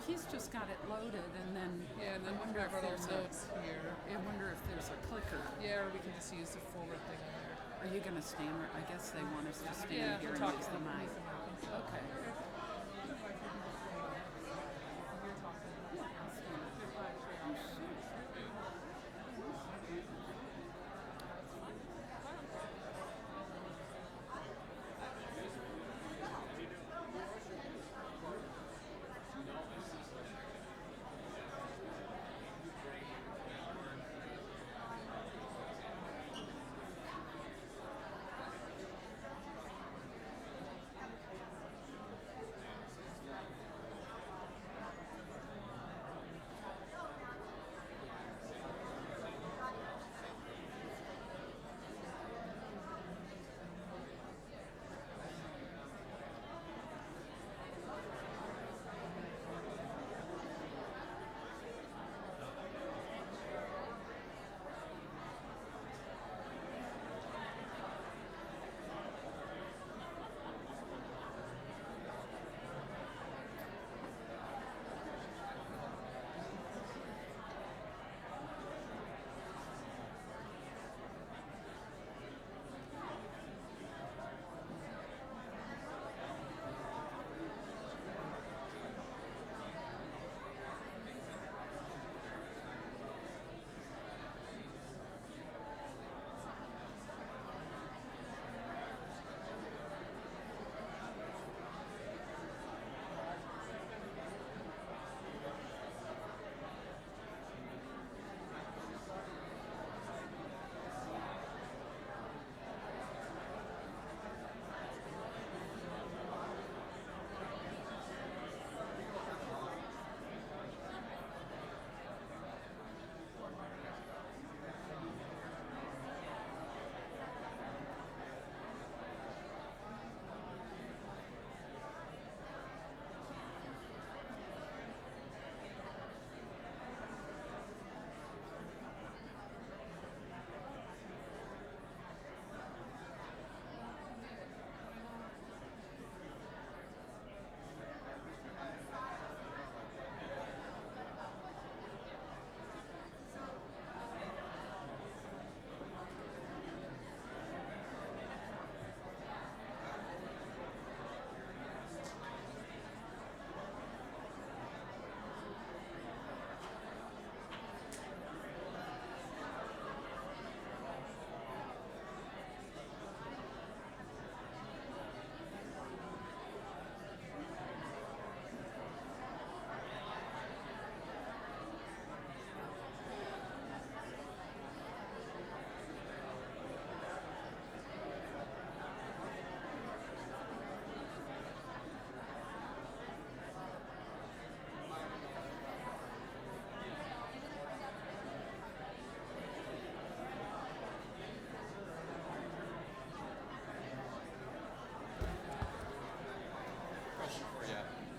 he's just got it loaded, and then Yeah, and I then wonder if our little there's notes here. I wonder if there's a clicker. Yeah, or we can just use the forward thing in there. Are you gonna stand? I guess they want us to stand Yeah, here we'll and talk use the mic. Okay.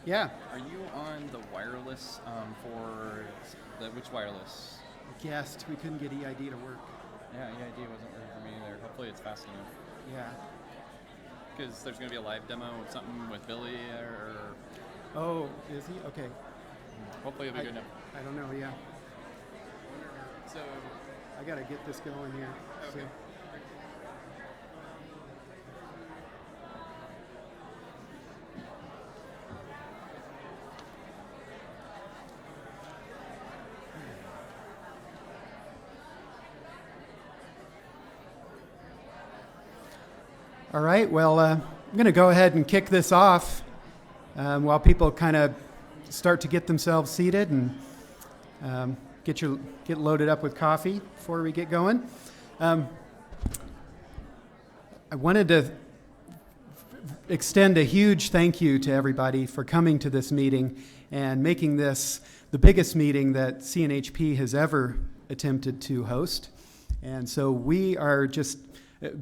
Yeah. Are you on the wireless which wireless? Guessed we couldn't get EID to work. Yeah, EID wasn't working for me either. Hopefully it's fast enough. Yeah. Because there's going to be a live demo with something with Billy or... Oh, is he? Okay. Hopefully it'll be good enough. I don't know, yeah. So... I got to get this going here. Okay. So. All right, well, I'm going to go ahead and kick this off while people kind of start to get themselves seated and get loaded up with coffee before we get going. I wanted to extend a huge thank you to everybody for coming to this meeting and making this the biggest meeting that CNHP has ever attempted to host. And so we are just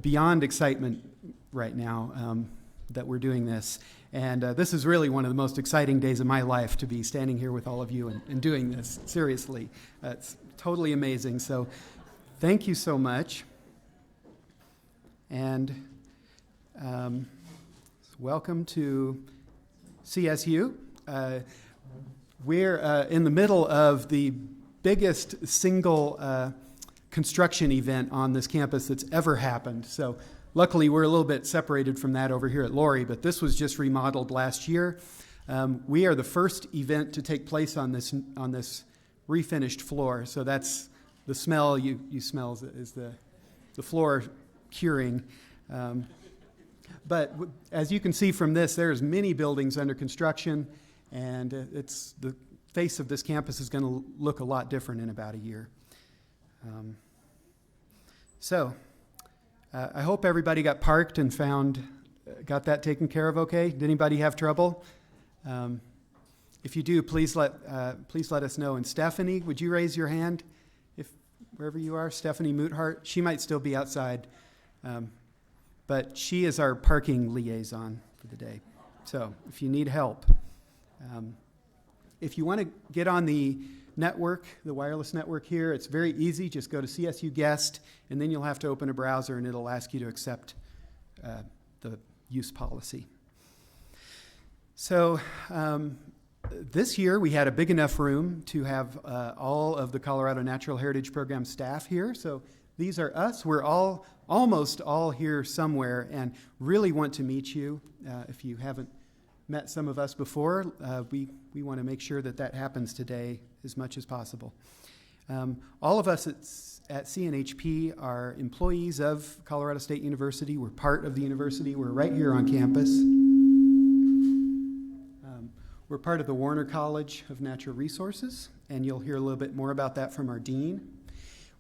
beyond excitement right now that we're doing this. And this is really one of the most exciting days of my life to be standing here with all of you and doing this. Seriously, it's totally amazing. So thank you so much. And welcome to CSU. we're in the middle of the biggest single construction event on this campus that's ever happened. So luckily, we're a little bit separated from that over here at Laurie, but this was just remodeled last year. We are the first event to take place on this refinished floor. So that's the smell you smell is the floor curing. But as you can see from this, there's many buildings under construction, and it's the face of this campus is going to look a lot different in about a year. I hope everybody got parked and got that taken care of okay. Did anybody have trouble? If you do, please let us know. And Stephanie, would you raise your hand if wherever you are? Stephanie Moothart. She might still be outside, but she is our parking liaison for the day. So if you need help, if you want to get on the network, the wireless network here, it's very easy. Just go to CSU Guest, and then you'll have to open a browser, and it'll ask you to accept the use policy. So this year we had a big enough room to have all of the Colorado Natural Heritage Program staff here. So these are us. We're almost all here somewhere and really want to meet you. If you haven't met some of us before, we want to make sure that happens today as much as possible. All of us at CNHP are employees of Colorado State University. We're part of the university. We're right here on campus. We're part of the Warner College of Natural Resources, and you'll hear a little bit more about that from our dean.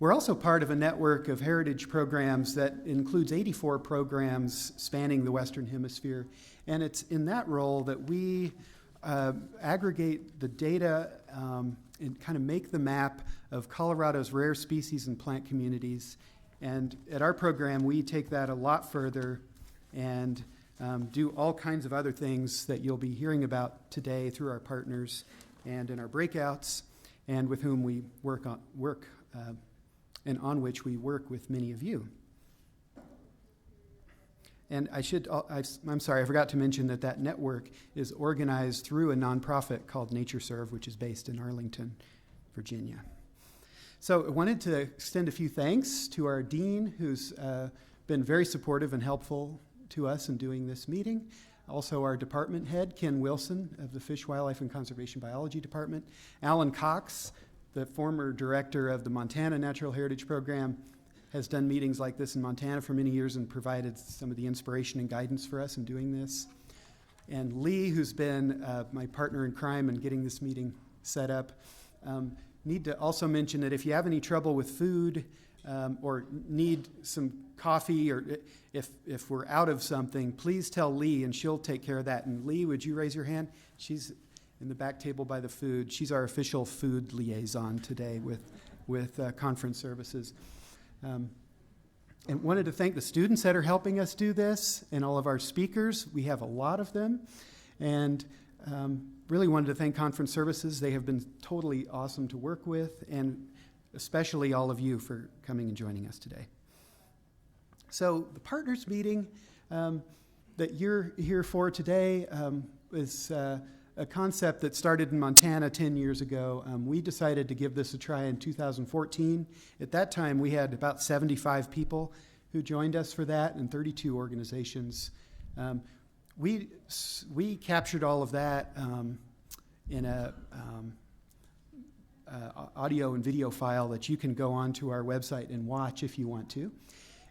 We're also part of a network of heritage programs that includes 84 programs spanning the Western Hemisphere, and it's in that role that we aggregate the data and kind of make the map of Colorado's rare species and plant communities. And at our program, we take that a lot further and do all kinds of other things that you'll be hearing about today through our partners and in our breakouts, and with whom we and on which we work with many of you. And I'm sorry, I forgot to mention that network is organized through a nonprofit called NatureServe, which is based in Arlington, Virginia. So I wanted to extend a few thanks to our dean, who's been very supportive and helpful to us in doing this meeting. Also our department head, Ken Wilson of the Fish, Wildlife, and Conservation Biology Department. Alan Cox, the former director of the Montana Natural Heritage Program, has done meetings like this in Montana for many years and provided some of the inspiration and guidance for us in doing this. And Lee, who's been my partner in crime in getting this meeting set up. Need to also mention that if you have any trouble with food or need some coffee, or if we're out of something, please tell Lee and she'll take care of that. And Lee, would you raise your hand? She's in the back table by the food. She's our official food liaison today with conference services. And wanted to thank the students that are helping us do this and all of our speakers. We have a lot of them. And really wanted to thank conference services. They have been totally awesome to work with, and especially all of you for coming and joining us today. So the partners meeting that you're here for today is a concept that started in Montana 10 years ago. We decided to give this a try in 2014. At that time, we had about 75 people who joined us for that and 32 organizations. We captured all of that in a audio and video file that you can go onto our website and watch if you want to.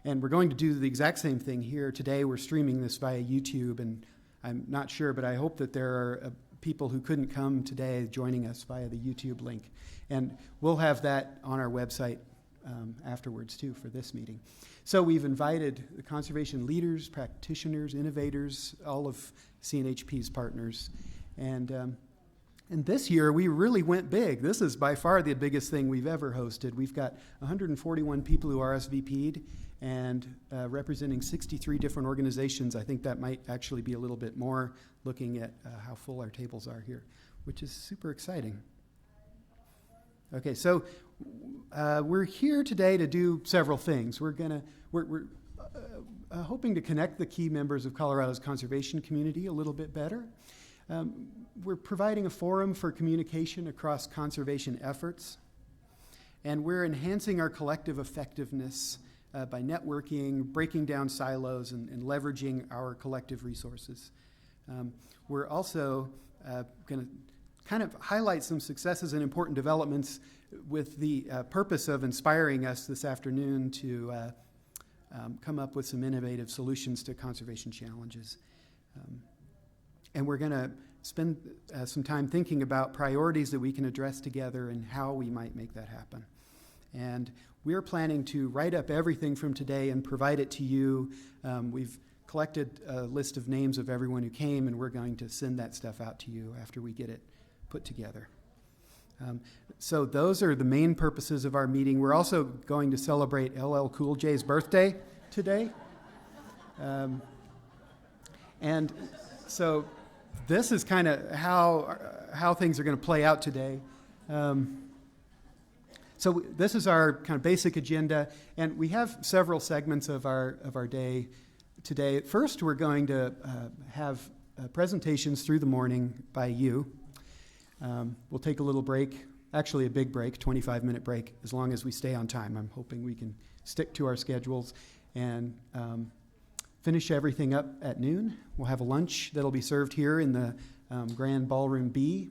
And we're going to do the exact same thing here. Today we're streaming this via YouTube, and I'm not sure, but I hope that there are people who couldn't come today joining us via the YouTube link. And we'll have that on our website afterwards too for this meeting. So we've invited the conservation leaders, practitioners, innovators, all of CNHP's partners. And this year we really went big. This is by far the biggest thing we've ever hosted. We've got 141 people who RSVP'd and representing 63 different organizations. I think that might actually be a little bit more looking at how full our tables are here, which is super exciting. Okay, so we're here today to do several things. We're hoping to connect the key members of Colorado's conservation community a little bit better. We're providing a forum for communication across conservation efforts, and we're enhancing our collective effectiveness by networking, breaking down silos, and leveraging our collective resources. We're also going to kind of highlight some successes and important developments with the purpose of inspiring us this afternoon to come up with some innovative solutions to conservation challenges. And we're going to spend some time thinking about priorities that we can address together and how we might make that happen. And we're planning to write up everything from today and provide it to you. We've collected a list of names of everyone who came, and we're going to send that stuff out to you after we get it put together. So those are the main purposes of our meeting. We're also going to celebrate LL Cool J's birthday today. And so this is kind of how things are going to play out today. So this is our kind of basic agenda, and we have several segments of our day today. First, we're going to have presentations through the morning by you. We'll take a little break, actually a big break, 25-minute break, as long as we stay on time. I'm hoping we can stick to our schedules and finish everything up at noon. We'll have a lunch that'll be served here in the Grand Ballroom B.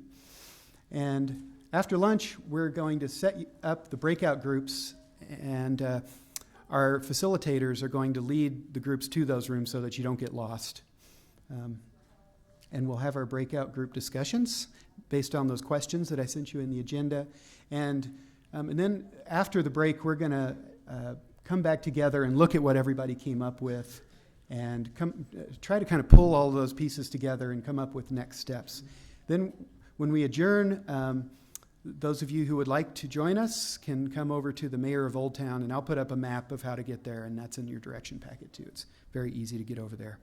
And after lunch, we're going to set up the breakout groups, and our facilitators are going to lead the groups to those rooms so that you don't get lost. And we'll have our breakout group discussions based on those questions that I sent you in the agenda. And then after the break, we're going to come back together and look at what everybody came up with and try to kind of pull all those pieces together and come up with next steps. Then when we adjourn, those of you who would like to join us can come over to the mayor of Old Town, and I'll put up a map of how to get there, and that's in your direction packet too. It's very easy to get over there.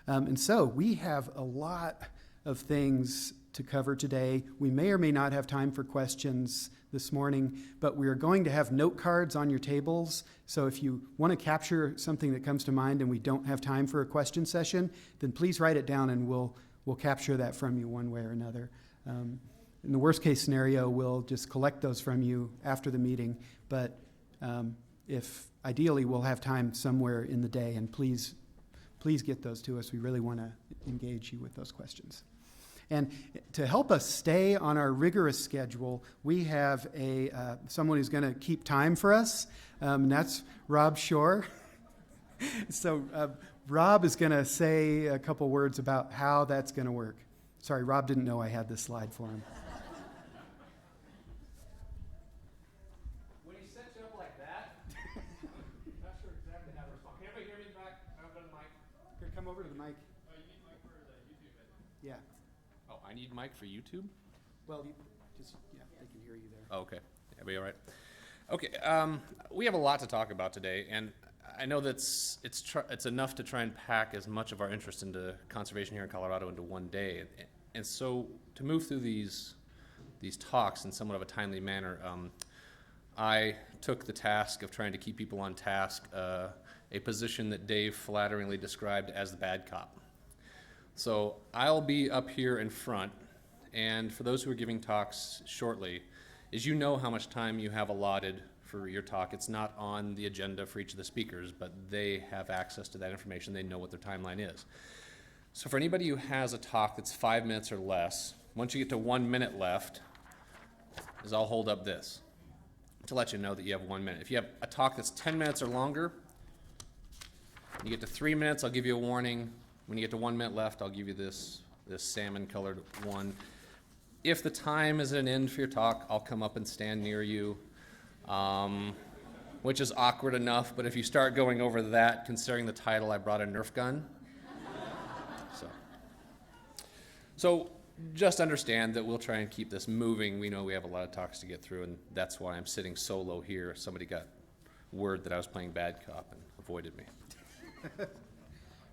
And so we have a lot of things to cover today. We may or may not have time for questions this morning, but we are going to have note cards on your tables. So if you want to capture something that comes to mind and we don't have time for a question session, then please write it down and we'll capture that from you one way or another. In the worst case scenario, we'll just collect those from you after the meeting. But if ideally, we'll have time somewhere in the day, and please get those to us. We really want to engage you with those questions. And to help us stay on our rigorous schedule, we have someone who's going to keep time for us, and that's Rob Schorr. So Rob is going to say a couple words about how that's going to work. Sorry, Rob didn't know I had this slide for him. When he sets you up like that, not sure exactly how to respond. Can everybody hear me in the back? I don't got the mic. Here, come over to the mic. Oh, you need mic for the YouTube, I think. Yeah. Oh, I need mic for YouTube? Well, they can hear you there. Oh, okay. Everybody all right? Okay, we have a lot to talk about today, and I know that's it's enough to try and pack as much of our interest into conservation here in Colorado into one day. And so to move through these talks in somewhat of a timely manner, I took the task of trying to keep people on task, a position that Dave flatteringly described as the bad cop. So I'll be up here in front, and for those who are giving talks shortly, as you know how much time you have allotted for your talk. It's not on the agenda for each of the speakers, but they have access to that information. They know what their timeline is. So for anybody who has a talk that's 5 minutes or less, once you get to 1 minute left, is I'll hold up this to let you know that you have 1 minute. If you have a talk that's 10 minutes or longer, you get to 3 minutes, I'll give you a warning. When you get to 1 minute left, I'll give you this salmon-colored one. If the time is at an end for your talk, I'll come up and stand near you, which is awkward enough, but if you start going over that, considering the title, I brought a Nerf gun. So just understand that we'll try and keep this moving. We know we have a lot of talks to get through, and that's why I'm sitting solo here. Somebody got word that I was playing bad cop and avoided me. All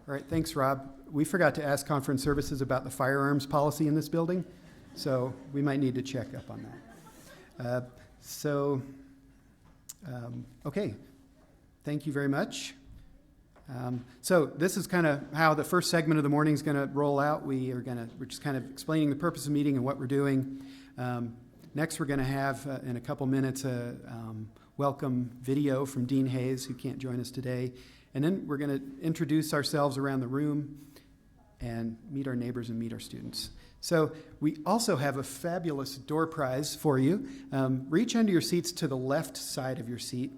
right, thanks, Rob. We forgot to ask conference services about the firearms policy in this building, so we might need to check up on that. Okay, thank you very much. So this is kind of how the first segment of the morning is going to roll out. We're just kind of explaining the purpose of the meeting and what we're doing. Next, we're going to have, in a couple minutes, a welcome video from Dean Hayes, who can't join us today. And then we're going to introduce ourselves around the room and meet our neighbors and meet our students. So we also have a fabulous door prize for you. Reach under your seats to the left side of your seat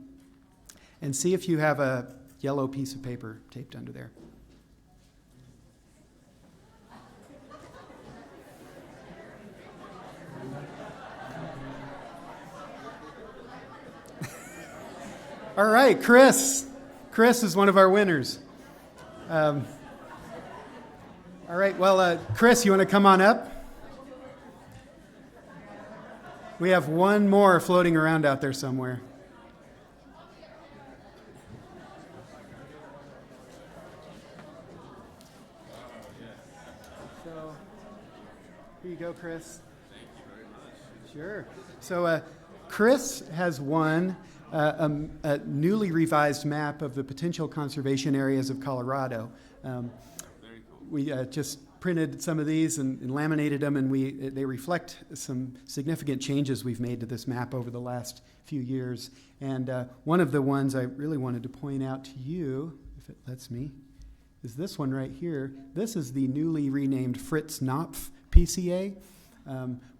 and see if you have a yellow piece of paper taped under there. All right, Chris. Chris is one of our winners. All right, well, Chris, you want to come on up? We have one more floating around out there somewhere. So, here you go, Chris. Thank you very much. Sure. So, Chris has won a newly revised map of the potential conservation areas of Colorado. Very cool. We just printed some of these and laminated them, and they reflect some significant changes we've made to this map over the last few years. And one of the ones I really wanted to point out to you, if it lets me, is this one right here. This is the newly renamed Fritz Knopf PCA,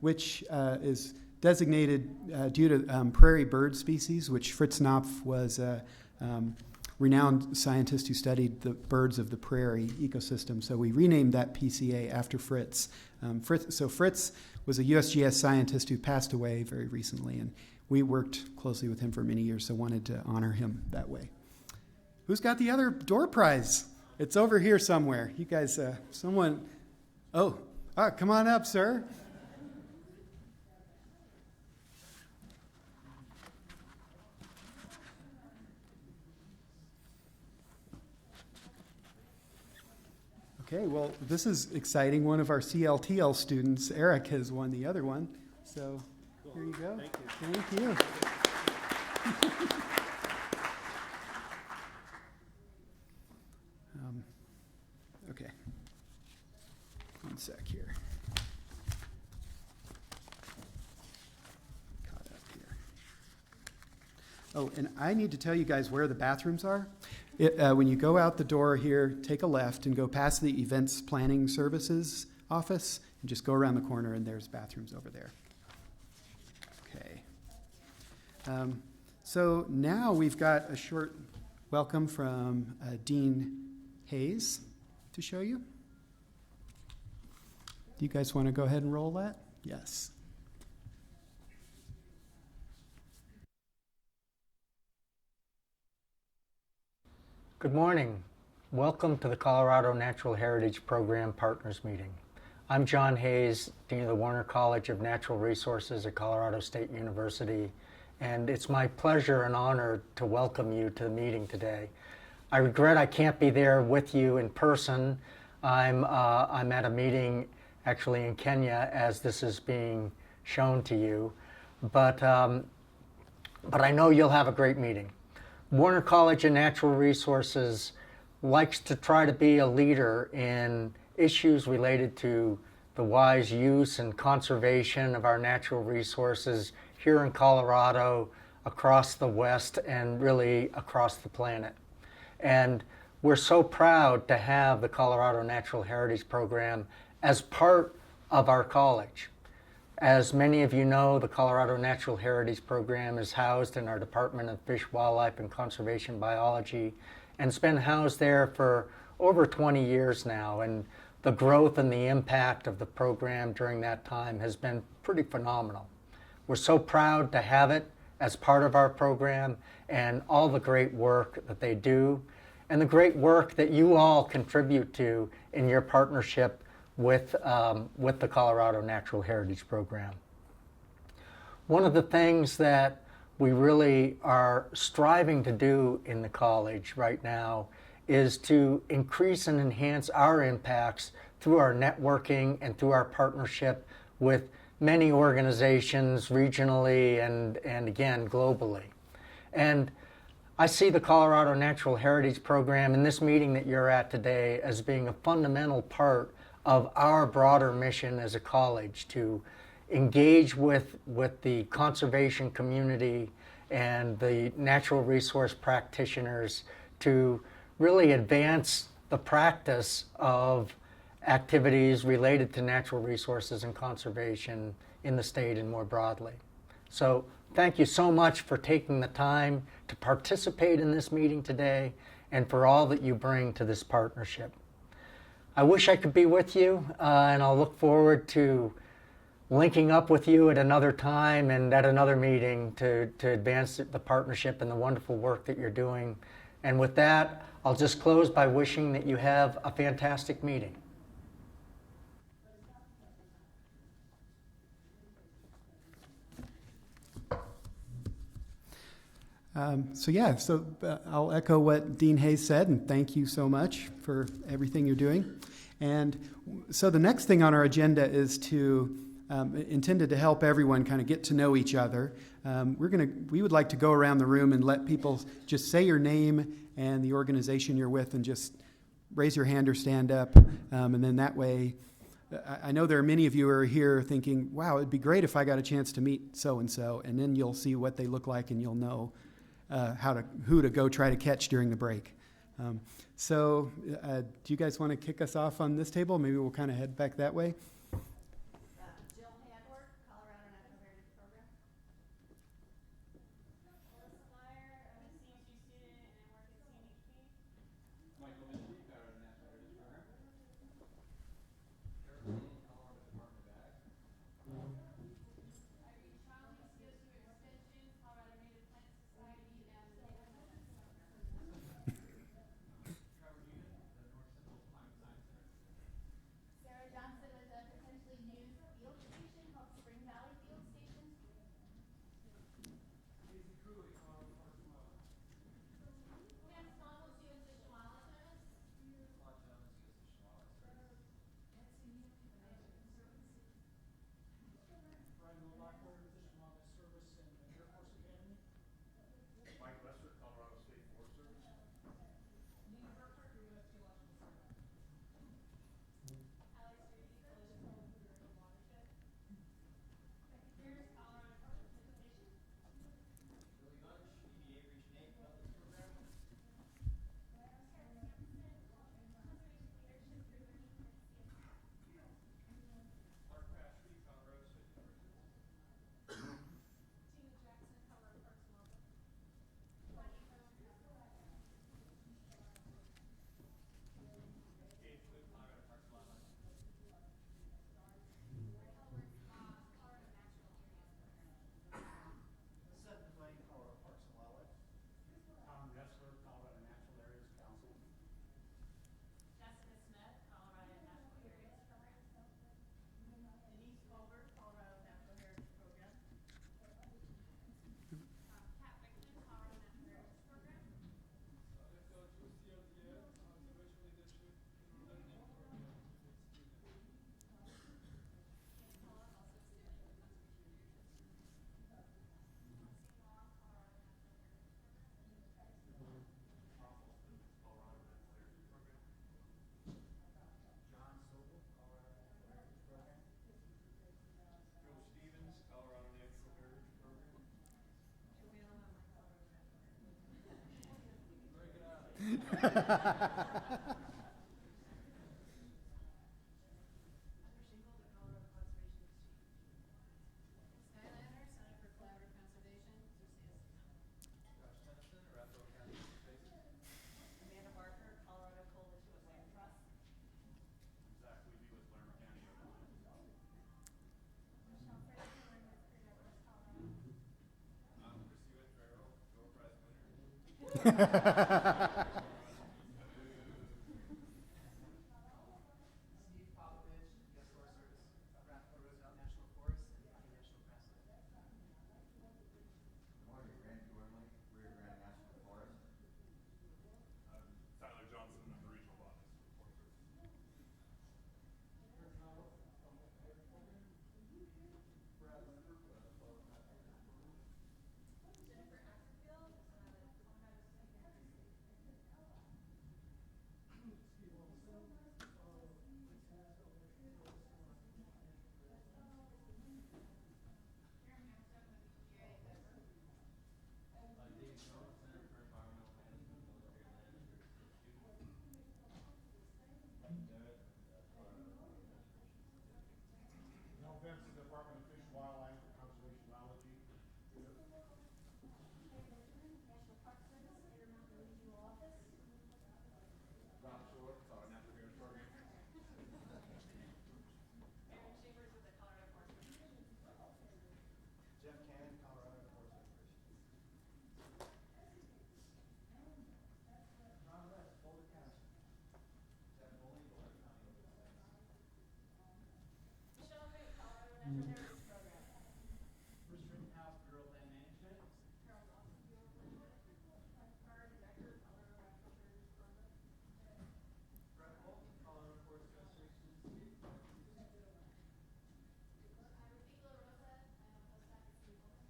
which is designated due to prairie bird species, which Fritz Knopf was a renowned scientist who studied the birds of the prairie ecosystem. So we renamed that PCA after Fritz. Fritz was a USGS scientist who passed away very recently, and we worked closely with him for many years, so wanted to honor him that way. Who's got the other door prize? It's over here somewhere. You guys, someone, come on up, sir. Okay, well, this is exciting. One of our CLTL students, Eric, has won the other one. So here you go. Thank you. Okay. One sec here. Caught up here. Oh, and I need to tell you guys where the bathrooms are. When you go out the door here, take a left and go past the Events Planning Services office and just go around the corner and there's bathrooms over there. Okay. So now we've got a short welcome from Dean Hayes to show you. Do you guys want to go ahead and roll that? Yes. Good morning. Welcome to the Colorado Natural Heritage Program Partners Meeting. I'm John Hayes, Dean of the Warner College of Natural Resources at Colorado State University, and it's my pleasure and honor to welcome you to the meeting today. I regret I can't be there with you in person. I'm at a meeting actually in Kenya as this is being shown to you, but I know you'll have a great meeting. Warner College of Natural Resources likes to try to be a leader in issues related to the wise use and conservation of our natural resources here in Colorado, across the West, and really across the planet. And we're so proud to have the Colorado Natural Heritage Program as part of our college. As many of you know, the Colorado Natural Heritage Program is housed in our Department of Fish, Wildlife, and Conservation Biology, and it's been housed there for over 20 years now. And the growth and the impact of the program during that time has been pretty phenomenal. We're so proud to have it as part of our program and all the great work that they do and the great work that you all contribute to in your partnership with the Colorado Natural Heritage Program. One of the things that we really are striving to do in the college right now is to increase and enhance our impacts through our networking and through our partnership with many organizations regionally and again globally. And I see the Colorado Natural Heritage Program and this meeting that you're at today as being a fundamental part of our broader mission as a college to engage with the conservation community and the natural resource practitioners to really advance the practice of activities related to natural resources and conservation in the state and more broadly. So thank you so much for taking the time to participate in this meeting today and for all that you bring to this partnership. I wish I could be with you, and I'll look forward to linking up with you at another time and at another meeting to advance the partnership and the wonderful work that you're doing. And with that, I'll just close by wishing that you have a fantastic meeting. I'll echo what Dean Hayes said, and thank you so much for everything you're doing. And so the next thing on our agenda is intended to help everyone kind of get to know each other. We would like to go around the room and let people just say your name and the organization you're with, and just raise your hand or stand up, and then that way. I know there are many of you who are here thinking, wow, it'd be great if I got a chance to meet so-and-so, and then you'll see what they look like and you'll know who to go try to catch during the break. Do you guys want to kick us off on this table? Maybe we'll kind of head back that way. Jill Hadworth, Colorado Natural Heritage Program. Melissa Meyer, I'm a CSU student and I work at CNHP. Michael Minty, Colorado Natural Heritage Program. Eric Lee, Colorado Department of Ag. Irene Charlie, CSU Extension, Colorado Native Plant Society, and the Native Plant Center. Trevor Heenan, the North Central Climate Science Center. Sarah Johnson with a potentially new field station called Spring Valley Field Station. Casey Cooley, Colorado Parks and Wildlife. Lance Thomas, U.S. Fish and Wildlife Service. Claude Jones, U.S. Fish and Wildlife Service. Brian Mulbacher, Fish and Wildlife Service and the Air Force Academy. Mike Lester, Colorado State Forest Service. Nina Burkhardt, U.S. Geological Survey. Alex Reedy, Coalition for Food Urban Watershed. Becky Pierce, Colorado Department of Transportation. Billy Bunch, EDA Region 8 Wetlands Program. Clark Patrick, Colorado State University. Tina Jackson, Colorado Parks and Wildlife. Gabe Fluke, Colorado Parks and Wildlife. Seth McLean, Colorado Parks and Wildlife. Tom Ressler, Colorado Natural Areas Council. Jessica Smith, Colorado Natural Areas Program. Denise Colbert, Colorado Natural Heritage Program. Kat Rickman, Colorado Natural Heritage Program. John Sobel, Colorado Natural Heritage Program. Joe Stevens, Colorado Natural Heritage Program. Skylander, Center for Collaborative Conservation, through CSU. Josh Tennyson, Arapahoe County Conservation. Amanda Barker, Colorado Coalition of Land Trusts. Zach Levy with Lerner County Overland. Michelle Fraser, I'm with Creative West Colorado. I'm Chris Hewitt, Farrell, Door Prize winner. Steve Popovich, U.S. Forest Service, Arapahoe Roosevelt National Forest, and County National Crest. Good morning, Randy Gormley, Rio Grande National Forest. I'm Tyler Johnson, I'm the regional botanist for the Forest Service. Brad Leonard, Florida Natural Heritage Program. Jennifer Ackerfield, Colorado wildlife or conservation biology. National Park Service, Intermountain Regional Office. Rob Schorr, it's our natural heritage program. Aaron Chambers with the Colorado Forest Preservation. Jeff Cannon, Colorado Forest Preservation. Ron West, Boulder County. Jeff Foley, Boulder County Open Space. Michelle Green, Colorado Natural Heritage Program. Bruce Rittenhouse, Bureau of Land Management. Carol Dawson, Bureau of Land Management. Karen Decker, Colorado Natural Heritage Program. Brett Holt, Colorado Forest Restoration Institute. I'm Rafika La Rosa, I'm a postdoc at CNHP.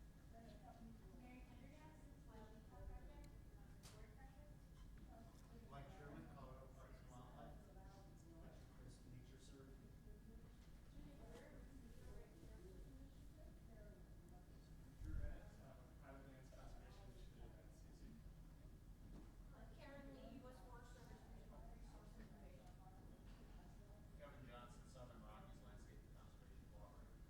Mary Pendergast, Wildlife Park Project, Board Project. Mike Sherman, Colorado Parks and Wildlife. Chris, NatureServe. Judy Blair, Regional Recreation Initiative. Drew Ennis, Private Lands Conservation Initiative at CSU. Karen Lee, U.S. Forest Service Regional Resource Information. Kevin Johnson, Southern Rockies Landscape Conservation Cooperative.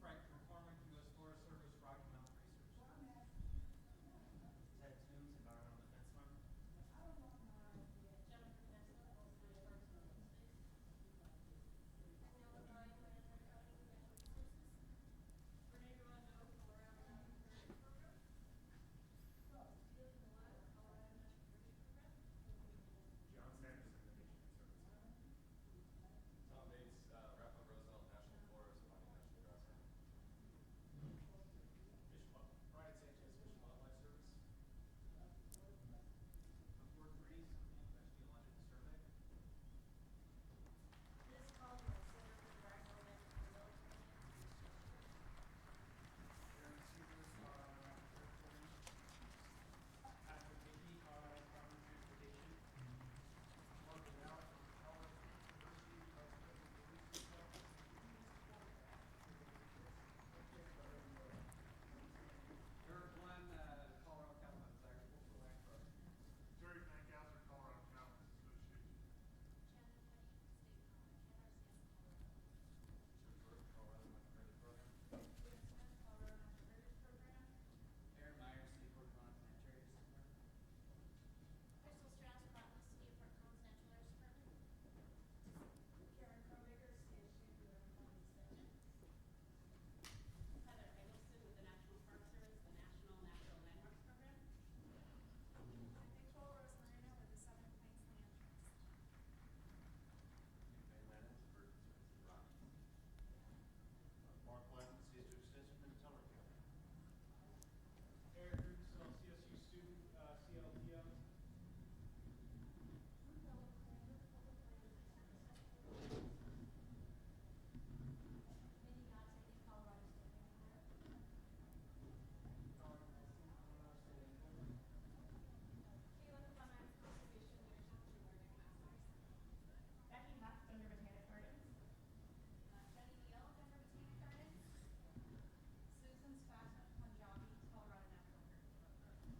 Frank McCormick, U.S. Forest Service Rocky Mountain Research. Ted Toombs, Environmental Defense Fund. Jennifer Nessa, National Parks and Open Space. Danielle O'Brien, Planetary County Natural Resources. Renee Ramondo, Colorado Natural Heritage Program. Steven Millett, Colorado Natural Heritage Program. John Sanderson, the Nature Conservancy. Tom Bates, Raphael Roosevelt National Forest, Bonnie National Grassland. Ryan Sanchez, Fish and Wildlife Service. Fort Breeze, U.S. Geological Survey. Liz Caldwell, Center for Environmental Management Development. Aaron Seegers, Colorado Natural Heritage Program. Patrick Hickey, Colorado Department of Transportation. Mark Malik, College University, Vice President of Research. Eric Glenn, Colorado Cattlemen's Agricultural Land Program. Jerry Fankhauser, Colorado Cattlemen's Association. Shannon Penny, State Colorado Natural Heritage Program. William Smith, Colorado Natural Heritage Program. Aaron Myers, City Port Conn's Natural Heritage Program. Crystal Strauss, Botanist, City of Fort Collins Natural Heritage Department. Karen Kromaker, CSU, Bureau of Land Extension. Heather Eggleston with the National Park Service, the National Natural Landmarks Program. I'm Nicole Rose Marino with the Southern Plains Land Trust. Van Lennons, Bird Conservancy Rockies. Mark Levin, CSU Extension, Minnesota County. Eric Rubenstein, CSU student, CLPO. Mindy Gottsagen, Colorado State Engineer. Colin Wilson, Colorado State Engineer. Kayla Kapana, Conservation Leadership and Learning Masters. Becky Huff, Thunder Botanic Gardens. Jenny Neal, Denver Botanic Gardens. Susan Scott, Punjabi, Colorado Natural Heritage Program.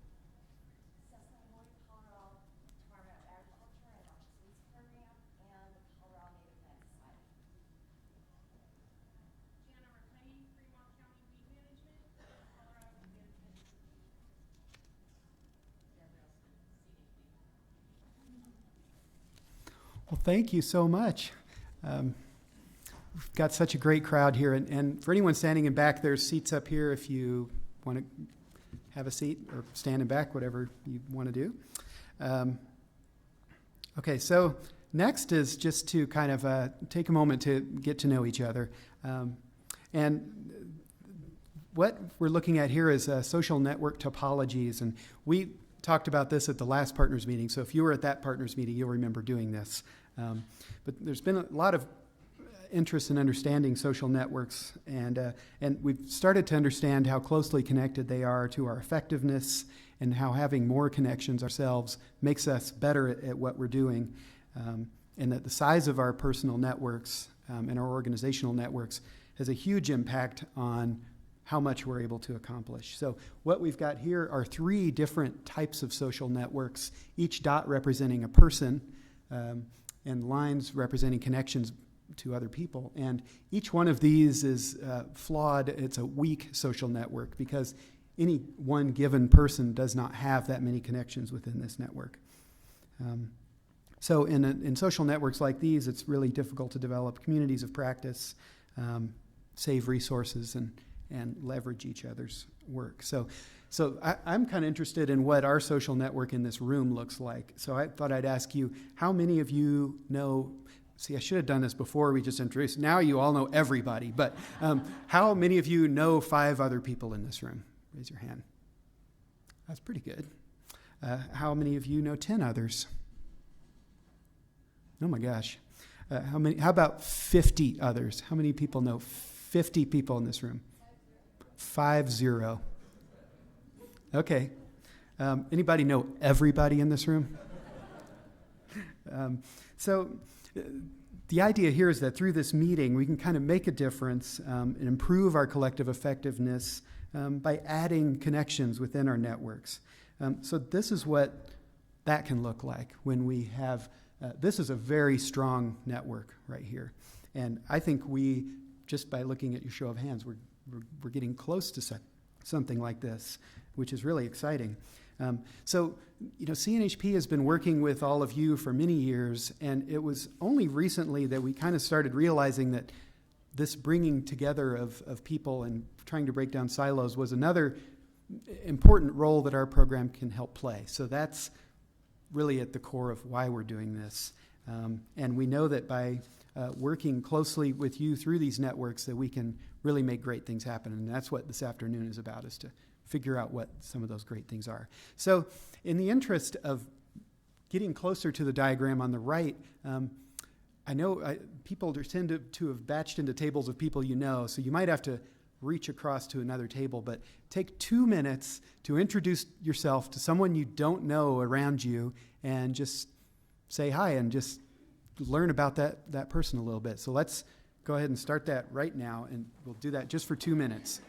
Cecily Lloyd, Colorado Department of Agriculture and Noxious Weeds Program, and Colorado Native Plant Society. Gianna Mercati, Fremont County Weed Management, Colorado Weed Management Institute. Gabrielle Smith, CNHP. Well, thank you so much. We've got such a great crowd here, and for anyone standing in back, there's seats up here if you want to have a seat or stand in back, whatever you want to do. Okay, so next is just to kind of take a moment to get to know each other. And what we're looking at here is social network topologies, and we talked about this at the last partners meeting, so if you were at that partners meeting, you'll remember doing this. But there's been a lot of interest in understanding social networks, and we've started to understand how closely connected they are to our effectiveness, and how having more connections ourselves makes us better at what we're doing, and that the size of our personal networks and our organizational networks has a huge impact on how much we're able to accomplish. So what we've got here are 3 different types of social networks, each dot representing a person. and lines representing connections to other people. And each one of these is flawed. It's a weak social network because any one given person does not have that many connections within this network. So in social networks like these, it's really difficult to develop communities of practice, save resources, and leverage each other's work. So I'm kind of interested in what our social network in this room looks like. So I thought I'd ask you, how many of you know, see, I should have done this before we just introduced. Now you all know everybody, but how many of you know 5 other people in this room? Raise your hand. That's pretty good. How many of you know 10 others? Oh my gosh. How about 50 others? How many people know 50 people in this room? 50. Okay. Anybody know everybody in this room? The idea here is that through this meeting, we can kind of make a difference and improve our collective effectiveness by adding connections within our networks. So this is what that can look like when we have, this is a very strong network right here. And I think we, just by looking at your show of hands, we're getting close to something like this, which is really exciting. CNHP has been working with all of you for many years, and it was only recently that we kind of started realizing that this bringing together of people and trying to break down silos was another important role that our program can help play. So that's really at the core of why we're doing this. And we know that by working closely with you through these networks that we can really make great things happen. And that's what this afternoon is about, is to figure out what some of those great things are. So in the interest of getting closer to the diagram on the right, I know people tend to have batched into tables of people you know, so you might have to reach across to another table, but take 2 minutes to introduce yourself to someone you don't know around you and just say hi and just learn about that person a little bit. So let's go ahead and start that right now, and we'll do that just for 2 minutes.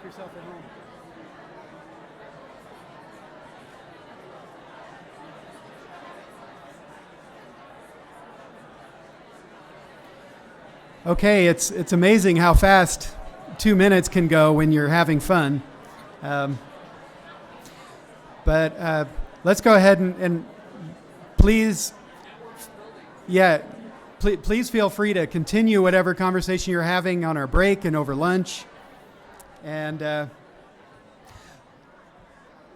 Yourself at home. Okay, it's amazing how fast 2 minutes can go when you're having fun. But let's go ahead and please, please feel free to continue whatever conversation you're having on our break and over lunch. And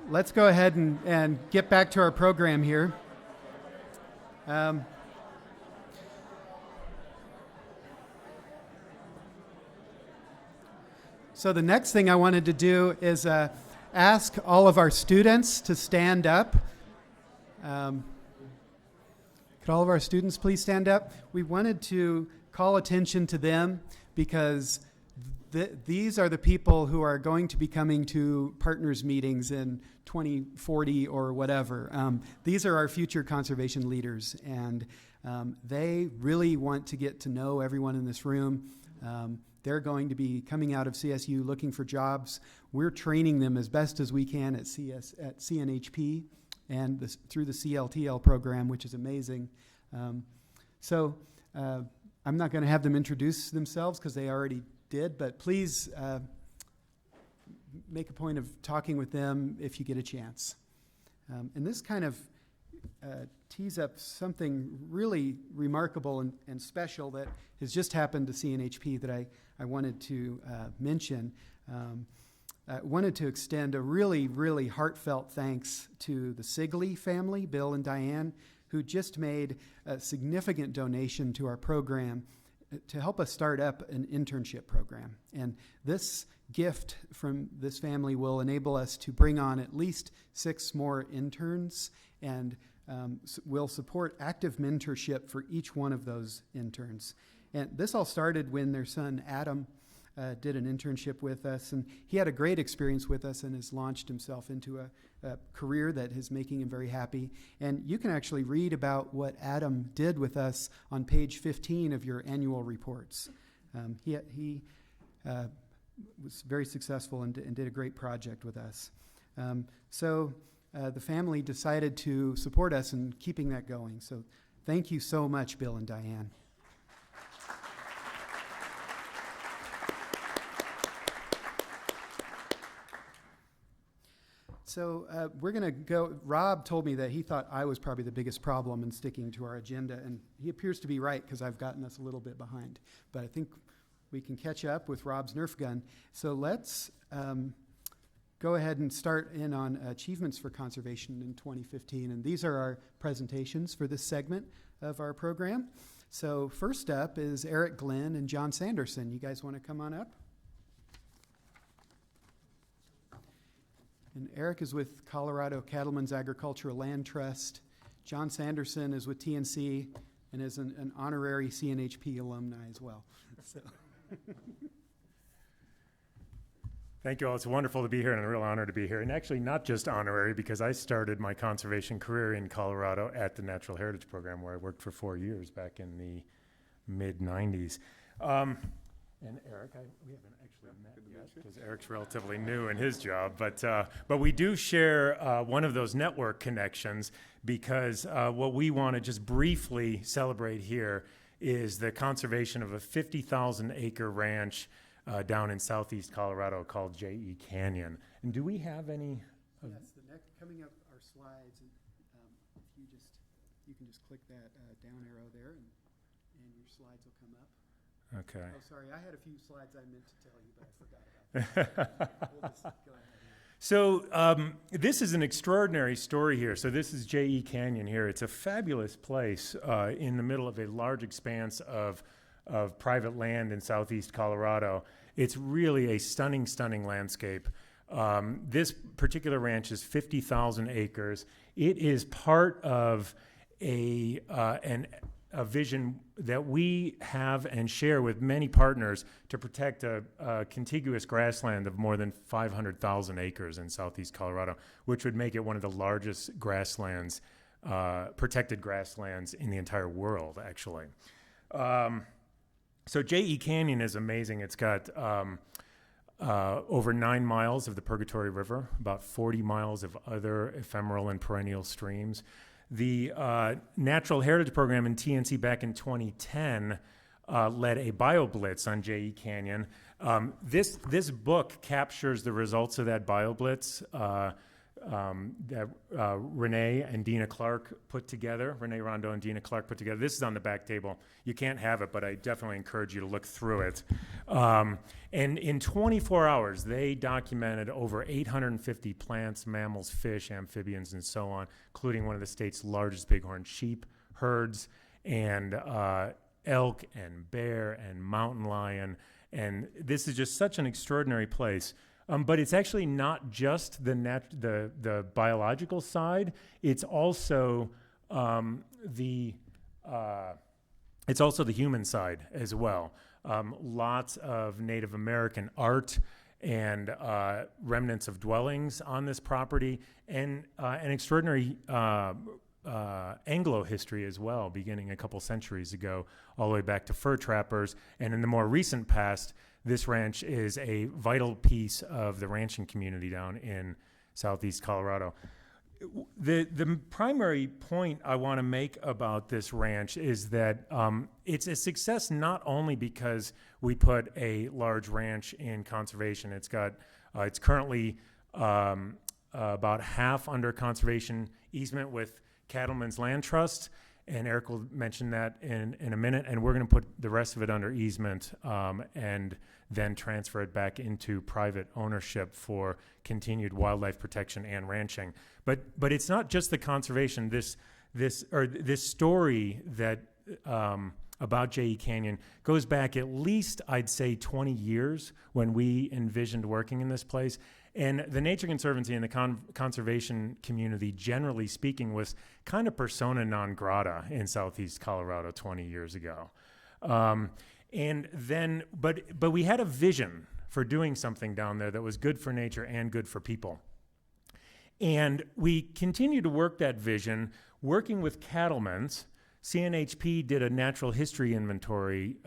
let's go ahead and get back to our program here. So the next thing I wanted to do is ask all of our students to stand up. Could all of our students please stand up? We wanted to call attention to them because these are the people who are going to be coming to partners meetings in 2040 or whatever. These are our future conservation leaders, and they really want to get to know everyone in this room. They're going to be coming out of CSU looking for jobs. We're training them as best as we can at CNHP and through the CLTL program, which is amazing. So I'm not going to have them introduce themselves because they already did, but please make a point of talking with them if you get a chance. And this kind of tees up something really remarkable and special that has just happened to CNHP that I wanted to mention. I wanted to extend a really, really heartfelt thanks to the Sigley family, Bill and Diane, who just made a significant donation to our program to help us start up an internship program. And this gift from this family will enable us to bring on at least 6 more interns, and will support active mentorship for each one of those interns. And this all started when their son Adam did an internship with us, and he had a great experience with us and has launched himself into a career that is making him very happy. And you can actually read about what Adam did with us on page 15 of your annual reports. He was very successful and did a great project with us. So the family decided to support us in keeping that going. So thank you so much, Bill and Diane. So we're going to go. Rob told me that he thought I was probably the biggest problem in sticking to our agenda, and he appears to be right because I've gotten us a little bit behind. But I think we can catch up with Rob's Nerf gun. So let's go ahead and start in on achievements for conservation in 2015. And these are our presentations for this segment of our program. So first up is Eric Glenn and John Sanderson. You guys want to come on up? And Eric is with Colorado Cattlemen's Agricultural Land Trust. John Sanderson is with TNC and is an honorary CNHP alumni as well. So. Thank you all. It's wonderful to be here and a real honor to be here. And actually not just honorary, because I started my conservation career in Colorado at the Natural Heritage Program, where I worked for 4 years back in the mid-90s. And Eric, we haven't actually met yet because Eric's relatively new in his job, but we do share one of those network connections because what we want to just briefly celebrate here is the conservation of a 50,000 acre ranch down in southeast Colorado called J.E. Canyon. And do we have any? Yes, coming up are slides, and if you can just click that down arrow there, and your slides will come up. Okay. Oh, sorry, I had a few slides I meant to tell you, but I forgot about them. We'll just go ahead. So this is an extraordinary story here. So this is J.E. Canyon here. It's a fabulous place in the middle of a large expanse of private land in southeast Colorado. It's really a stunning, stunning landscape. This particular ranch is 50,000 acres. It is part of a vision that we have and share with many partners to protect a contiguous grassland of more than 500,000 acres in southeast Colorado, which would make it one of the largest grasslands, protected grasslands in the entire world, actually. So J.E. Canyon is amazing. It's got over 9 miles of the Purgatory River, about 40 miles of other ephemeral and perennial streams. The Natural Heritage Program in TNC back in 2010 led a BioBlitz on J.E. Canyon. This book captures the results of that BioBlitz that Renee and Dina Clark put together. Renee Rondeau and Dina Clark put together. This is on the back table. You can't have it, but I definitely encourage you to look through it. And in 24 hours, they documented over 850 plants, mammals, fish, amphibians, and so on, including one of the state's largest bighorn sheep herds, and elk, and bear, and mountain lion, And this is just such an extraordinary place. But it's actually not just the biological side. It's also the human side as well. Lots of Native American art and remnants of dwellings on this property, and an extraordinary Anglo history as well, beginning a couple centuries ago, all the way back to fur trappers. And in the more recent past, this ranch is a vital piece of the ranching community down in southeast Colorado. The primary point I want to make about this ranch is that it's a success not only because we put a large ranch in conservation. It's currently about half under conservation easement with Cattlemen's Land Trust, and Eric will mention that in a minute, and we're going to put the rest of it under easement and then transfer it back into private ownership for continued wildlife protection and ranching. But it's not just the conservation. This story that about J.E. Canyon goes back at least, I'd say, 20 years when we envisioned working in this place. And the Nature Conservancy and the conservation community, generally speaking, was kind of persona non grata in southeast Colorado 20 years ago. And then, but we had a vision for doing something down there that was good for nature and good for people. And we continue to work that vision, working with cattlemen's. CNHP did a natural history inventory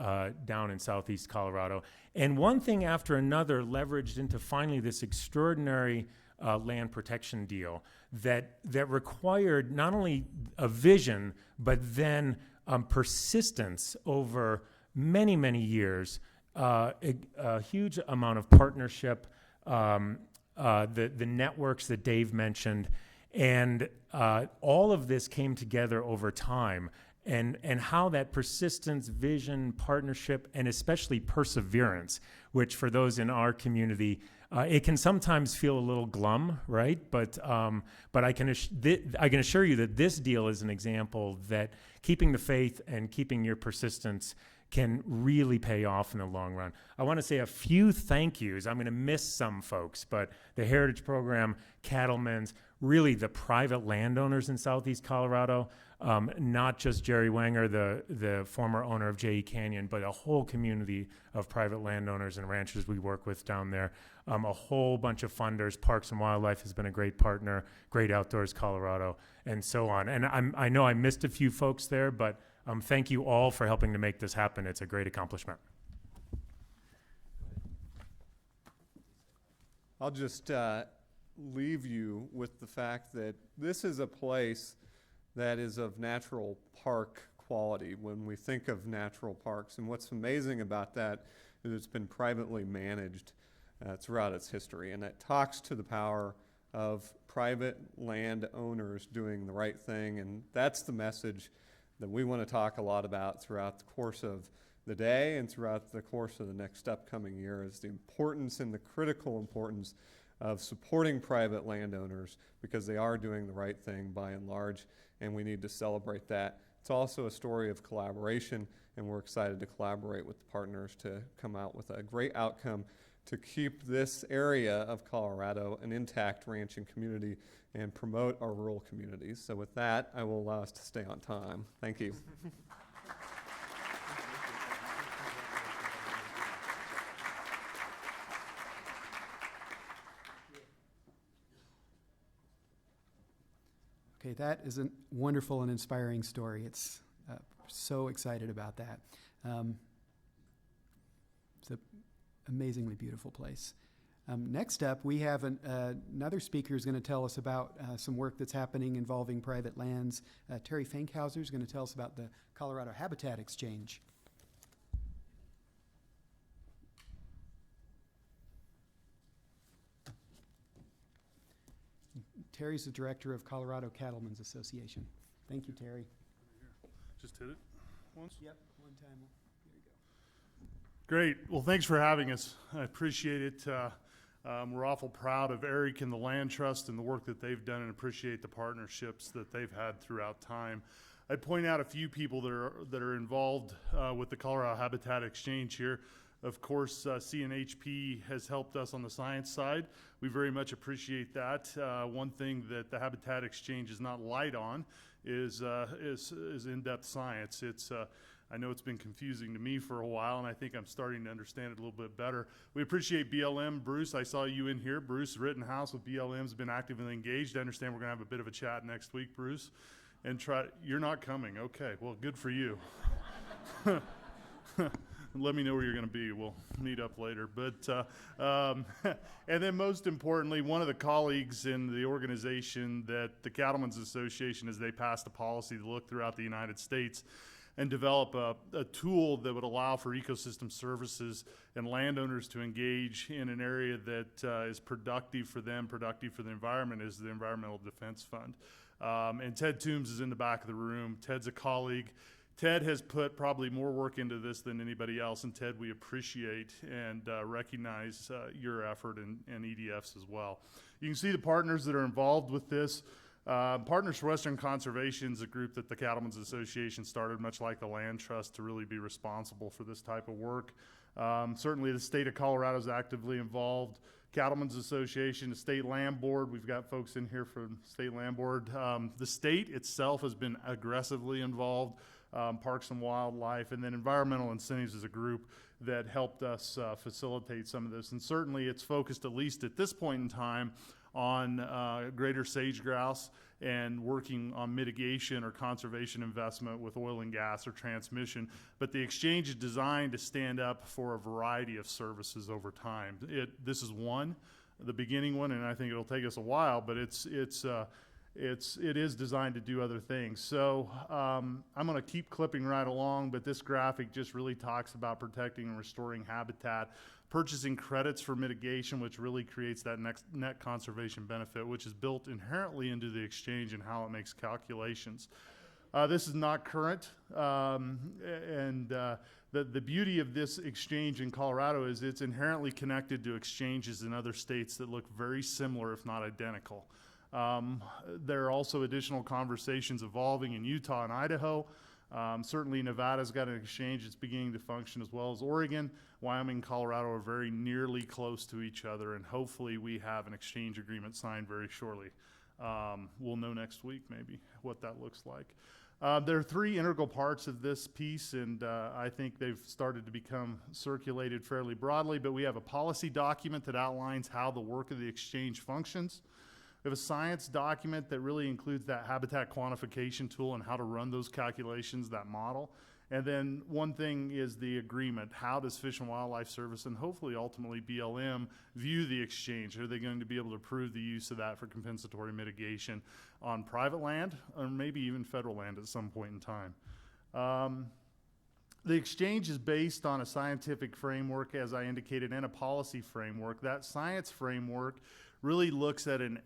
down in southeast Colorado. And one thing after another leveraged into finally this extraordinary land protection deal that required not only a vision, but then persistence over many, many years, a huge amount of partnership, the networks that Dave mentioned, and all of this came together over time. And how that persistence, vision, partnership, and especially perseverance, which for those in our community, it can sometimes feel a little glum, right? But I can assure you that this deal is an example that keeping the faith and keeping your persistence can really pay off in the long run. I want to say a few thank yous. I'm going to miss some folks, but the Heritage Program, Cattlemen's, really the private landowners in southeast Colorado, not just Jerry Wanger, the former owner of J.E. Canyon, but a whole community of private landowners and ranchers we work with down there. A whole bunch of funders. Parks and Wildlife has been a great partner, Great Outdoors Colorado, and so on. And I know I missed a few folks there, but thank you all for helping to make this happen. It's a great accomplishment. I'll just leave you with the fact that this is a place that is of natural park quality when we think of natural parks. And what's amazing about that is it's been privately managed throughout its history. And that talks to the power of private land owners doing the right thing. And that's the message that we want to talk a lot about throughout the course of the day and throughout the course of the next upcoming year, is the importance and the critical importance of supporting private landowners, because they are doing the right thing by and large, and we need to celebrate that. It's also a story of collaboration, and we're excited to collaborate with the partners to come out with a great outcome to keep this area of Colorado an intact ranching community and promote our rural communities. So with that, I will allow us to stay on time. Thank you. Okay, that is a wonderful and inspiring story. It's so excited about that. It's an amazingly beautiful place. Next up, we have another speaker who's going to tell us about some work that's happening involving private lands. Terry Fankhauser is going to tell us about the Colorado Habitat Exchange. Terry's the director of Colorado Cattlemen's Association. Thank you, Terry. Just hit it once? Yep, one time. There you go. Great. Well, thanks for having us. I appreciate it. We're awful proud of Eric and the Land Trust and the work that they've done, and appreciate the partnerships that they've had throughout time. I'd point out a few people that are involved with the Colorado Habitat Exchange here. Of course, CNHP has helped us on the science side. We very much appreciate that. One thing that the Habitat Exchange is not light on is in-depth science. I know it's been confusing to me for a while, and I think I'm starting to understand it a little bit better. We appreciate BLM. Bruce, I saw you in here. Bruce Rittenhouse with BLM has been actively engaged. I understand we're going to have a bit of a chat next week, Bruce. And you're not coming. Okay, well, good for you. Let me know where you're going to be. We'll meet up later. But and then most importantly, one of the colleagues in the organization that the Cattlemen's Association, as they passed a policy to look throughout the United States and develop a tool that would allow for ecosystem services and landowners to engage in an area that is productive for them, productive for the environment, is the Environmental Defense Fund. And Ted Toombs is in the back of the room. Ted's a colleague. Ted has put probably more work into this than anybody else, and Ted, we appreciate and recognize your effort and EDF's as well. You can see the partners that are involved with this. Partners for Western Conservation is a group that the Cattlemen's Association started, much like the Land Trust, to really be responsible for this type of work. Certainly the state of Colorado is actively involved. Cattlemen's Association, the State Land Board, we've got folks in here from State Land Board. The state itself has been aggressively involved. Parks and Wildlife, and then Environmental Incentives is a group that helped us facilitate some of this. And certainly it's focused, at least at this point in time, on greater sage grouse and working on mitigation or conservation investment with oil and gas or transmission. But the exchange is designed to stand up for a variety of services over time. This is the beginning one, and I think it'll take us a while, but it is designed to do other things. So I'm going to keep clipping right along, but this graphic just really talks about protecting and restoring habitat, purchasing credits for mitigation, which really creates that net conservation benefit, which is built inherently into the exchange and how it makes calculations. This is not current, and the beauty of this exchange in Colorado is it's inherently connected to exchanges in other states that look very similar, if not identical. There are also additional conversations evolving in Utah and Idaho. Certainly Nevada's got an exchange that's beginning to function, as well as Oregon. Wyoming and Colorado are very nearly close to each other, and hopefully we have an exchange agreement signed very shortly. We'll know next week maybe what that looks like. There are three integral parts of this piece, and I think they've started to become circulated fairly broadly, but we have a policy document that outlines how the work of the exchange functions. We have a science document that really includes that habitat quantification tool and how to run those calculations, that model. And then one thing is the agreement. How does Fish and Wildlife Service and hopefully ultimately BLM view the exchange? Are they going to be able to approve the use of that for compensatory mitigation on private land or maybe even federal land at some point in time? The exchange is based on a scientific framework, as I indicated, and a policy framework. That science framework really looks at an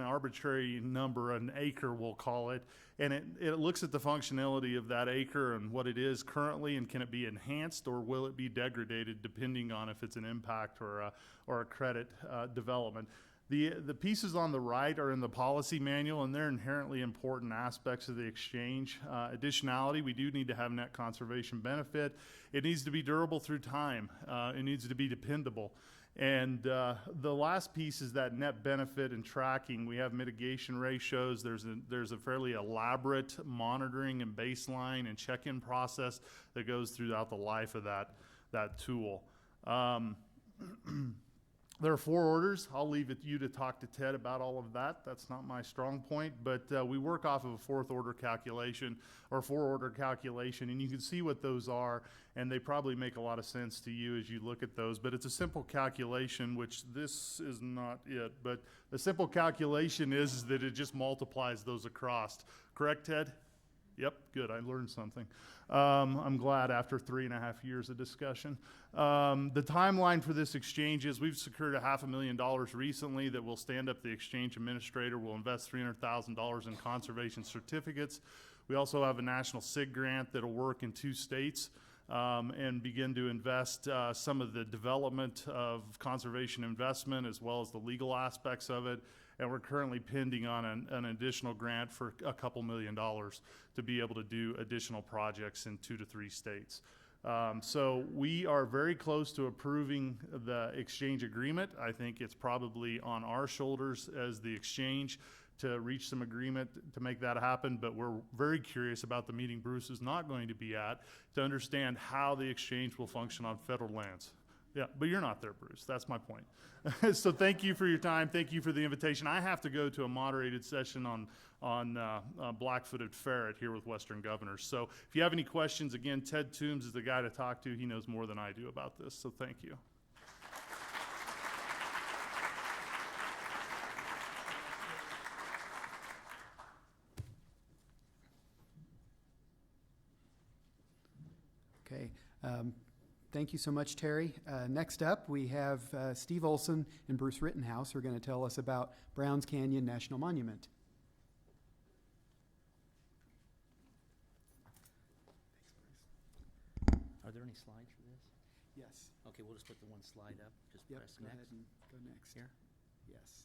arbitrary number, an acre we'll call it, and it looks at the functionality of that acre and what it is currently, and can it be enhanced or will it be degraded depending on if it's an impact or a credit development. The pieces on the right are in the policy manual, and they're inherently important aspects of the exchange. Additionality, we do need to have net conservation benefit. It needs to be durable through time. It needs to be dependable. And the last piece is that net benefit and tracking. We have mitigation ratios. There's a fairly elaborate monitoring and baseline and check-in process that goes throughout the life of that tool. There are 4 orders. I'll leave it to you to talk to Ted about all of that. That's not my strong point, but we work off of a 4th order calculation or 4-order calculation, and you can see what those are, and they probably make a lot of sense to you as you look at those. But it's a simple calculation, which this is not it, but the simple calculation is that it just multiplies those across. Correct, Ted? Yep, good, I learned something. I'm glad after 3.5 years of discussion. The timeline for this exchange is we've secured $500,000 recently that will stand up the exchange administrator. We'll invest $300,000 in conservation certificates. We also have a national SIG grant that'll work in 2 states and begin to invest some of the development of conservation investment as well as the legal aspects of it. And we're currently pending on an additional grant for a couple $1 million to be able to do additional projects in 2 to 3 states. So we are very close to approving the exchange agreement. I think it's probably on our shoulders as the exchange to reach some agreement to make that happen, but we're very curious about the meeting Bruce is not going to be at to understand how the exchange will function on federal lands. Yeah, but you're not there, Bruce. That's my point. So thank you for your time. Thank you for the invitation. I have to go to a moderated session on black-footed ferret here with Western Governors. So if you have any questions, again, Ted Toombs is the guy to talk to. He knows more than I do about this, so thank you. Okay. Thank you so much, Terry. Next up, we have Steve Olson and Bruce Rittenhouse who are going to tell us about Browns Canyon National Monument. Are there any slides for this? Yes. Okay, we'll just put the one slide up. Just Yep, press go ahead next. and go next. Here. Yes.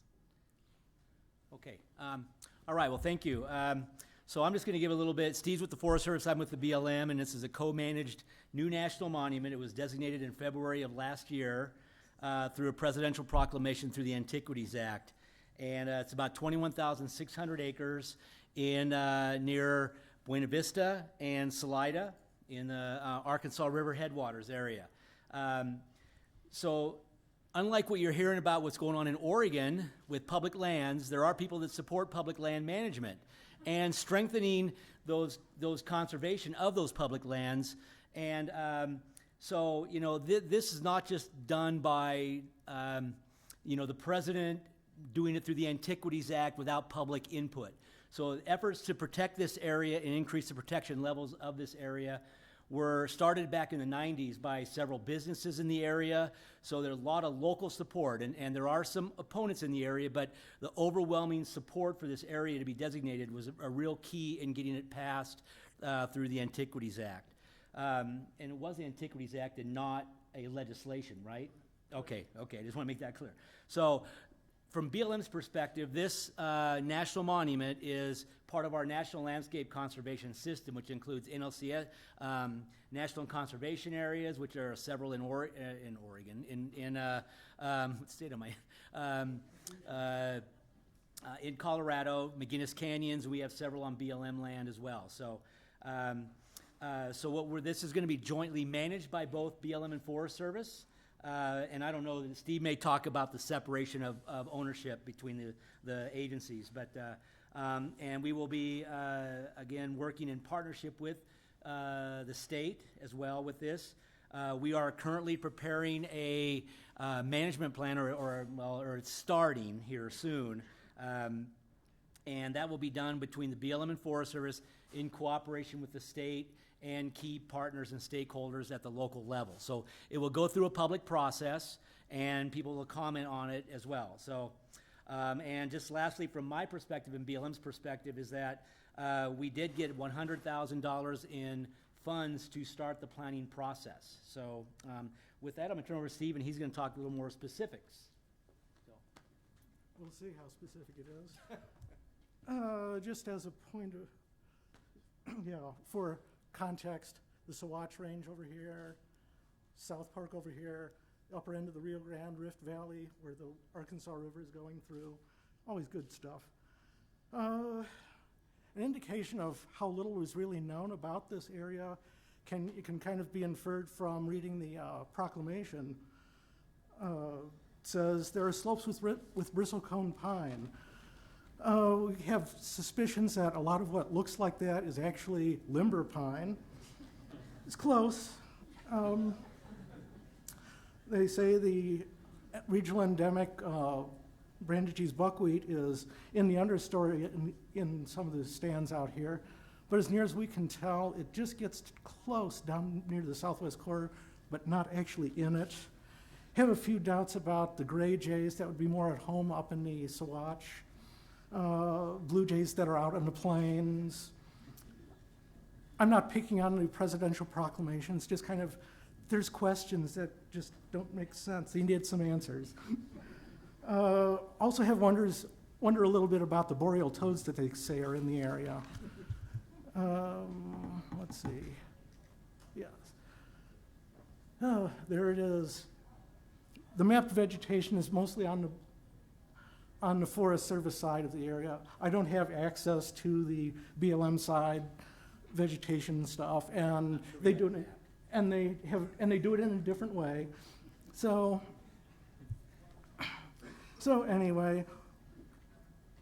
Okay. All right. Well, thank you. So I'm just going to give a little bit. Steve's with the Forest Service. I'm with the BLM, and this is a co-managed new national monument. It was designated in February of last year through a presidential proclamation through the Antiquities Act, and it's about 21,600 acres in near Buena Vista and Salida in the Arkansas River headwaters area. So unlike what you're hearing about what's going on in Oregon with public lands, there are people that support public land management and strengthening those conservation of those public lands. And so, you know, this is not just done by, you know, the president doing it through the Antiquities Act without public input. So efforts to protect this area and increase the protection levels of this area were started back in the 90s by several businesses in the area. So there's a lot of local support, and there are some opponents in the area, but the overwhelming support for this area to be designated was a real key in getting it passed through the Antiquities Act. And it was the Antiquities Act and not a legislation, right? Okay, I just want to make that clear. So from BLM's perspective, this national monument is part of our National Landscape Conservation System, which includes NLC National Conservation Areas, which are several in Oregon. What state am I? In Colorado, McGinnis Canyons, we have several on BLM land as well. So, this is going to be jointly managed by both BLM and Forest Service. And I don't know, Steve may talk about the separation of ownership between the agencies, but and we will be, again, working in partnership with the state as well with this. We are currently preparing a management plan, or it's starting here soon, and that will be done between the BLM and Forest Service in cooperation with the state and key partners and stakeholders at the local level. So it will go through a public process, and people will comment on it as well. So, and just lastly, from my perspective and BLM's perspective, is that we did get $100,000 in funds to start the planning process. So with that, I'm gonna turn over to Steve, and he's gonna talk a little more specifics. So. We'll see how specific it is. Just as a point of, for context, the Saguache Range over here, South Park over here, upper end of the Rio Grande, Rift Valley, where the Arkansas River is going through, always good stuff. An indication of how little was really known about this area can kind of be inferred from reading the proclamation. It says there are slopes with bristlecone pine. We have suspicions that a lot of what looks like that is actually limber pine. It's close. They say the regional endemic Brandegee's buckwheat is in the understory in some of the stands out here, but as near as we can tell, it just gets close down near the southwest corner, but not actually in it. Have a few doubts about the gray jays that would be more at home up in the Saguache. Blue jays that are out on the plains. I'm not picking on the presidential proclamations, just kind of, there's questions that just don't make sense. They need some answers. Also have wonder a little bit about the boreal toads that they say are in the area. Let's see. Yes. There it is. The mapped vegetation is mostly on the Forest Service side of the area. I don't have access to the BLM side vegetation stuff, and they do it, and they do it in a different way. So anyway,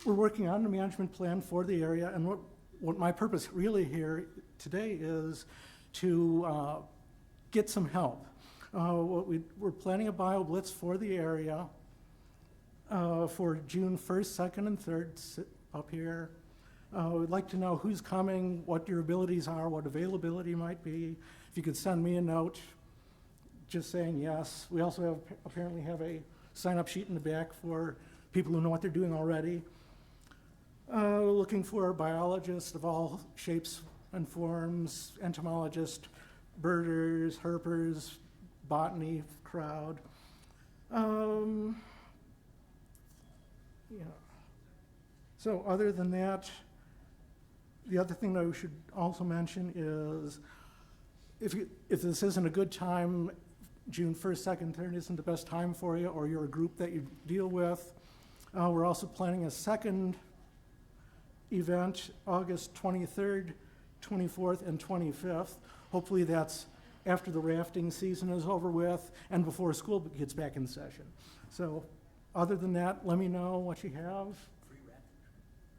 we're working on the management plan for the area, and what my purpose really here today is to get some help. We're planning a bio blitz for the area for June 1st, 2nd, and 3rd up here. We'd like to know who's coming, what your abilities are, what availability might be. If you could send me a note just saying yes. We also apparently have a sign-up sheet in the back for people who know what they're doing already. Looking for biologists of all shapes and forms, entomologists, birders, herpers, botany crowd. Yeah. So other than that, the other thing that we should also mention is if this isn't a good time, June 1st, 2nd, 3rd isn't the best time for you, or you're a group that you deal with, we're also planning a second event, August 23rd, 24th, and 25th. Hopefully that's after the rafting season is over with and before school gets back in session. So other than that, let me know what you have. Free rafting?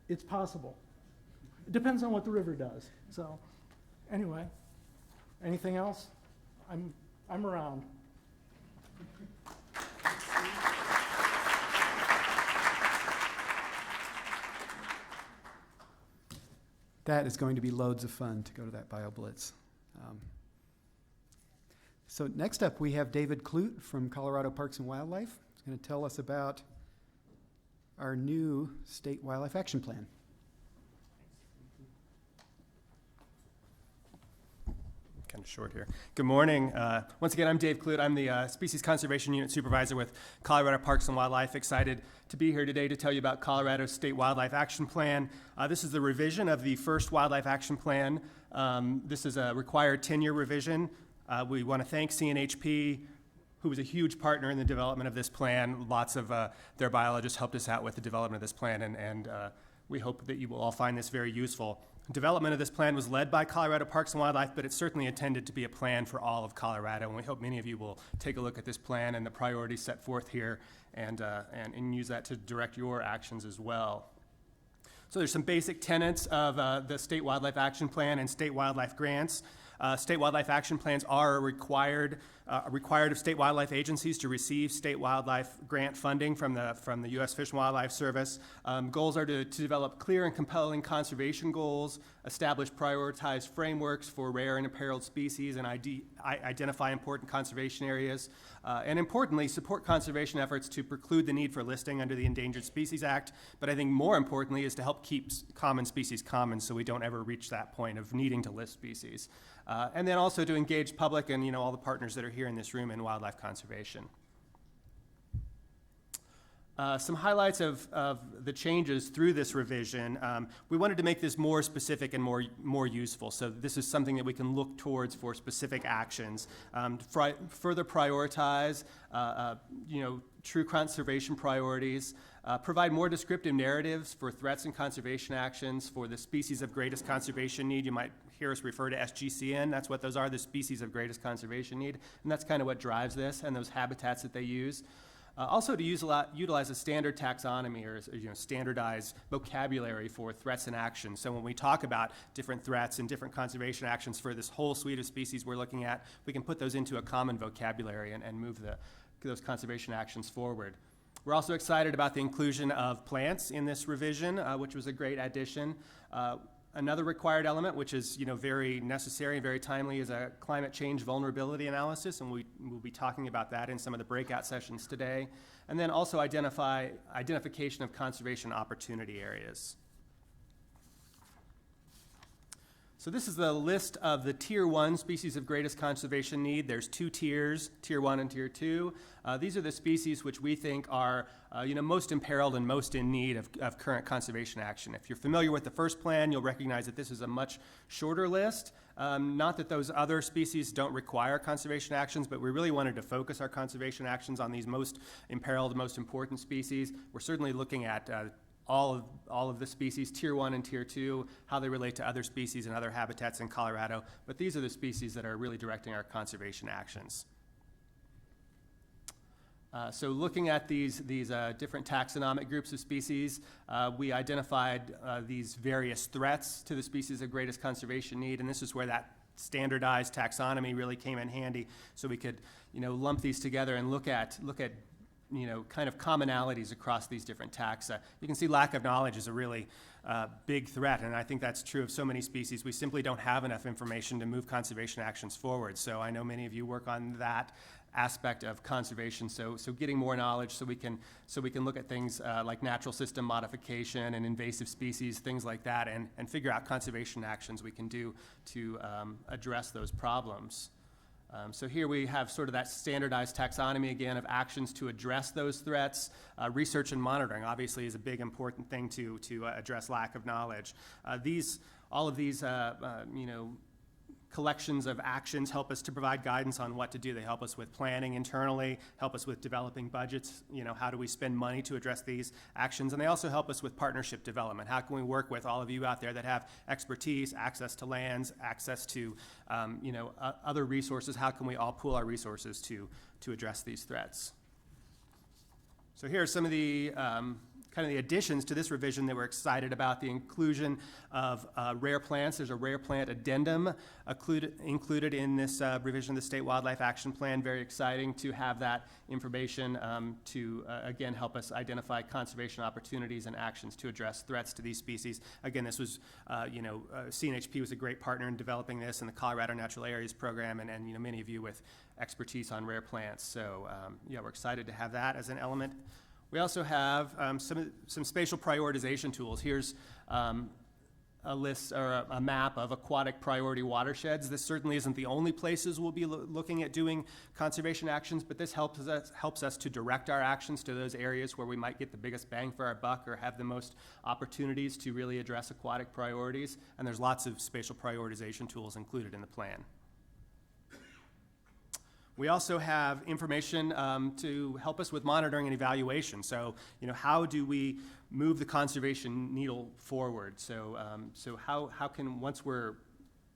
It's possible. It depends on what the river does. So anyway, anything else? I'm around. That is going to be loads of fun to go to that bio blitz. So next up, we have David Clute from Colorado Parks and Wildlife. He's going to tell us about our new state wildlife action plan. Kind of short here. Good morning. Once again, I'm Dave Clute. I'm the Species Conservation Unit Supervisor with Colorado Parks and Wildlife. Excited to be here today to tell you about Colorado's State Wildlife Action Plan. This is the revision of the first Wildlife Action Plan. This is a required 10-year revision. We want to thank CNHP, who was a huge partner in the development of this plan. Lots of their biologists helped us out with the development of this plan, and we hope that you will all find this very useful. Development of this plan was led by Colorado Parks and Wildlife, but it's certainly intended to be a plan for all of Colorado, and we hope many of you will take a look at this plan and the priorities set forth here and use that to direct your actions as well. So there's some basic tenets of the State Wildlife Action Plan and state wildlife grants. State wildlife action plans are required of state wildlife agencies to receive state wildlife grant funding from the U.S. Fish and Wildlife Service. Goals are to develop clear and compelling conservation goals, establish prioritized frameworks for rare and imperiled species, and identify important conservation areas, and importantly, support conservation efforts to preclude the need for listing under the Endangered Species Act. But I think more importantly is to help keep common species common so we don't ever reach that point of needing to list species. And then also to engage public and all the partners that are here in this room in wildlife conservation. Some highlights of the changes through this revision. We wanted to make this more specific and more useful. So this is something that we can look towards for specific actions. Further prioritize, true conservation priorities. Provide more descriptive narratives for threats and conservation actions for the species of greatest conservation need. You might hear us refer to SGCN. That's what those are, the species of greatest conservation need. And that's kind of what drives this and those habitats that they use. Also to utilize a standard taxonomy or standardized vocabulary for threats and actions. So when we talk about different threats and different conservation actions for this whole suite of species we're looking at, we can put those into a common vocabulary and move those conservation actions forward. We're also excited about the inclusion of plants in this revision, which was a great addition. Another required element, which is very necessary and very timely, is a climate change vulnerability analysis, and we'll be talking about that in some of the breakout sessions today. And then also identification of conservation opportunity areas. So this is the list of the Tier 1 species of greatest conservation need. There's 2 tiers, Tier 1 and Tier 2. These are the species which we think are most imperiled and most in need of current conservation action. If you're familiar with the first plan, you'll recognize that this is a much shorter list. Not that those other species don't require conservation actions, but we really wanted to focus our conservation actions on these most imperiled, most important species. We're certainly looking at all of the species, Tier 1 and Tier 2, how they relate to other species and other habitats in Colorado, but these are the species that are really directing our conservation actions. So looking at these different taxonomic groups of species, we identified these various threats to the species of greatest conservation need, and this is where that standardized taxonomy really came in handy, so we could lump these together and look at kind of commonalities across these different taxa. You can see lack of knowledge is a really big threat, and I think that's true of so many species. We simply don't have enough information to move conservation actions forward. So I know many of you work on that aspect of conservation. So getting more knowledge so we can look at things like natural system modification and invasive species, things like that, and figure out conservation actions we can do to address those problems. So here we have sort of that standardized taxonomy again of actions to address those threats. Research and monitoring obviously is a big important thing to address lack of knowledge. All of these collections of actions help us to provide guidance on what to do. They help us with planning internally, help us with developing budgets, how do we spend money to address these actions, and they also help us with partnership development. How can we work with all of you out there that have expertise, access to lands, access to other resources? How can we all pool our resources to address these threats? So here are some of the kind of the additions to this revision that we're excited about. The inclusion of rare plants. There's a rare plant addendum included in this revision of the State Wildlife Action Plan. Very exciting to have that information to, again, help us identify conservation opportunities and actions to address threats to these species. Again, this was, CNHP was a great partner in developing this, and the Colorado Natural Areas Program, and many of you with expertise on rare plants. So, yeah, we're excited to have that as an element. We also have some spatial prioritization tools. Here's a list or a map of aquatic priority watersheds. This certainly isn't the only places we'll be looking at doing conservation actions, but this helps us to direct our actions to those areas where we might get the biggest bang for our buck or have the most opportunities to really address aquatic priorities. And there's lots of spatial prioritization tools included in the plan. We also have information to help us with monitoring and evaluation. So, how do we move the conservation needle forward? So, how can, once we're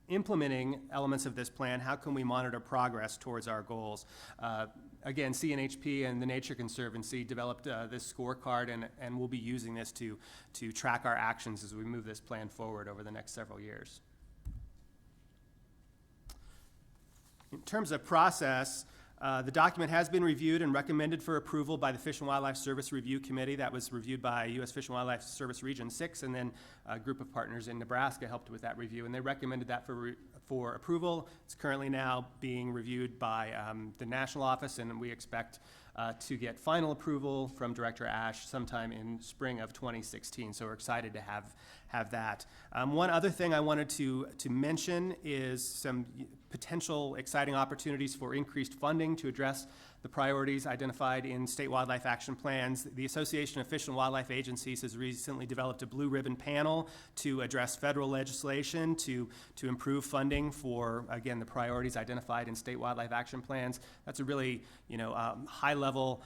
implementing elements of this plan, how can we monitor progress towards our goals? Again, CNHP and the Nature Conservancy developed this scorecard, and we'll be using this to track our actions as we move this plan forward over the next several years. In terms of process, the document has been reviewed and recommended for approval by the Fish and Wildlife Service Review Committee. That was reviewed by U.S. Fish and Wildlife Service Region 6, and then a group of partners in Nebraska helped with that review, and they recommended that for approval. It's currently now being reviewed by the national office, and we expect to get final approval from Director Ash sometime in spring of 2016. So we're excited to have that. One other thing I wanted to mention is some potential exciting opportunities for increased funding to address the priorities identified in state wildlife action plans. The Association of Fish and Wildlife Agencies has recently developed a blue ribbon panel to address federal legislation to improve funding for, again, the priorities identified in state wildlife action plans. That's a really, high level,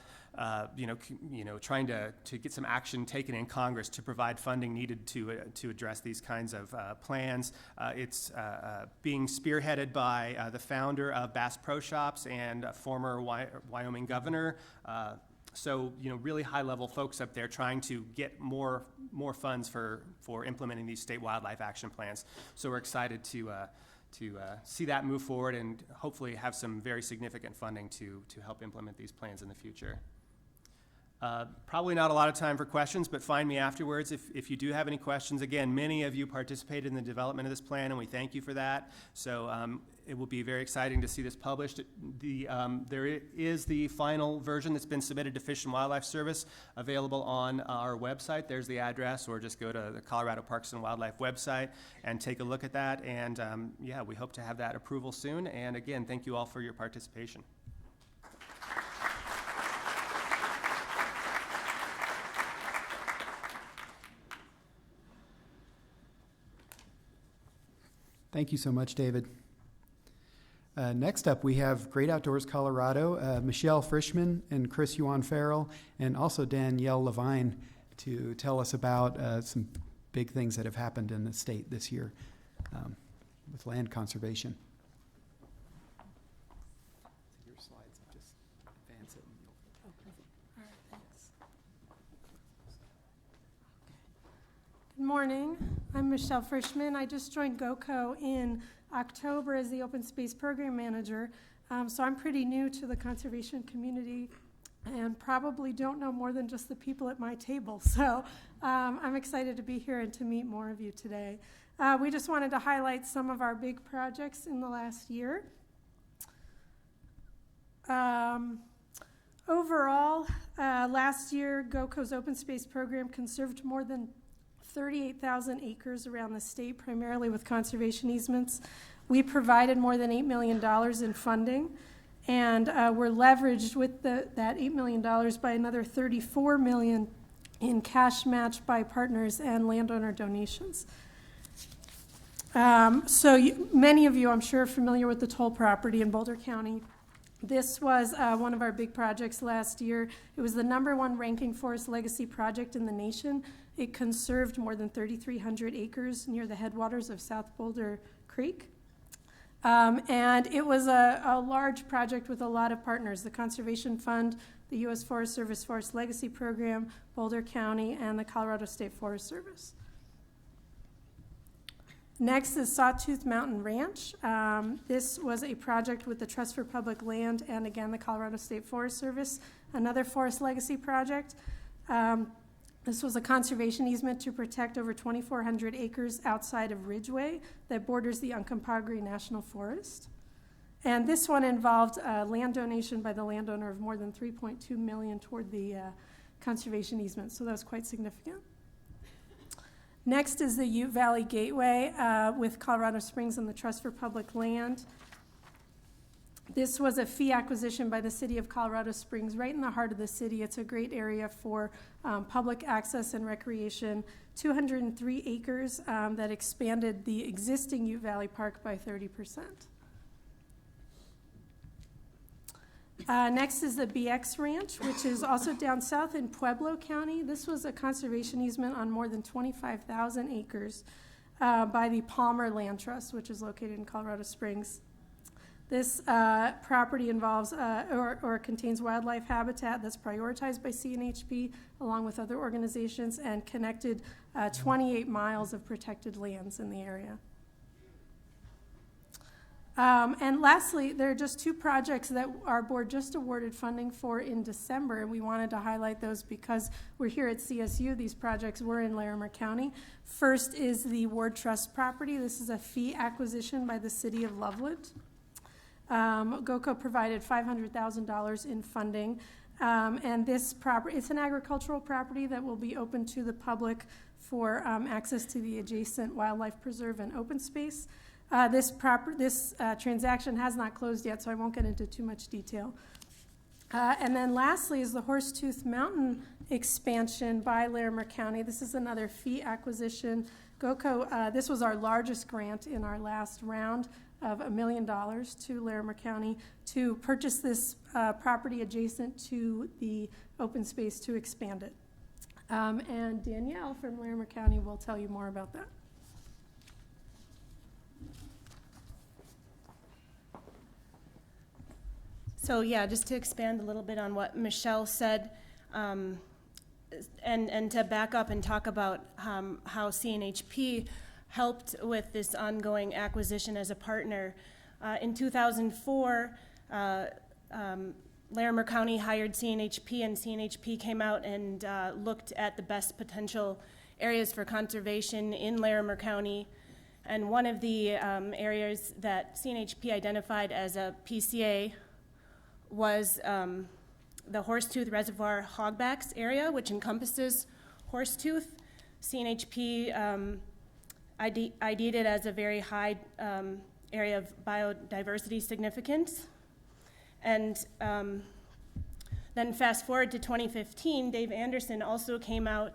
trying to get some action taken in Congress to provide funding needed to address these kinds of plans. It's being spearheaded by the founder of Bass Pro Shops and a former Wyoming governor. So, really high-level folks up there trying to get more funds for implementing these state wildlife action plans. So we're excited to see that move forward and hopefully have some very significant funding to help implement these plans in the future. Probably not a lot of time for questions, but find me afterwards if you do have any questions. Again, many of you participated in the development of this plan, and we thank you for that. So it will be very exciting to see this published. There is the final version that's been submitted to Fish and Wildlife Service, available on our website. There's the address, or just go to the Colorado Parks and Wildlife website and take a look at that. And yeah, we hope to have that approval soon. And again, thank you all for your participation. Thank you so much, David. Next up, we have Great Outdoors Colorado, Michelle Frischman and Chris Yuan Farrell, and also Danielle Levine to tell us about some big things that have happened in the state this year with land conservation. Your slides, just advance it. All right, thanks. Good morning. I'm Michelle Frischman. I just joined GOCO in October as the Open Space Program Manager, so I'm pretty new to the conservation community and probably don't know more than just the people at my table. So I'm excited to be here and to meet more of you today. We just wanted to highlight some of our big projects in the last year. Overall, last year, GOCO's Open Space Program conserved more than 38,000 acres around the state, primarily with conservation easements. We provided more than $8 million in funding, and we're leveraged with that $8 million by another $34 million in cash matched by partners and landowner donations. Many of you, I'm sure, are familiar with the toll property in Boulder County. This was one of our big projects last year. It was the #1 ranking forest legacy project in the nation. It conserved more than 3,300 acres near the headwaters of South Boulder Creek. And it was a large project with a lot of partners: the Conservation Fund, the U.S. Forest Service Forest Legacy Program, Boulder County, and the Colorado State Forest Service. Next is Sawtooth Mountain Ranch. This was a project with the Trust for Public Land and, again, the Colorado State Forest Service, another forest legacy project. This was a conservation easement to protect over 2,400 acres outside of Ridgeway that borders the Uncompahgre National Forest. And this one involved land donation by the landowner of more than $3.2 million toward the conservation easement, so that was quite significant. Next is the Ute Valley Gateway with Colorado Springs and the Trust for Public Land. This was a fee acquisition by the city of Colorado Springs, right in the heart of the city. It's a great area for public access and recreation. 203 acres that expanded the existing Ute Valley Park by 30%. Next is the BX Ranch, which is also down south in Pueblo County. This was a conservation easement on more than 25,000 acres by the Palmer Land Trust, which is located in Colorado Springs. This property involves or contains wildlife habitat that's prioritized by CNHP along with other organizations and connected 28 miles of protected lands in the area. And lastly, there are just two projects that our board just awarded funding for in December, and we wanted to highlight those because we're here at CSU. These projects were in Larimer County. First is the Ward Trust property. This is a fee acquisition by the city of Loveland. GOCO provided $500,000 in funding, and this property, it's an agricultural property that will be open to the public for access to the adjacent wildlife preserve and open space. This transaction has not closed yet, so I won't get into too much detail. And then lastly is the Horsetooth Mountain expansion by Larimer County. This is another fee acquisition. GOCO, this was our largest grant in our last round of $1 million to Larimer County to purchase this property adjacent to the open space to expand it. And Danielle from Larimer County will tell you more about that. So yeah, just to expand a little bit on what Michelle said, and to back up and talk about how CNHP helped with this ongoing acquisition as a partner. In 2004, Larimer County hired CNHP, and CNHP came out and looked at the best potential areas for conservation in Larimer County. And one of the areas that CNHP identified as a PCA was the Horsetooth Reservoir Hogbacks area, which encompasses Horsetooth. CNHP ID'd it as a very high area of biodiversity significance. And then fast forward to 2015, Dave Anderson also came out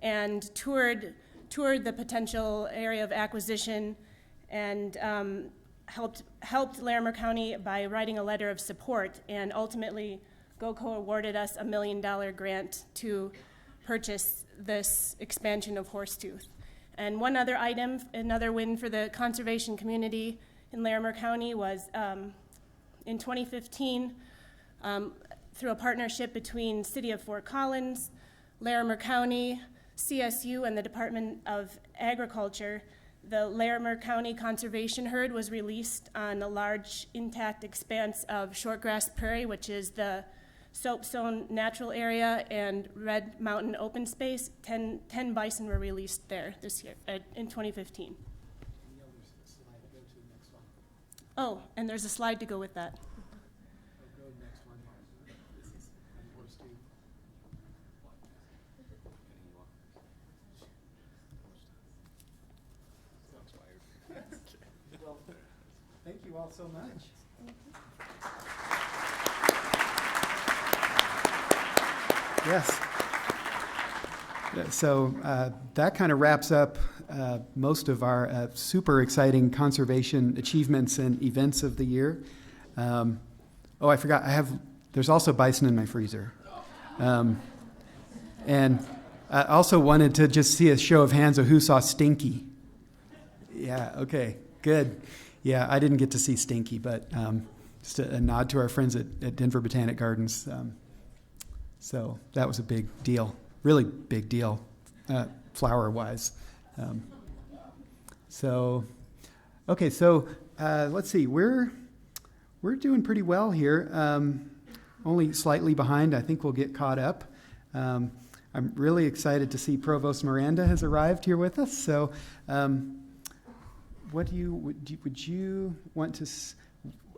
and toured the potential area of acquisition and helped Larimer County by writing a letter of support, and ultimately GOCO awarded us $1 million grant to purchase this expansion of Horsetooth. And one other item, another win for the conservation community in Larimer County was in 2015, through a partnership between City of Fort Collins, Larimer County, CSU, and the Department of Agriculture, the Larimer County Conservation Herd was released on a large intact expanse of shortgrass prairie, which is the Soapstone Natural Area and Red Mountain Open Space. 10 bison were released there this year, in 2015. Oh, and there's a slide to go with that. Well, thank you all so much. Yes. So that kind of wraps up most of our super exciting conservation achievements and events of the year. Oh, I forgot. There's also bison in my freezer. And I also wanted to just see a show of hands of who saw Stinky. Yeah, okay, good. Yeah, I didn't get to see Stinky, but just a nod to our friends at Denver Botanic Gardens. So that was a big deal, really big deal, flower-wise. Okay, so let's see, we're doing pretty well here. Only slightly behind. I think we'll get caught up. I'm really excited to see Provost Miranda has arrived here with us. So, would you want to?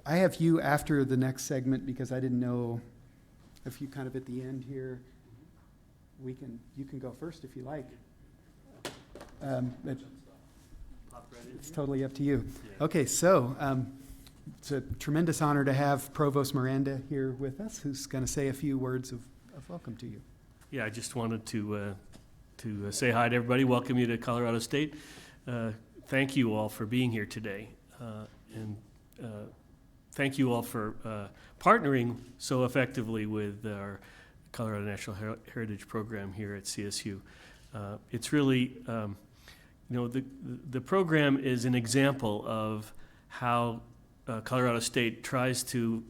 I have you after the next segment because I didn't know if you kind of at the end here. You can go first if you like. It's totally up to you. Okay, so it's a tremendous honor to have Provost Miranda here with us, who's going to say a few words of welcome to you. Yeah, I just wanted to say hi to everybody, welcome you to Colorado State. Thank you all for being here today, and thank you all for partnering so effectively with our Colorado Natural Heritage Program here at CSU. It's really, the program is an example of how Colorado State tries to,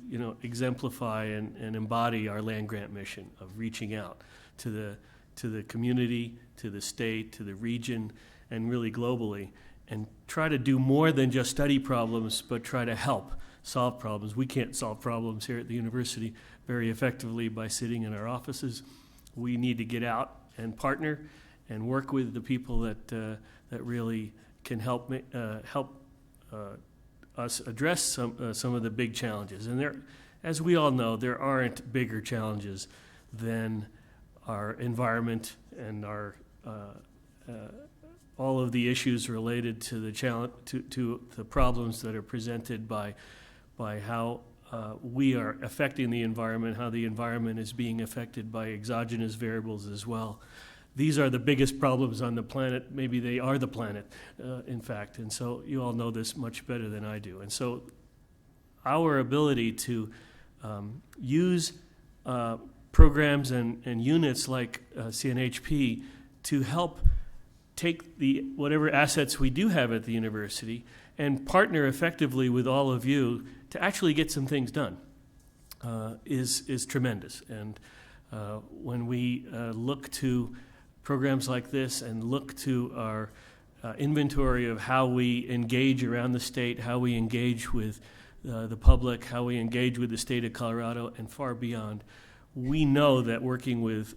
exemplify and embody our land grant mission of reaching out to the community, to the state, to the region, and really globally, and try to do more than just study problems, but try to help solve problems. We can't solve problems here at the university very effectively by sitting in our offices. We need to get out and partner and work with the people that really can help us address some of the big challenges. And as we all know, there aren't bigger challenges than our environment and our all of the issues related to the problems that are presented by how we are affecting the environment, how the environment is being affected by exogenous variables as well. These are the biggest problems on the planet. Maybe they are the planet, in fact. And so you all know this much better than I do. And so our ability to use programs and units like CNHP to help take whatever assets we do have at the university and partner effectively with all of you to actually get some things done is tremendous. And when we look to programs like this and look to our inventory of how we engage around the state, how we engage with the public, how we engage with the state of Colorado, and far beyond. We know that working with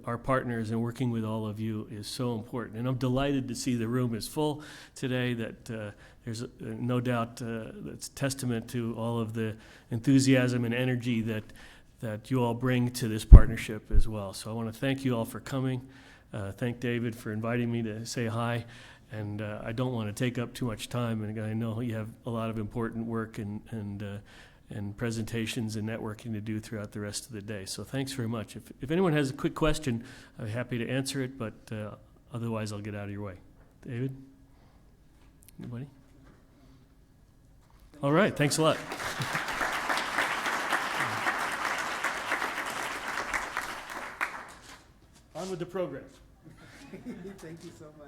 our partners and working with all of you is so important. And I'm delighted to see the room is full today, that there's no doubt that's testament to all of the enthusiasm and energy that you all bring to this partnership as well. So I want to thank you all for coming. Thank David for inviting me to say hi. And I don't want to take up too much time, and I know you have a lot of important work and presentations and networking to do throughout the rest of the day. So thanks very much. If anyone has a quick question, I'm happy to answer it, but otherwise I'll get out of your way. David? Anybody? All right, thanks a lot. On with the program. Thank you so much.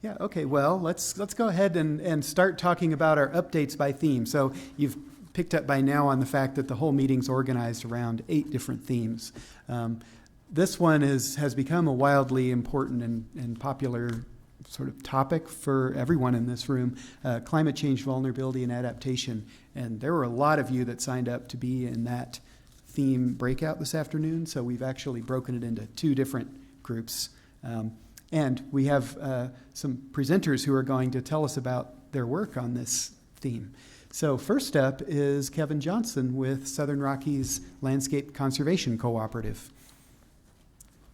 Yeah, okay, well, let's go ahead and start talking about our updates by theme. So you've picked up by now on the fact that the whole meeting's organized around 8 different themes. This one has become a wildly important and popular sort of topic for everyone in this room, climate change, vulnerability, and adaptation. And there were a lot of you that signed up to be in that theme breakout this afternoon, so we've actually broken it into 2 different groups. And we have some presenters who are going to tell us about their work on this theme. So first up is Kevin Johnson with Southern Rockies Landscape Conservation Cooperative.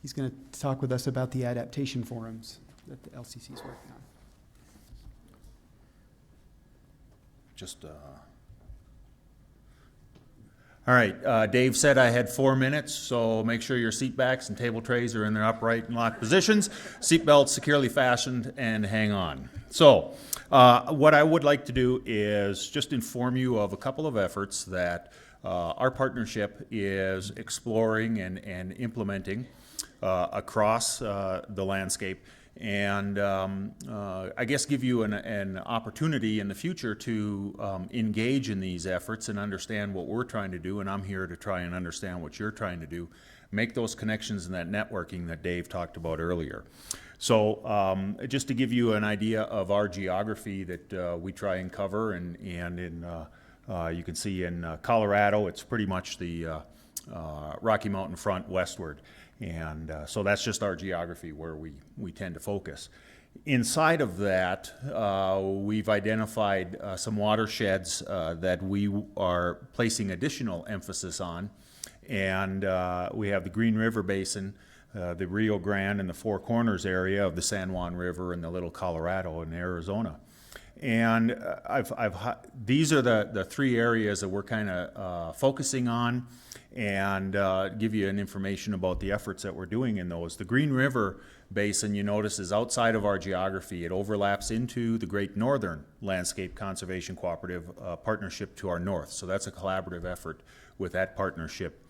He's going to talk with us about the adaptation forums that the LCC is working on. All right, Dave said I had 4 minutes, so make sure your seat backs and table trays are in their upright and locked positions, seat belts securely fastened, and hang on. So what I would like to do is just inform you of a couple of efforts that our partnership is exploring and implementing across the landscape, and I guess give you an opportunity in the future to engage in these efforts and understand what we're trying to do, and I'm here to try and understand what you're trying to do, make those connections and that networking that Dave talked about earlier. So just to give you an idea of our geography that we try and cover, and in you can see in Colorado, it's pretty much the Rocky Mountain front westward. And so that's just our geography where we tend to focus. Inside of that, we've identified some watersheds that we are placing additional emphasis on. And we have the Green River Basin, the Rio Grande and the Four Corners area of the San Juan River, and the Little Colorado in Arizona. And these are the 3 areas that we're kind of focusing on, and give you an information about the efforts that we're doing in those. The Green River Basin, you notice, is outside of our geography. It overlaps into the Great Northern Landscape Conservation Cooperative partnership to our north. So that's a collaborative effort with that partnership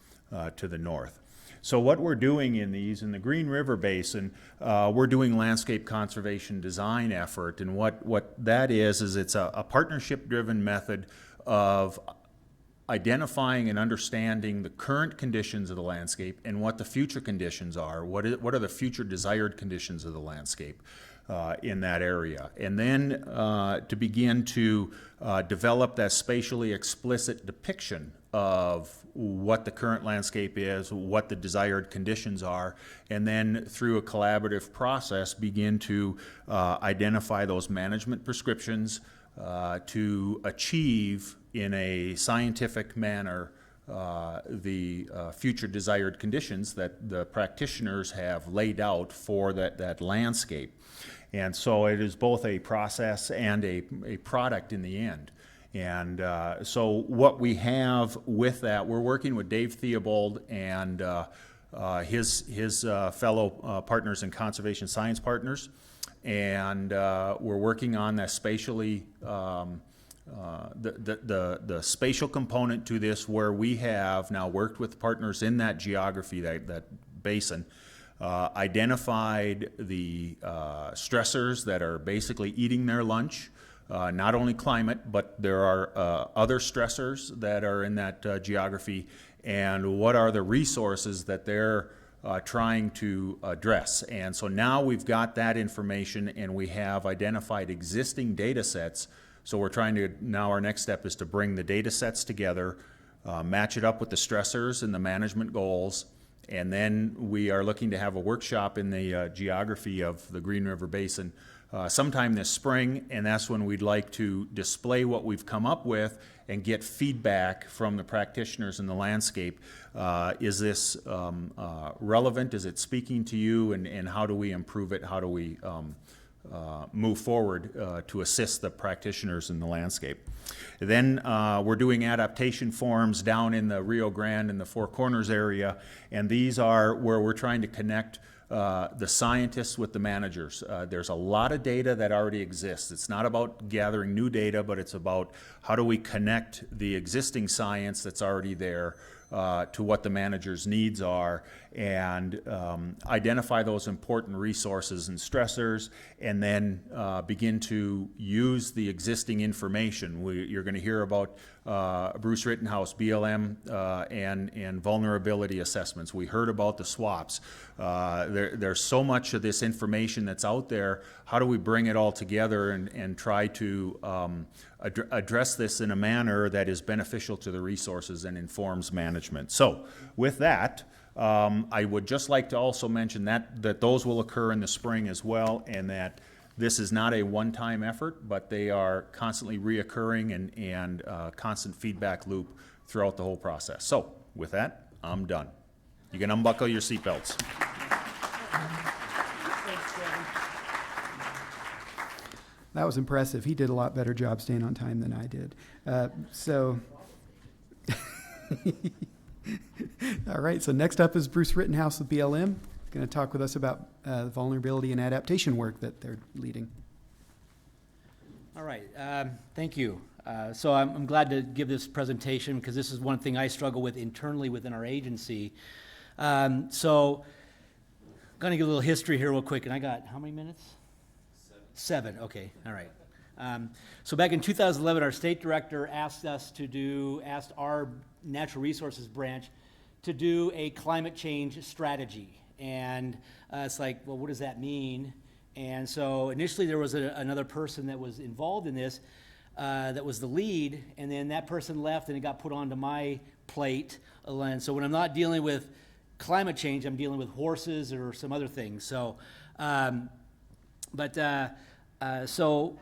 to the north. So what we're doing in the Green River Basin, we're doing landscape conservation design effort, and what that is it's a partnership-driven method of identifying and understanding the current conditions of the landscape and what the future conditions are. What are the future desired conditions of the landscape in that area? And then to begin to develop that spatially explicit depiction of what the current landscape is, what the desired conditions are, and then through a collaborative process begin to identify those management prescriptions to achieve in a scientific manner the future desired conditions that the practitioners have laid out for that landscape. And so it is both a process and a product in the end. And so what we have with that, we're working with Dave Theobald and his fellow partners and conservation science partners, and we're working on that spatially the spatial component to this, where we have now worked with partners in that geography, that basin, identified the stressors that are basically eating their lunch. Not only climate, but there are other stressors that are in that geography, and what are the resources that they're trying to address. And so now we've got that information and we have identified existing data sets. So we're trying to, now our next step is to bring the data sets together, match it up with the stressors and the management goals, and then we are looking to have a workshop in the geography of the Green River Basin sometime this spring, and that's when we'd like to display what we've come up with and get feedback from the practitioners in the landscape. Is this relevant? Is it speaking to you? And how do we improve it? How do we move forward to assist the practitioners in the landscape? Then we're doing adaptation forums down in the Rio Grande and the Four Corners area, and these are where we're trying to connect the scientists with the managers. There's a lot of data that already exists. It's not about gathering new data, but it's about how do we connect the existing science that's already there to what the manager's needs are, and identify those important resources and stressors, and then begin to use the existing information. You're going to hear about Bruce Rittenhouse, BLM, and vulnerability assessments. We heard about the swaps. There's so much of this information that's out there. How do we bring it all together and try to address this in a manner that is beneficial to the resources and informs management? So with that, I would just like to also mention that those will occur in the spring as well, and that this is not a one-time effort, but they are constantly reoccurring and constant feedback loop throughout the whole process. So with that, I'm done. You can unbuckle your seatbelts. That was impressive. He did a lot better job staying on time than I did. All right, so next up is Bruce Rittenhouse with BLM. Going to talk with us about vulnerability and adaptation work that they're leading. All right, thank you. So I'm glad to give this presentation because this is one thing I struggle with internally within our agency. So I'm going to give a little history here real quick, and I got how many minutes? Seven, okay, all right. So back in 2011, our state director asked our natural resources branch to do a climate change strategy. And it's like, well, what does that mean? And so initially there was another person that was involved in this that was the lead, and then that person left and it got put onto my plate. And so when I'm not dealing with climate change, I'm dealing with horses or some other things. So, so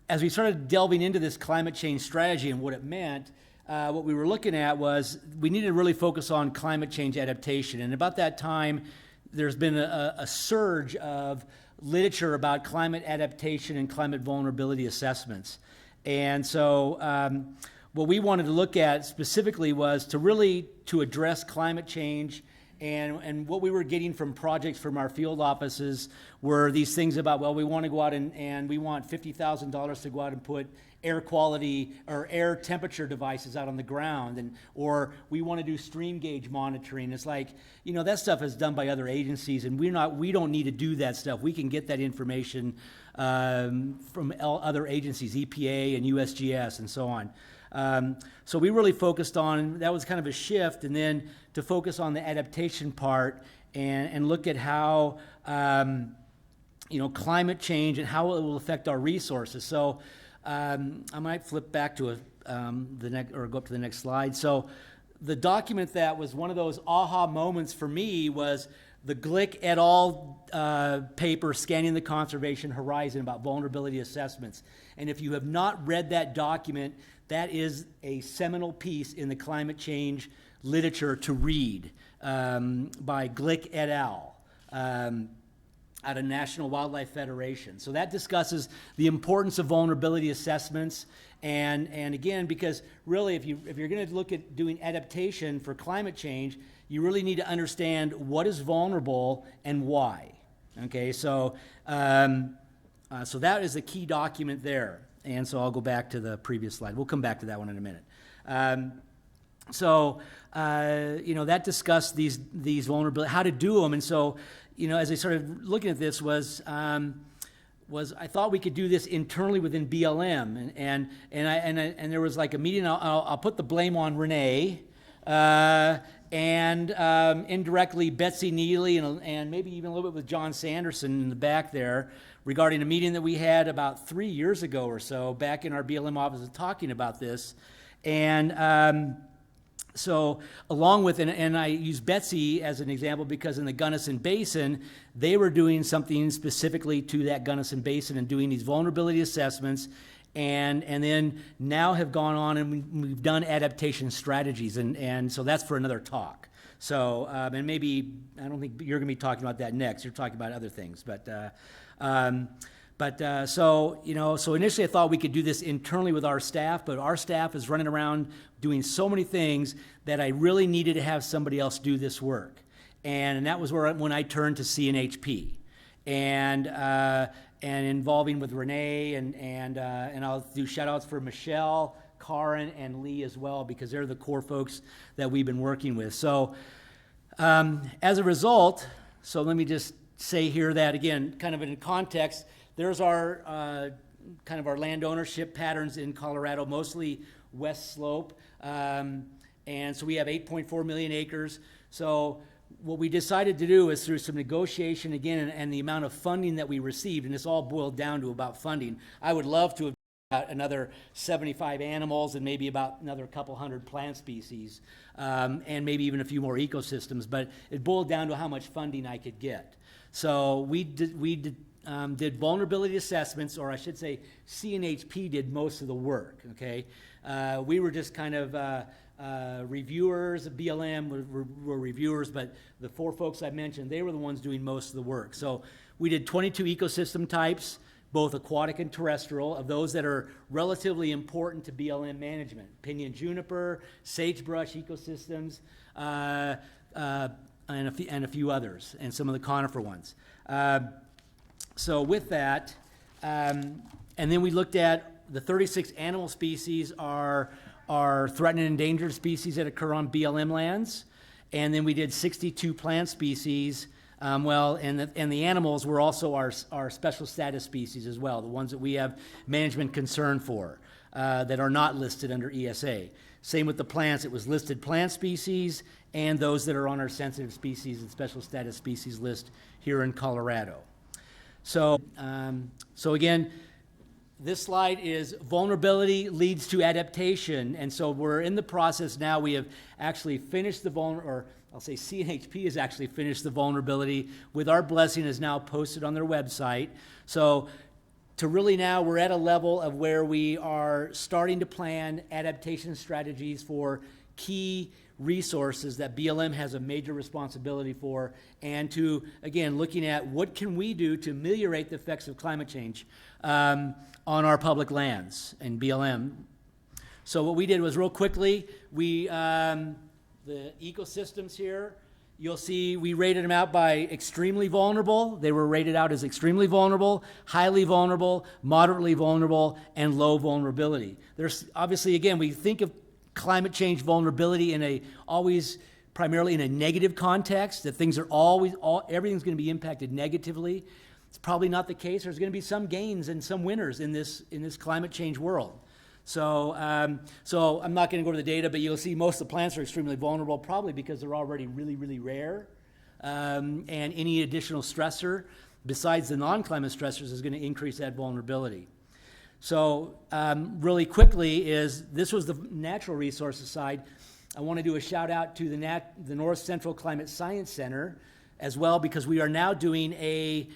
as we started delving into this climate change strategy and what it meant, what we were looking at was we needed to really focus on climate change adaptation. And about that time, there's been a surge of literature about climate adaptation and climate vulnerability assessments. And so what we wanted to look at specifically was to address climate change. And what we were getting from projects from our field offices were these things about, well, we want to go out and we want $50,000 to go out and put air quality or air temperature devices out on the ground, or we want to do stream gauge monitoring. It's like, that stuff is done by other agencies, and we don't need to do that stuff. We can get that information from other agencies, EPA and USGS and so on. So we really focused on, that was kind of a shift, and then to focus on the adaptation part and look at how climate change and how it will affect our resources. So I might flip back to the next, or go up to the next slide. So the document that was one of those aha moments for me was the Glick et al. Paper, Scanning the Conservation Horizon, about vulnerability assessments. And if you have not read that document, that is a seminal piece in the climate change literature to read by Glick et al. Out of National Wildlife Federation. So that discusses the importance of vulnerability assessments, and again, because really if you're going to look at doing adaptation for climate change, you really need to understand what is vulnerable and why. Okay, so so that is a key document there. And so I'll go back to the previous slide. We'll come back to that one in a minute. That discussed these vulnerabilities, how to do them. And so, as I started looking at this was I thought we could do this internally within BLM. And there was like a meeting, I'll put the blame on Renee. and indirectly Betsy Neely and maybe even a little bit with John Sanderson in the back there regarding a meeting that we had about 3 years ago or so back in our BLM office talking about this. And so along with, and I use Betsy as an example because in the Gunnison Basin, they were doing something specifically to that Gunnison Basin and doing these vulnerability assessments, and then now have gone on and we've done adaptation strategies, and so that's for another talk. So, and maybe, I don't think you're gonna be talking about that next, you're talking about other things, so, you know, so initially I thought we could do this internally with our staff, but our staff is running around doing so many things that I really needed to have somebody else do this work. And that was when I turned to CNHP and involving with Renee and I'll do shout outs for Michelle, Karin, and Lee as well, because they're the core folks that we've been working with. So as a result, so let me just say here that again, kind of in context, there's our kind of our land ownership patterns in Colorado, mostly west slope. And so we have 8.4 million acres. So what we decided to do is through some negotiation again and the amount of funding that we received, and this all boiled down to about funding. I would love to have another 75 animals and maybe about another couple hundred plant species, and maybe even a few more ecosystems, but it boiled down to how much funding I could get. So we did vulnerability assessments, or I should say CNHP did most of the work, okay? We were just kind of reviewers, BLM were reviewers, but the four folks I mentioned, they were the ones doing most of the work. So we did 22 ecosystem types, both aquatic and terrestrial, of those that are relatively important to BLM management. Pinyon juniper, sagebrush ecosystems, and a few others, and some of the conifer ones. So with that, and then we looked at the 36 animal species are threatened and endangered species that occur on BLM lands, and then we did 62 plant species. And the animals were also our special status species as well, the ones that we have management concern for, that are not listed under ESA. Same with the plants, it was listed plant species and those that are on our sensitive species and special status species list here in Colorado. So again, this slide is vulnerability leads to adaptation, and so we're in the process now. We have actually finished I'll say CNHP has actually finished the vulnerability with our blessing is now posted on their website. So to really now we're at a level of where we are starting to plan adaptation strategies for key resources that BLM has a major responsibility for, and to, again, looking at what can we do to ameliorate the effects of climate change on our public lands and BLM. So what we did was real quickly, the ecosystems here, you'll see we rated them out by extremely vulnerable. They were rated out as extremely vulnerable, highly vulnerable, moderately vulnerable, and low vulnerability. There's obviously, again, we think of climate change vulnerability in always primarily in a negative context, that things are everything's going to be impacted negatively. It's probably not the case. There's going to be some gains and some winners in this climate change world. So I'm not going to go to the data, but you'll see most of the plants are extremely vulnerable, probably because they're already really, really rare. And any additional stressor, besides the non-climate stressors, is going to increase that vulnerability. So really quickly this was the natural resources side. I want to do a shout out to the North Central Climate Science Center as well, because we are now doing a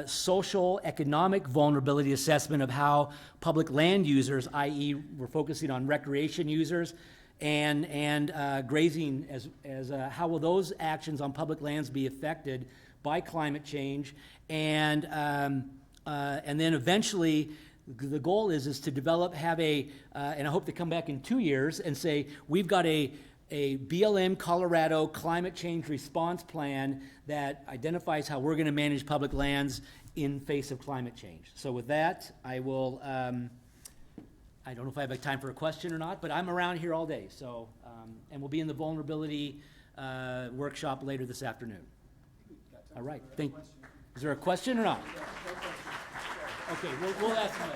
social economic vulnerability assessment of how public land users, i.e. we're focusing on recreation users and grazing, as how will those actions on public lands be affected by climate change, and then eventually the goal is to develop, and I hope to come back in 2 years and say, we've got a BLM Colorado climate change response plan that identifies how we're going to manage public lands in face of climate change. So with that, I will, I don't know if I have time for a question or not, but I'm around here all day. So, and we'll be in the vulnerability workshop later this afternoon. All right, is there a question or not? Okay, we'll ask them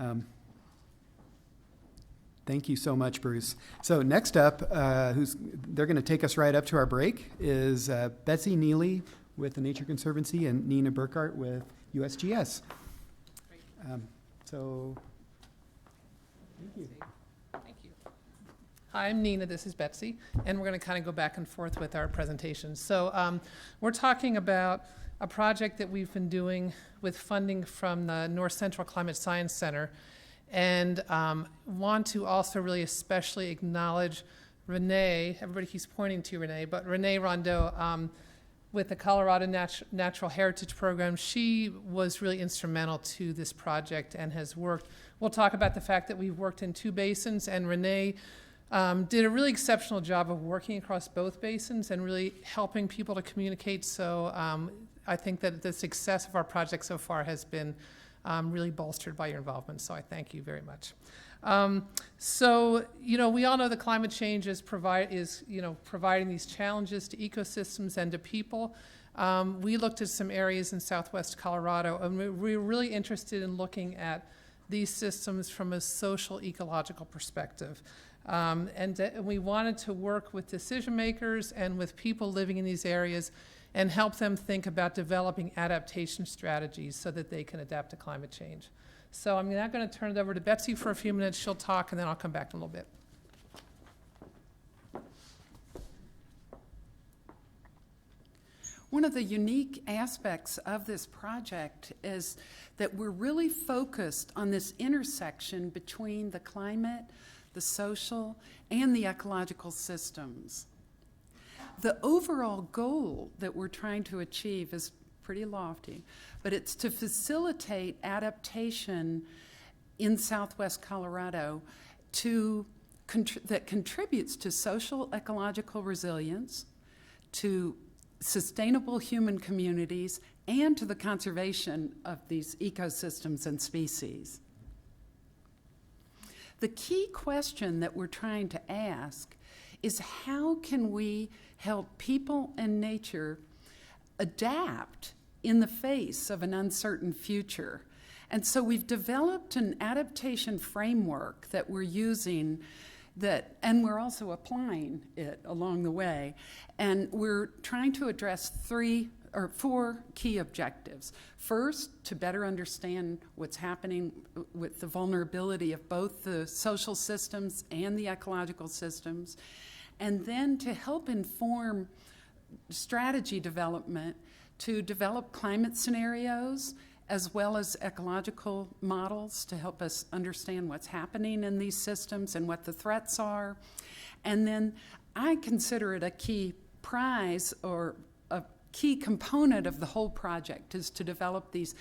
later. Thank you so much, Bruce. So next up, they're going to take us right up to our break, is Betsy Neely with the Nature Conservancy and Nina Burkhart with USGS. So, thank you. Thank you. Hi, I'm Nina, this is Betsy, and we're going to kind of go back and forth with our presentation. So we're talking about a project that we've been doing with funding from the North Central Climate Science Center, and want to also really especially acknowledge Renee. Everybody keeps pointing to Renee, but Renee Rondeau with the Colorado Natural Heritage Program. She was really instrumental to this project and has worked. We'll talk about the fact that we've worked in 2 basins, and Renee did a really exceptional job of working across both basins and really helping people to communicate. So I think that the success of our project so far has been really bolstered by your involvement, so I thank you very much. So, we all know that climate change is providing these challenges to ecosystems and to people. We looked at some areas in southwest Colorado, and we're really interested in looking at these systems from a social ecological perspective. And we wanted to work with decision makers and with people living in these areas and help them think about developing adaptation strategies so that they can adapt to climate change. So I'm now going to turn it over to Betsy for a few minutes. She'll talk, and then I'll come back in a little bit. One of the unique aspects of this project is that we're really focused on this intersection between the climate, the social, and the ecological systems. The overall goal that we're trying to achieve is pretty lofty, but it's to facilitate adaptation in southwest Colorado that contributes to social ecological resilience, to sustainable human communities, and to the conservation of these ecosystems and species. The key question that we're trying to ask is, how can we help people and nature adapt in the face of an uncertain future? And so we've developed an adaptation framework that we're using and we're also applying it along the way. And we're trying to address 4 key objectives. First, to better understand what's happening with the vulnerability of both the social systems and the ecological systems, and then to help inform strategy development to develop climate scenarios as well as ecological models to help us understand what's happening in these systems and what the threats are. And then I consider it a key prize or a key component of the whole project is to develop these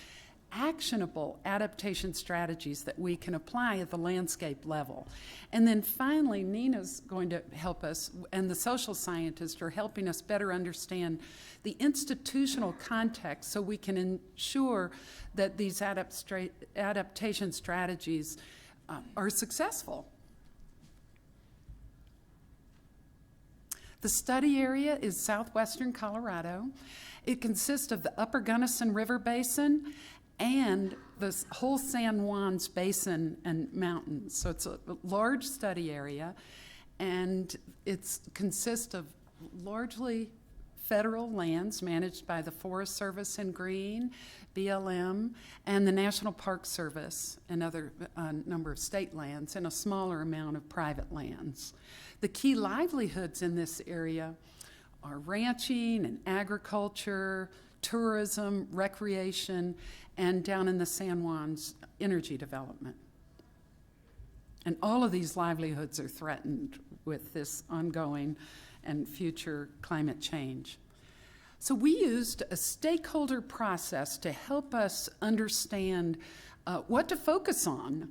actionable adaptation strategies that we can apply at the landscape level. And then finally, Nina's going to help us, and the social scientists are helping us better understand the institutional context so we can ensure that these adaptation strategies are successful. The study area is southwestern Colorado. It consists of the Upper Gunnison River Basin and the whole San Juan's Basin and mountains. So it's a large study area, and it consists of largely federal lands managed by the Forest Service in green, BLM, and the National Park Service, and other number of state lands, and a smaller amount of private lands. The key livelihoods in this area are ranching and agriculture, tourism, recreation, and down in the San Juan's energy development. And all of these livelihoods are threatened with this ongoing and future climate change. So we used a stakeholder process to help us understand what to focus on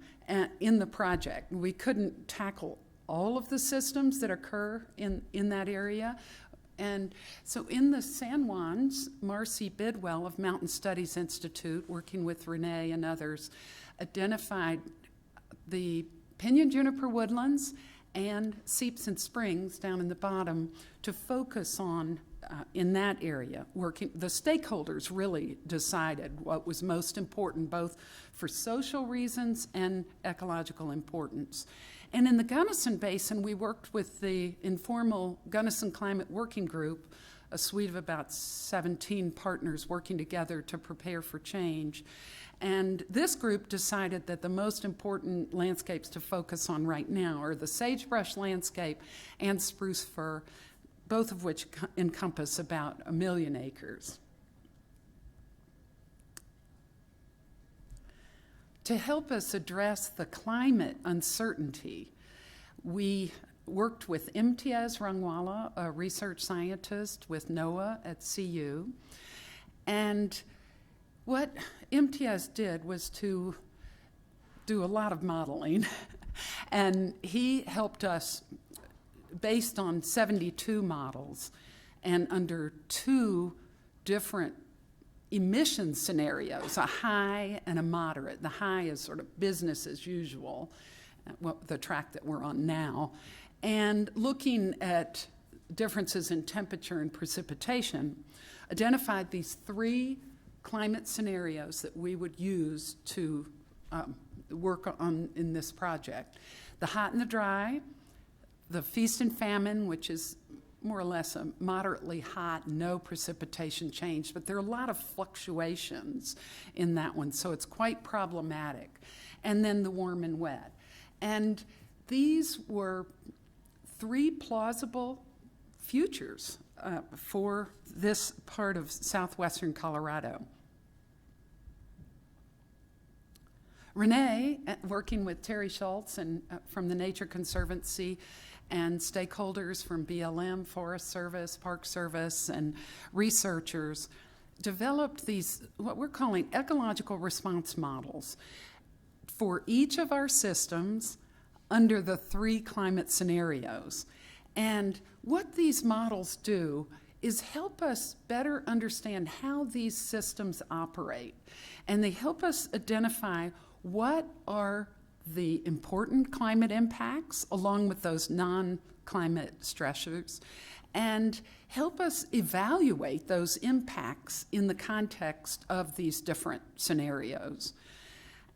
in the project. We couldn't tackle all of the systems that occur in that area. And so in the San Juans, Marcy Bidwell of Mountain Studies Institute, working with Renee and others, identified the pinyon juniper woodlands and seeps and springs down in the bottom to focus on in that area. The stakeholders really decided what was most important, both for social reasons and ecological importance. And in the Gunnison Basin, we worked with the informal Gunnison Climate Working Group, a suite of about 17 partners working together to prepare for change. And this group decided that the most important landscapes to focus on right now are the sagebrush landscape and spruce fir, both of which encompass about 1 million acres. To help us address the climate uncertainty, we worked with Imtiaz Rangwala, a research scientist with NOAA at CU. And what Imtiaz did was to do a lot of modeling. And he helped us based on 72 models and under 2 different emission scenarios, a high and a moderate. The high is sort of business as usual, the track that we're on now. And looking at differences in temperature and precipitation, identified these 3 climate scenarios that we would use to work on in this project. The hot and the dry, the feast and famine, which is more or less a moderately hot, no precipitation change, but there are a lot of fluctuations in that one, so it's quite problematic. And then the warm and wet. And these were 3 plausible futures for this part of southwestern Colorado. Renee, working with Terry Schultz and from the Nature Conservancy and stakeholders from BLM, Forest Service, Park Service, and researchers, developed these, what we're calling ecological response models for each of our systems under the 3 climate scenarios. And what these models do is help us better understand how these systems operate. And they help us identify what are the important climate impacts along with those non-climate stressors, and help us evaluate those impacts in the context of these different scenarios.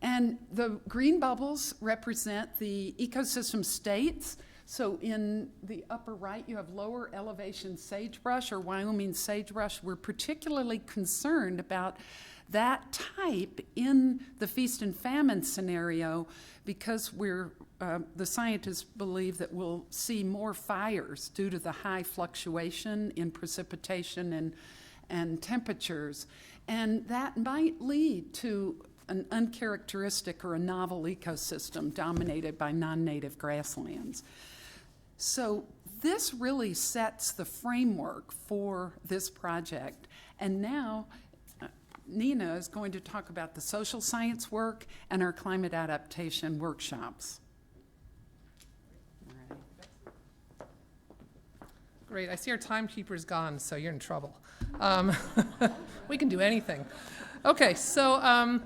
And the green bubbles represent the ecosystem states. So in the upper right, you have lower elevation sagebrush or Wyoming sagebrush. We're particularly concerned about that type in the feast and famine scenario because the scientists believe that we'll see more fires due to the high fluctuation in precipitation and temperatures. And that might lead to an uncharacteristic or a novel ecosystem dominated by non-native grasslands. So this really sets the framework for this project. And now Nina is going to talk about the social science work and our climate adaptation workshops. Great. I see our timekeeper's gone, so you're in trouble. We can do anything. Okay, so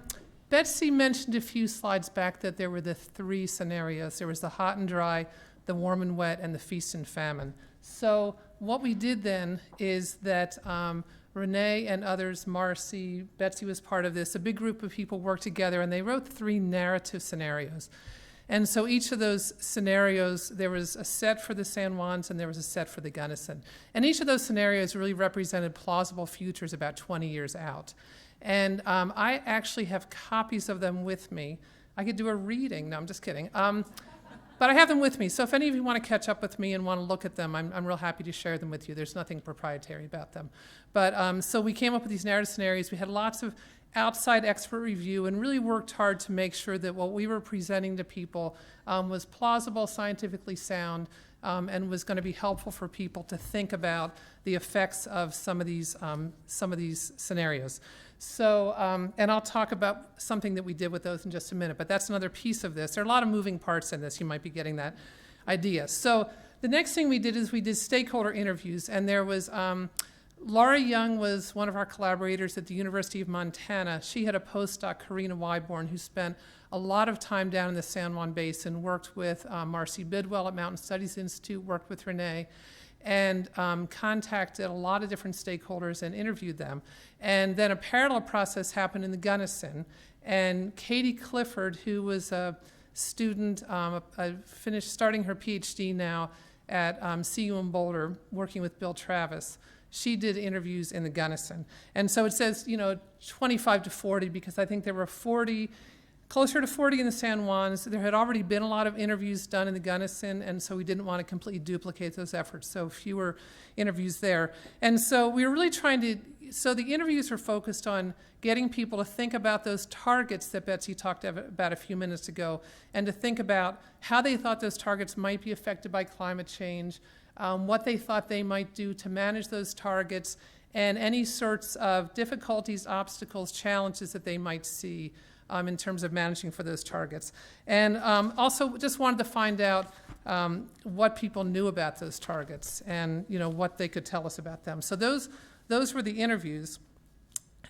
Betsy mentioned a few slides back that there were the 3 scenarios. There was the hot and dry, the warm and wet, and the feast and famine. So what we did then is that Renee and others, Marcy, Betsy was part of this, a big group of people worked together and they wrote 3 narrative scenarios. And so each of those scenarios, there was a set for the San Juans and there was a set for the Gunnison. And each of those scenarios really represented plausible futures about 20 years out. And I actually have copies of them with me. I could do a reading. No, I'm just kidding. But I have them with me. So if any of you want to catch up with me and want to look at them, I'm real happy to share them with you. There's nothing proprietary about them. But so we came up with these narrative scenarios. We had lots of outside expert review and really worked hard to make sure that what we were presenting to people was plausible, scientifically sound, and was going to be helpful for people to think about the effects of some of these scenarios. So, and I'll talk about something that we did with those in just a minute, but that's another piece of this. There are a lot of moving parts in this. You might be getting that idea. So the next thing we did is we did stakeholder interviews, and there was Laura Young was one of our collaborators at the University of Montana. She had a postdoc, Karina Wyborn, who spent a lot of time down in the San Juan Basin, worked with Marcy Bidwell at Mountain Studies Institute, worked with Renee, and contacted a lot of different stakeholders and interviewed them. And then a parallel process happened in the Gunnison, and Katie Clifford, who was a student, starting her PhD now at CU in Boulder, working with Bill Travis. She did interviews in the Gunnison. And so it says, 25 to 40, because I think there were closer to 40 in the San Juans. There had already been a lot of interviews done in the Gunnison, and so we didn't want to completely duplicate those efforts, so fewer interviews there. And so we were really so the interviews were focused on getting people to think about those targets that Betsy talked about a few minutes ago, and to think about how they thought those targets might be affected by climate change, what they thought they might do to manage those targets, and any sorts of difficulties, obstacles, challenges that they might see in terms of managing for those targets. And also just wanted to find out what people knew about those targets and what they could tell us about them. So those were the interviews.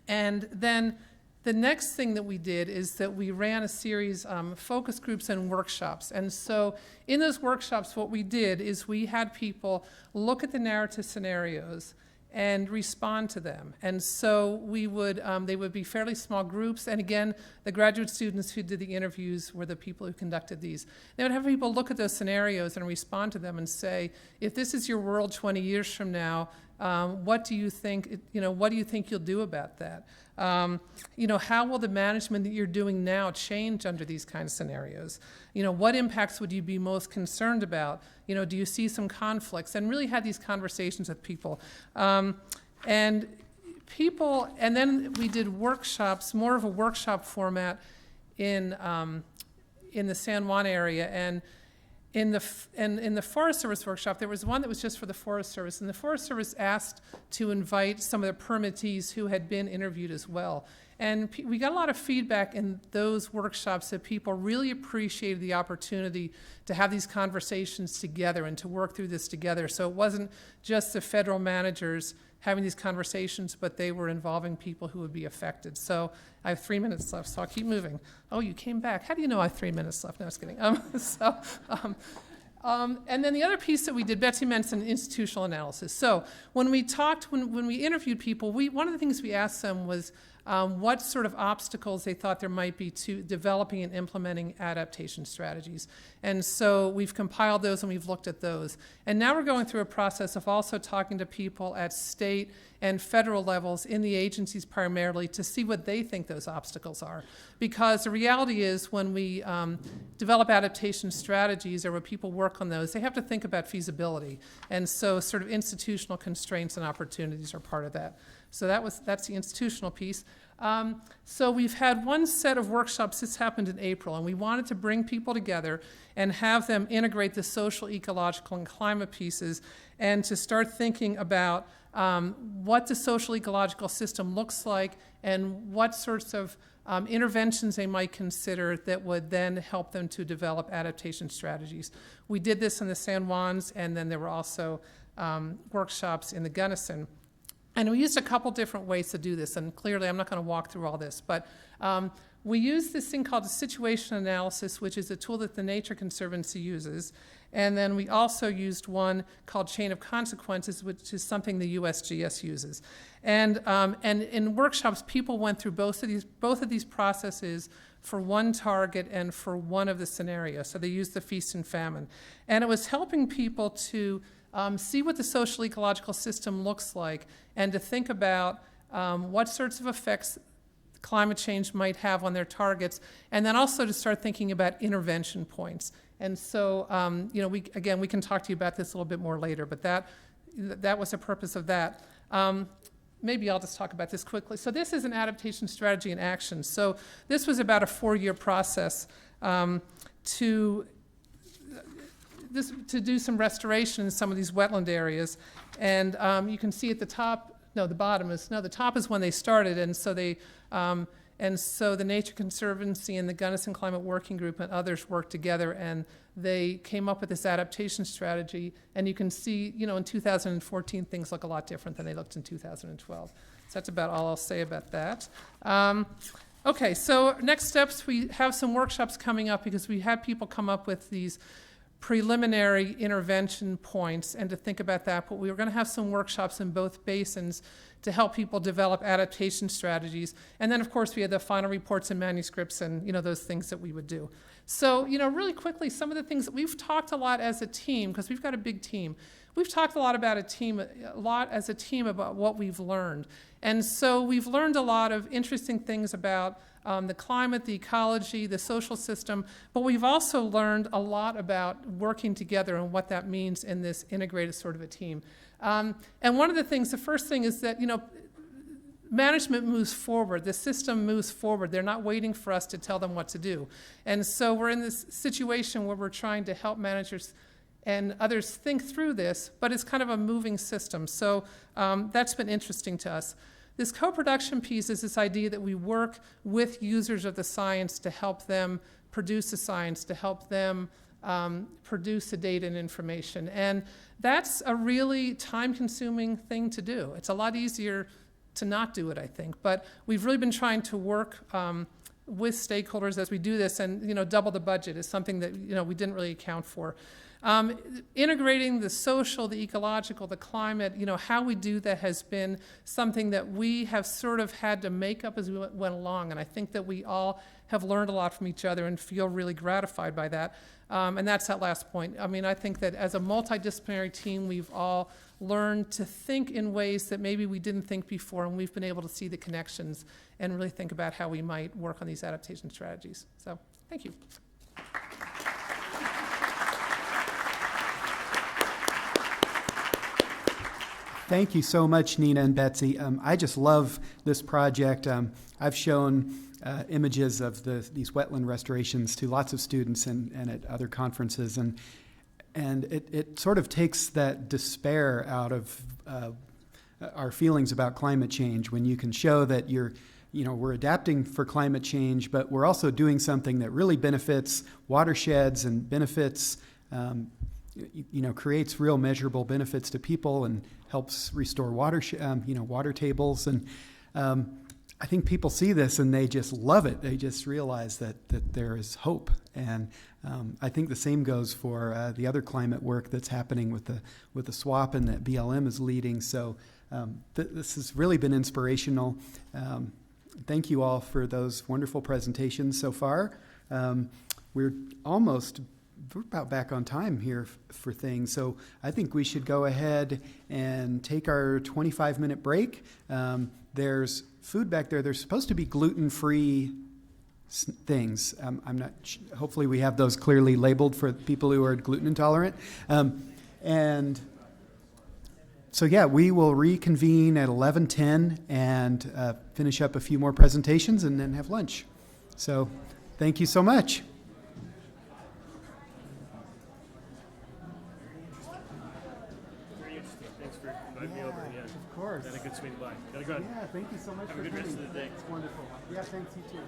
And then the next thing that we did is that we ran a series of focus groups and workshops. And so in those workshops, what we did is we had people look at the narrative scenarios and respond to them. And so we would, they would be fairly small groups. And again, the graduate students who did the interviews were the people who conducted these. They would have people look at those scenarios and respond to them and say, if this is your world 20 years from now, what do you think, what do you think you'll do about that? How will the management that you're doing now change under these kinds of scenarios? What impacts would you be most concerned about? Do you see some conflicts? And really had these conversations with people. And then we did workshops, more of a workshop format in the San Juan area. And in the Forest Service workshop, there was one that was just for the Forest Service, and the Forest Service asked to invite some of the permittees who had been interviewed as well. And we got a lot of feedback in those workshops that people really appreciated the opportunity to have these conversations together and to work through this together. So it wasn't just the federal managers having these conversations, but they were involving people who would be affected. So I have 3 minutes left, so I'll keep moving. Oh, you came back. How do you know I have 3 minutes left? No, I was kidding. And then the other piece that we did, Betsy mentioned institutional analysis. So when we interviewed people, one of the things we asked them was what sort of obstacles they thought there might be to developing and implementing adaptation strategies. And so we've compiled those and we've looked at those. And now we're going through a process of also talking to people at state and federal levels in the agencies primarily to see what they think those obstacles are. Because the reality is when we develop adaptation strategies or when people work on those, they have to think about feasibility. And so sort of institutional constraints and opportunities are part of that. So that's the institutional piece. So we've had one set of workshops, this happened in April, and we wanted to bring people together and have them integrate the social, ecological, and climate pieces and to start thinking about what the social ecological system looks like and what sorts of interventions they might consider that would then help them to develop adaptation strategies. We did this in the San Juans, and then there were also workshops in the Gunnison. And we used a couple different ways to do this, and clearly I'm not going to walk through all this, but we used this thing called a situation analysis, which is a tool that the Nature Conservancy uses. And then we also used one called chain of consequences, which is something the USGS uses. And in workshops, people went through both of these processes for one target and for one of the scenarios. So they used the feast and famine. And it was helping people to see what the social ecological system looks like and to think about what sorts of effects climate change might have on their targets, and then also to start thinking about intervention points. And so, we can talk to you about this a little bit more later, but that was the purpose of that. Maybe I'll just talk about this quickly. So this is an adaptation strategy in action. So this was about a 4-year process to do some restoration in some of these wetland areas. And you can see at the top, the top is when they started, and so the Nature Conservancy and the Gunnison Climate Working Group and others worked together, and they came up with this adaptation strategy. And you can see, in 2014, things look a lot different than they looked in 2012. So that's about all I'll say about that. Okay, so next steps, we have some workshops coming up because we had people come up with these preliminary intervention points and to think about that, but we were going to have some workshops in both basins to help people develop adaptation strategies. And then, of course, we had the final reports and manuscripts and, those things that we would do. So, really quickly, some of the things that we've talked a lot as a team, because we've got a big team. We've talked a lot as a team about what we've learned. And so we've learned a lot of interesting things about the climate, the ecology, the social system, but we've also learned a lot about working together and what that means in this integrated sort of a team. And one of the things, the first thing is that, management moves forward, the system moves forward. They're not waiting for us to tell them what to do. And so we're in this situation where we're trying to help managers and others think through this, but it's kind of a moving system. So that's been interesting to us. This co-production piece is this idea that we work with users of the science to help them produce the science, to help them produce the data and information. And that's a really time-consuming thing to do. It's a lot easier to not do it, I think. But we've really been trying to work with stakeholders as we do this, and double the budget is something that we didn't really account for. Integrating the social, the ecological, the climate, how we do that has been something that we have sort of had to make up as we went along. And I think that we all have learned a lot from each other and feel really gratified by that. And that's that last point. I mean, I think that as a multidisciplinary team, we've all learned to think in ways that maybe we didn't think before, and we've been able to see the connections and really think about how we might work on these adaptation strategies. So, thank you. Thank you so much, Nina and Betsy. I just love this project. I've shown images of these wetland restorations to lots of students and at other conferences, and it sort of takes that despair out of our feelings about climate change when you can show that we're adapting for climate change, but we're also doing something that really benefits watersheds and benefits creates real measurable benefits to people and helps restore water tables. And I think people see this and they just love it. They just realize that there is hope. And I think the same goes for the other climate work that's happening with the SWAP and that BLM is leading. So this has really been inspirational. Thank you all for those wonderful presentations so far. We're about back on time here for things. So I think we should go ahead and take our 25-minute break. There's food back there. There's supposed to be gluten-free things. I'm not. Hopefully we have those clearly labeled for people who are gluten intolerant. And so yeah, we will reconvene at 11:10 and finish up a few more presentations and then have lunch. So thank you so much. Of course. Had a good swing by. Gotta go. Yeah, thank you so much Have for a good coming. rest of the day. It's wonderful. Yeah, thanks, you too.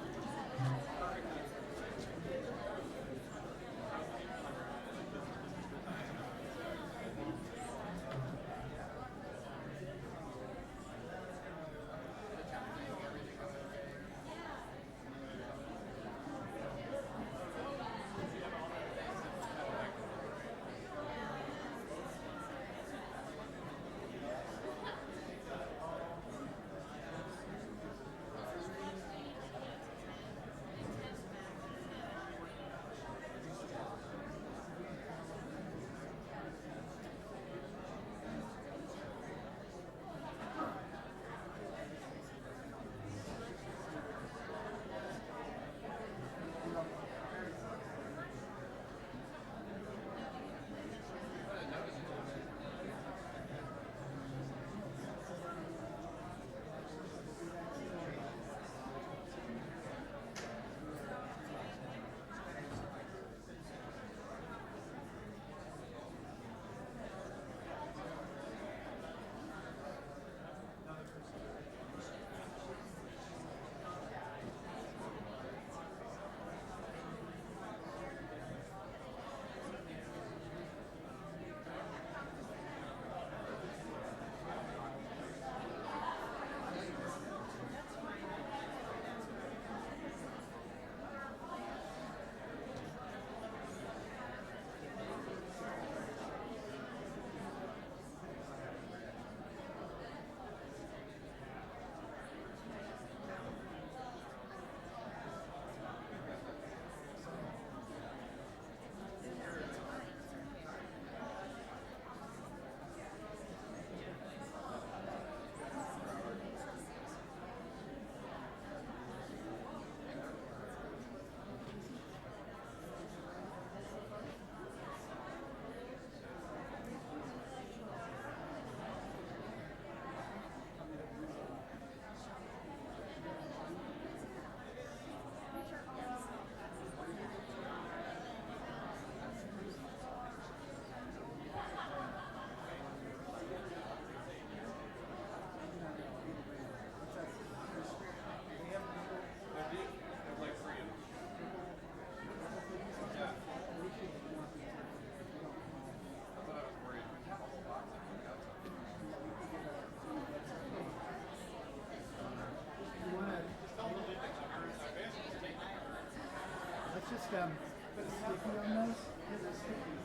put a sticky on those? Here's a sticky.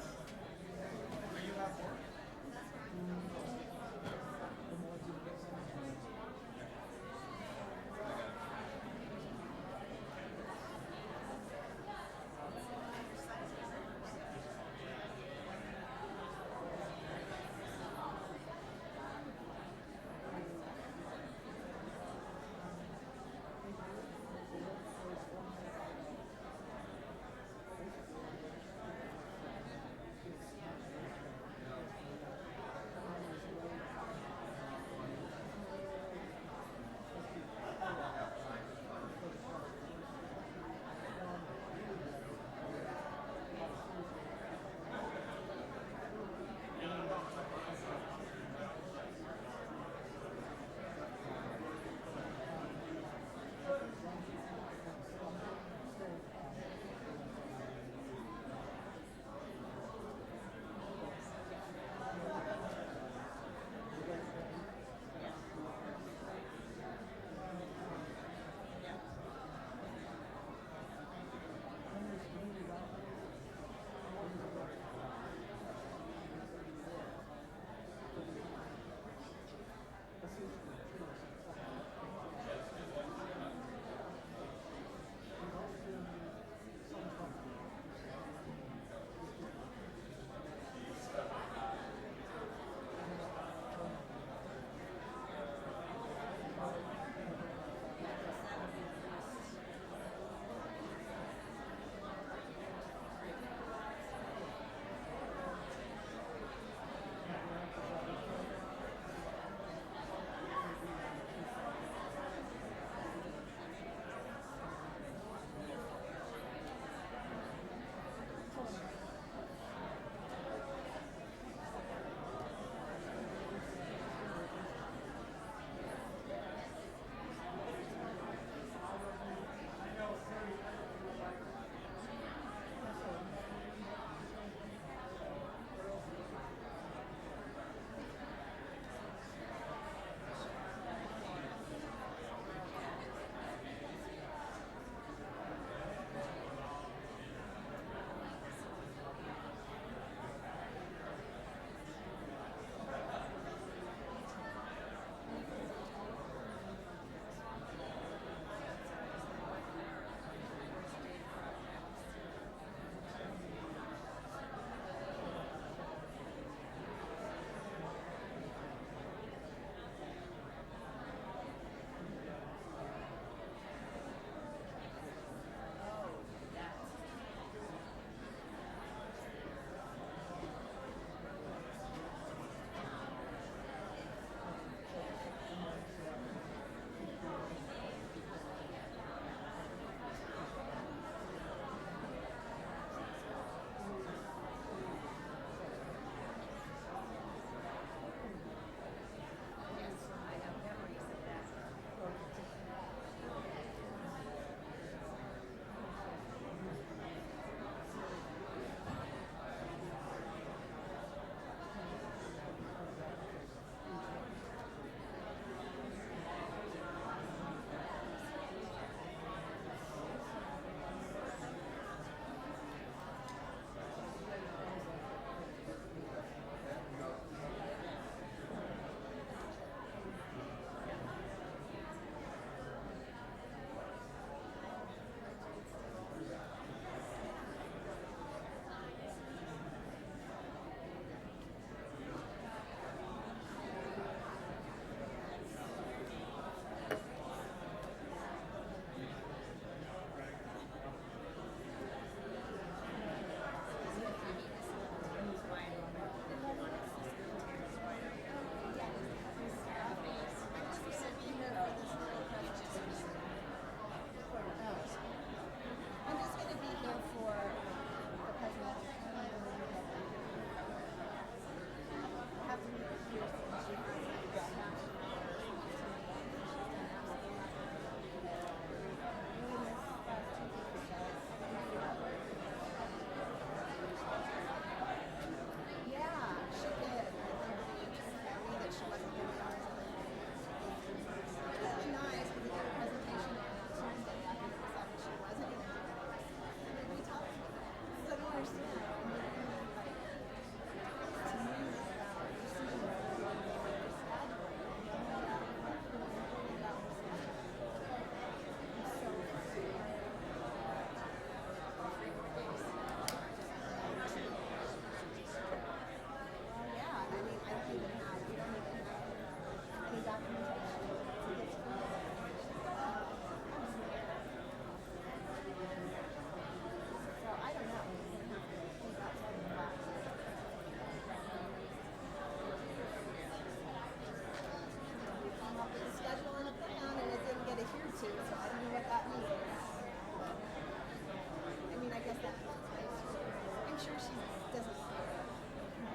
I'm sure she doesn't care,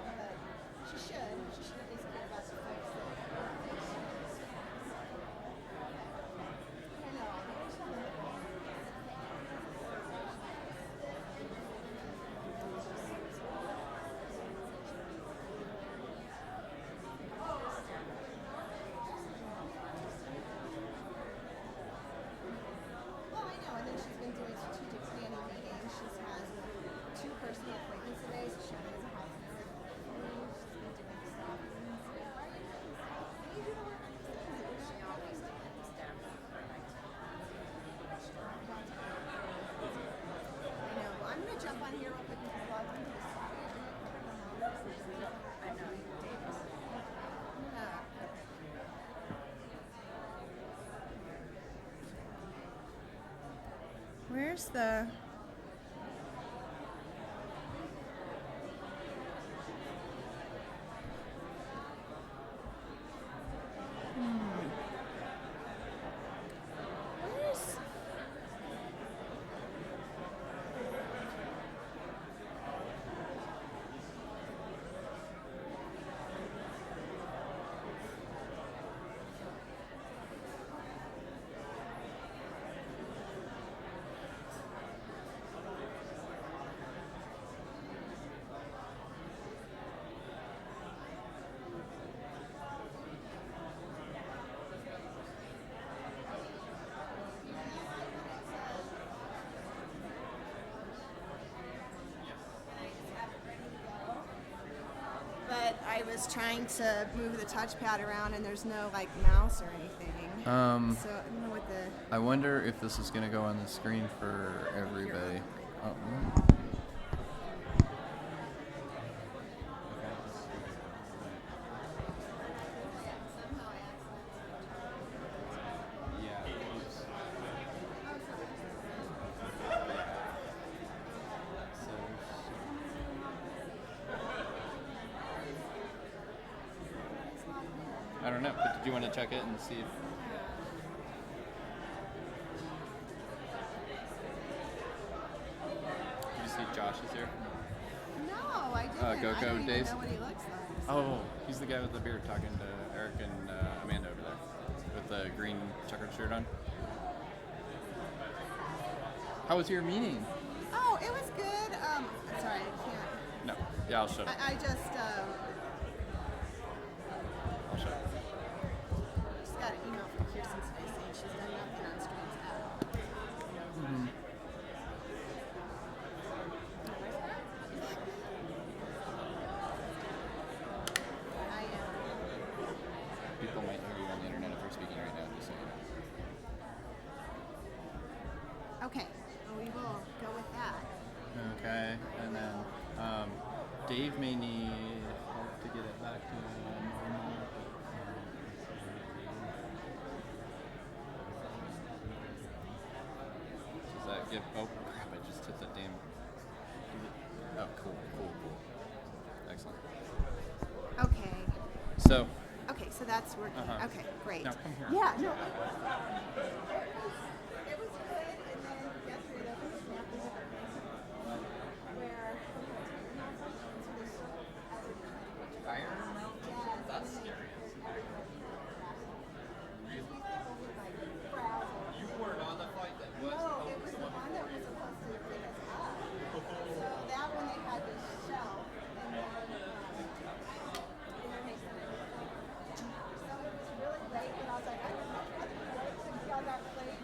but she should. She should at least care about the folks that. I know. Well, I know, and then she's been doing strategic planning meetings. She's had 2 personal appointments today, so she only has a half an hour. She's been doing stuff. Why are you doing this? I need you to work on these things. She always did staff for like I know. Well, I'm gonna jump on here real quick and log into the site. I know. Where's the? Where's? But I was trying to move the touchpad around, and there's no like mouse or anything. So I don't know what the. I wonder if this is going to go on the screen for everybody. Oh. I don't know, but did you want to check it and see if... Did you see Josh is here? No, I didn't. I don't even Dave? know what he looks like. Oh, he's the guy with the beard talking to Eric and Amanda over there with the green checkered shirt on. How was your meeting? Oh, it was good. Sorry, I can't. No. Yeah, I'll shut up. I just I'll shut up. just got an email from Kirsten today saying she's done nothing on Streams app. Mm-hmm. People might hear you on the internet if you're speaking right now, just so you know. Okay, well, we will go with that. Okay, and then Dave may need help to get it back to normal. Does that give? Oh crap! I just hit that damn. Oh, cool. Excellent. Okay. So. Okay, so that's working. Okay, great. Now come here. Yeah, no. It was good, and then yesterday there was a snap where Fire? That's scary. You weren't on the flight that was. No, it was the one that was supposed to pick us up. So that one they had this shelf, and then so it was really late, and I was like, I don't know, I think y'all got played.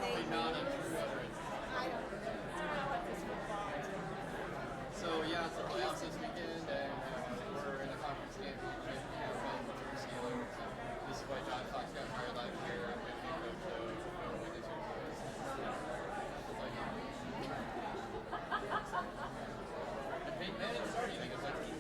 The non-untrue utterance. So yeah, it's the playoffs this weekend, and we're in the conference championship campaign with WCNR. So this is why John Fox got hired last year. I'm going to be coach for when the two boys. Hey, man, it's starting. I guess that's he's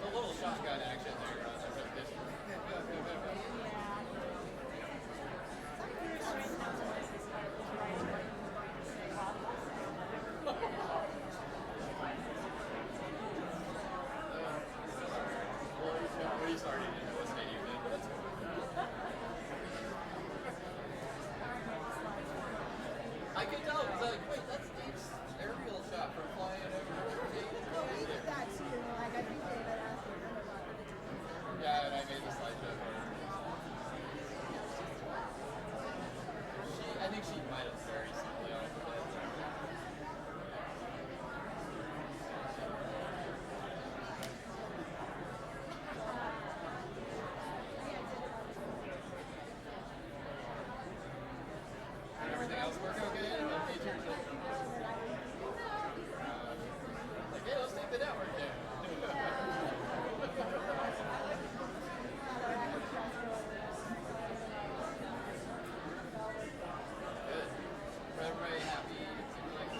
a little shotgun action there. What are you starting in? What stadium? I could tell. It was like, wait, that's Dave's aerial shot from flying over. Well, we did that too. Like, I think David asked me about it. Yeah, and I made the slideshow for her. I think she might have very simply off of it. And everything else work okay? And the features like, hey, let's take the network down. Everybody happy? It seems like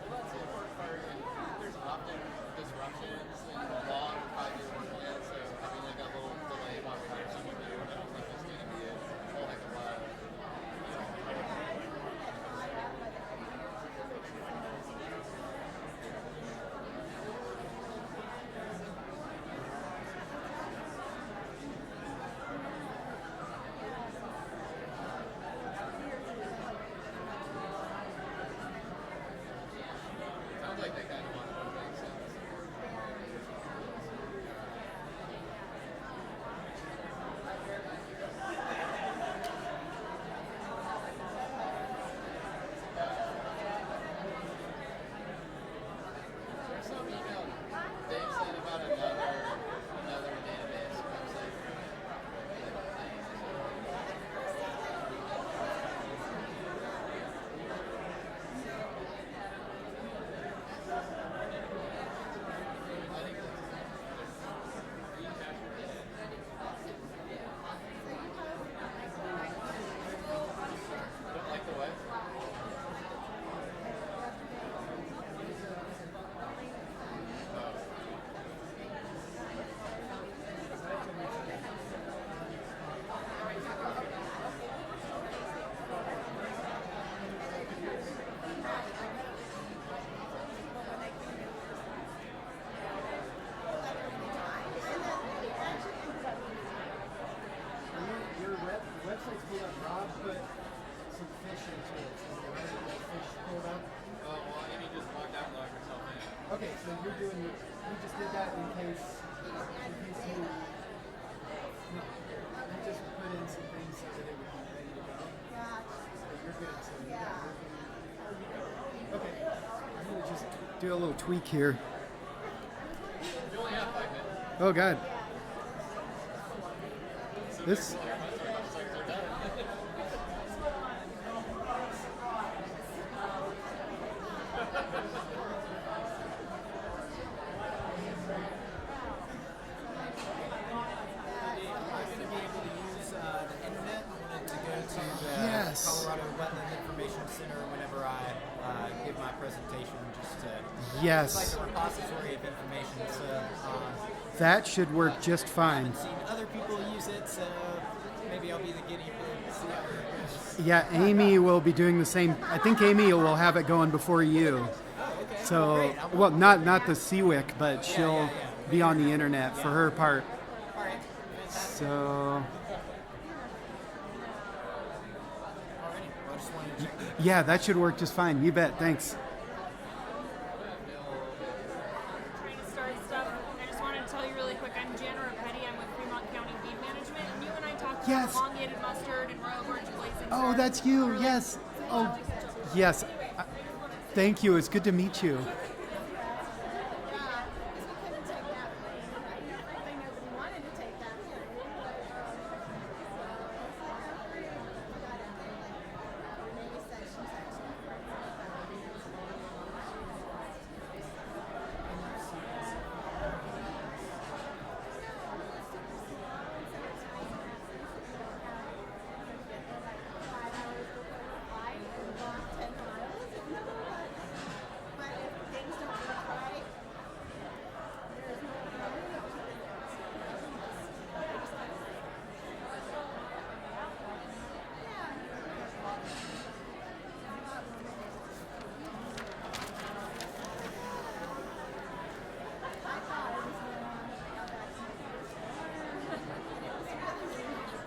well, that's the important part. And there's often disruptions in a long 5-year work plan, so having like a little delay while we're trying to do, I don't think it's going to be a whole heck of a lot. Sounds like they kind of want to make sense. There's some email Dave sent about another database website. Don't like the way? Your website's pulled up. Rob put some fish into it. So fish pulled up. Oh, well, Amy just logged out and logged herself in. Okay, so you're doing it. You just did that in case you just put in some things so that it would be ready to go. So you're good. So you got everything. Okay. I'm gonna just Do a little tweak here. You only have 5 minutes. Oh, God. So This. they're done. Yes. Colorado Wetland Information Center whenever I give my presentation, just to Yes. it's like a repository of information. So That should work just I fine. haven't seen other people use it, so maybe I'll be the guinea pig. See how it goes. Yeah, Amy will be doing the same. I think Amy will have it going before you. So, well, not the CWIC, but she'll be on the internet for her part. So, yeah, that should work just fine. You bet. Thanks. Trying to start stuff. I just really quick. I'm Jana Petty. I'm with Fremont County Weed Management, and you and I talked Yes. about elongated mustard and royal orange blazing. Oh, that's you. Yes. Oh, yes. Thank you. It's good to meet you.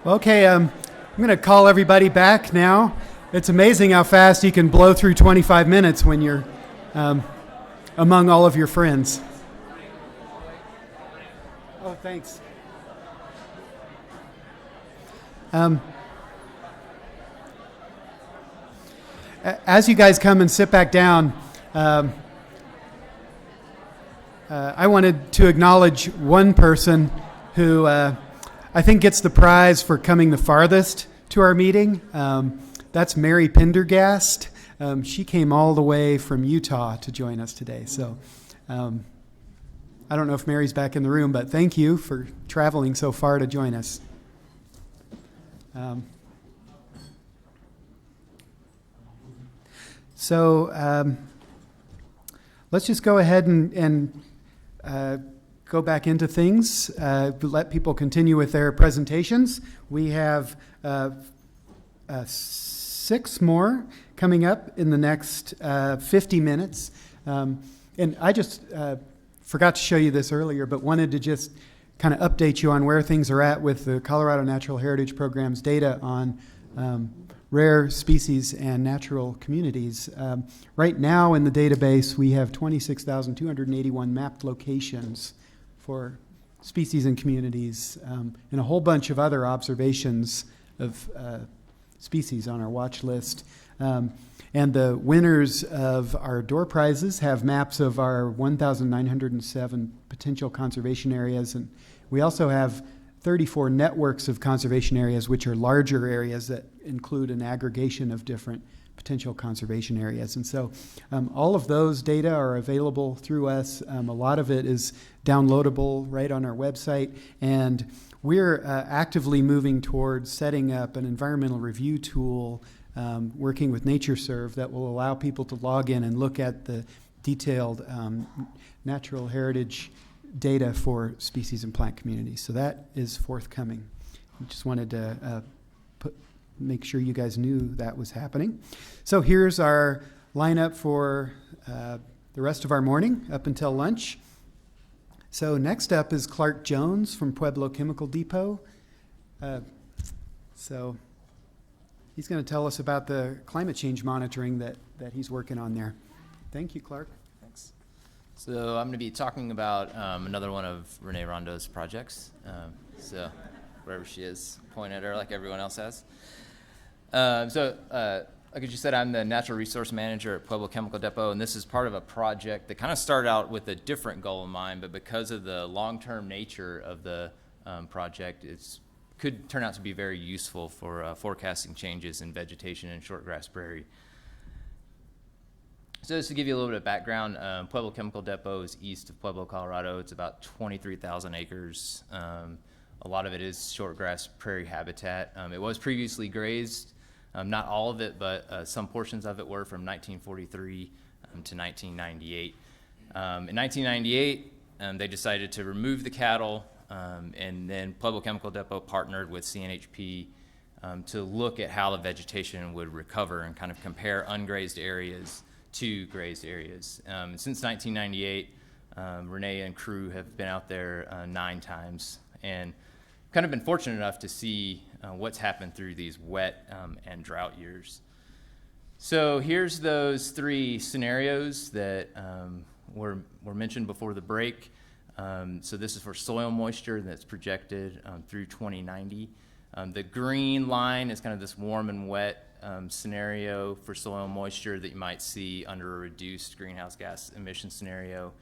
Okay, I'm going to call everybody back now. It's amazing how fast you can blow through 25 minutes when you're among all of your friends. Oh, thanks. As you guys come and sit back down, I wanted to acknowledge one person who I think gets the prize for coming the farthest to our meeting. That's Mary Pendergast. She came all the way from Utah to join us today. So I don't know if Mary's back in the room, but thank you for traveling so far to join us. Let's just go ahead and go back into things, let people continue with their presentations. We have 6 more coming up in the next 50 minutes. And I just forgot to show you this earlier, but wanted to just kind of update you on where things are at with the Colorado Natural Heritage Program's data on rare species and natural communities. Right now in the database, we have 26,281 mapped locations for species and communities, and a whole bunch of other observations of species on our watch list. And the winners of our door prizes have maps of our 1,907 potential conservation areas, and we also have 34 networks of conservation areas, which are larger areas that include an aggregation of different potential conservation areas. And so all of those data are available through us. A lot of it is downloadable right on our website, and we're actively moving towards setting up an environmental review tool, working with NatureServe, that will allow people to log in and look at the detailed natural heritage data for species and plant communities. So that is forthcoming. I just wanted to make sure you guys knew that was happening. So here's our lineup for the rest of our morning up until lunch. So next up is Clark Jones from Pueblo Chemical Depot. So he's going to tell us about the climate change monitoring that he's working on there. Thank you, Clark. Thanks. So I'm going to be talking about another one of Renee Rondo's projects. So wherever she is, point at her like everyone else has. Like you said, I'm the Natural Resource Manager at Pueblo Chemical Depot, and this is part of a project that kind of started out with a different goal in mind, but because of the long-term nature of the project, it could turn out to be very useful for forecasting changes in vegetation in shortgrass prairie. So just to give you a little bit of background, Pueblo Chemical Depot is east of Pueblo, Colorado. It's about 23,000 acres. A lot of it is shortgrass prairie habitat. It was previously grazed. Not all of it, but some portions of it were from 1943 to 1998. In 1998, they decided to remove the cattle, and then Pueblo Chemical Depot partnered with CNHP to look at how the vegetation would recover and kind of compare ungrazed areas to grazed areas. Since 1998, Renee and crew have been out there 9 times, and kind of been fortunate enough to see what's happened through these wet and drought years. So here's those 3 scenarios that were mentioned before the break. So this is for soil moisture that's projected through 2090. The green line is kind of this warm and wet scenario for soil moisture that you might see under a reduced greenhouse gas emission scenario.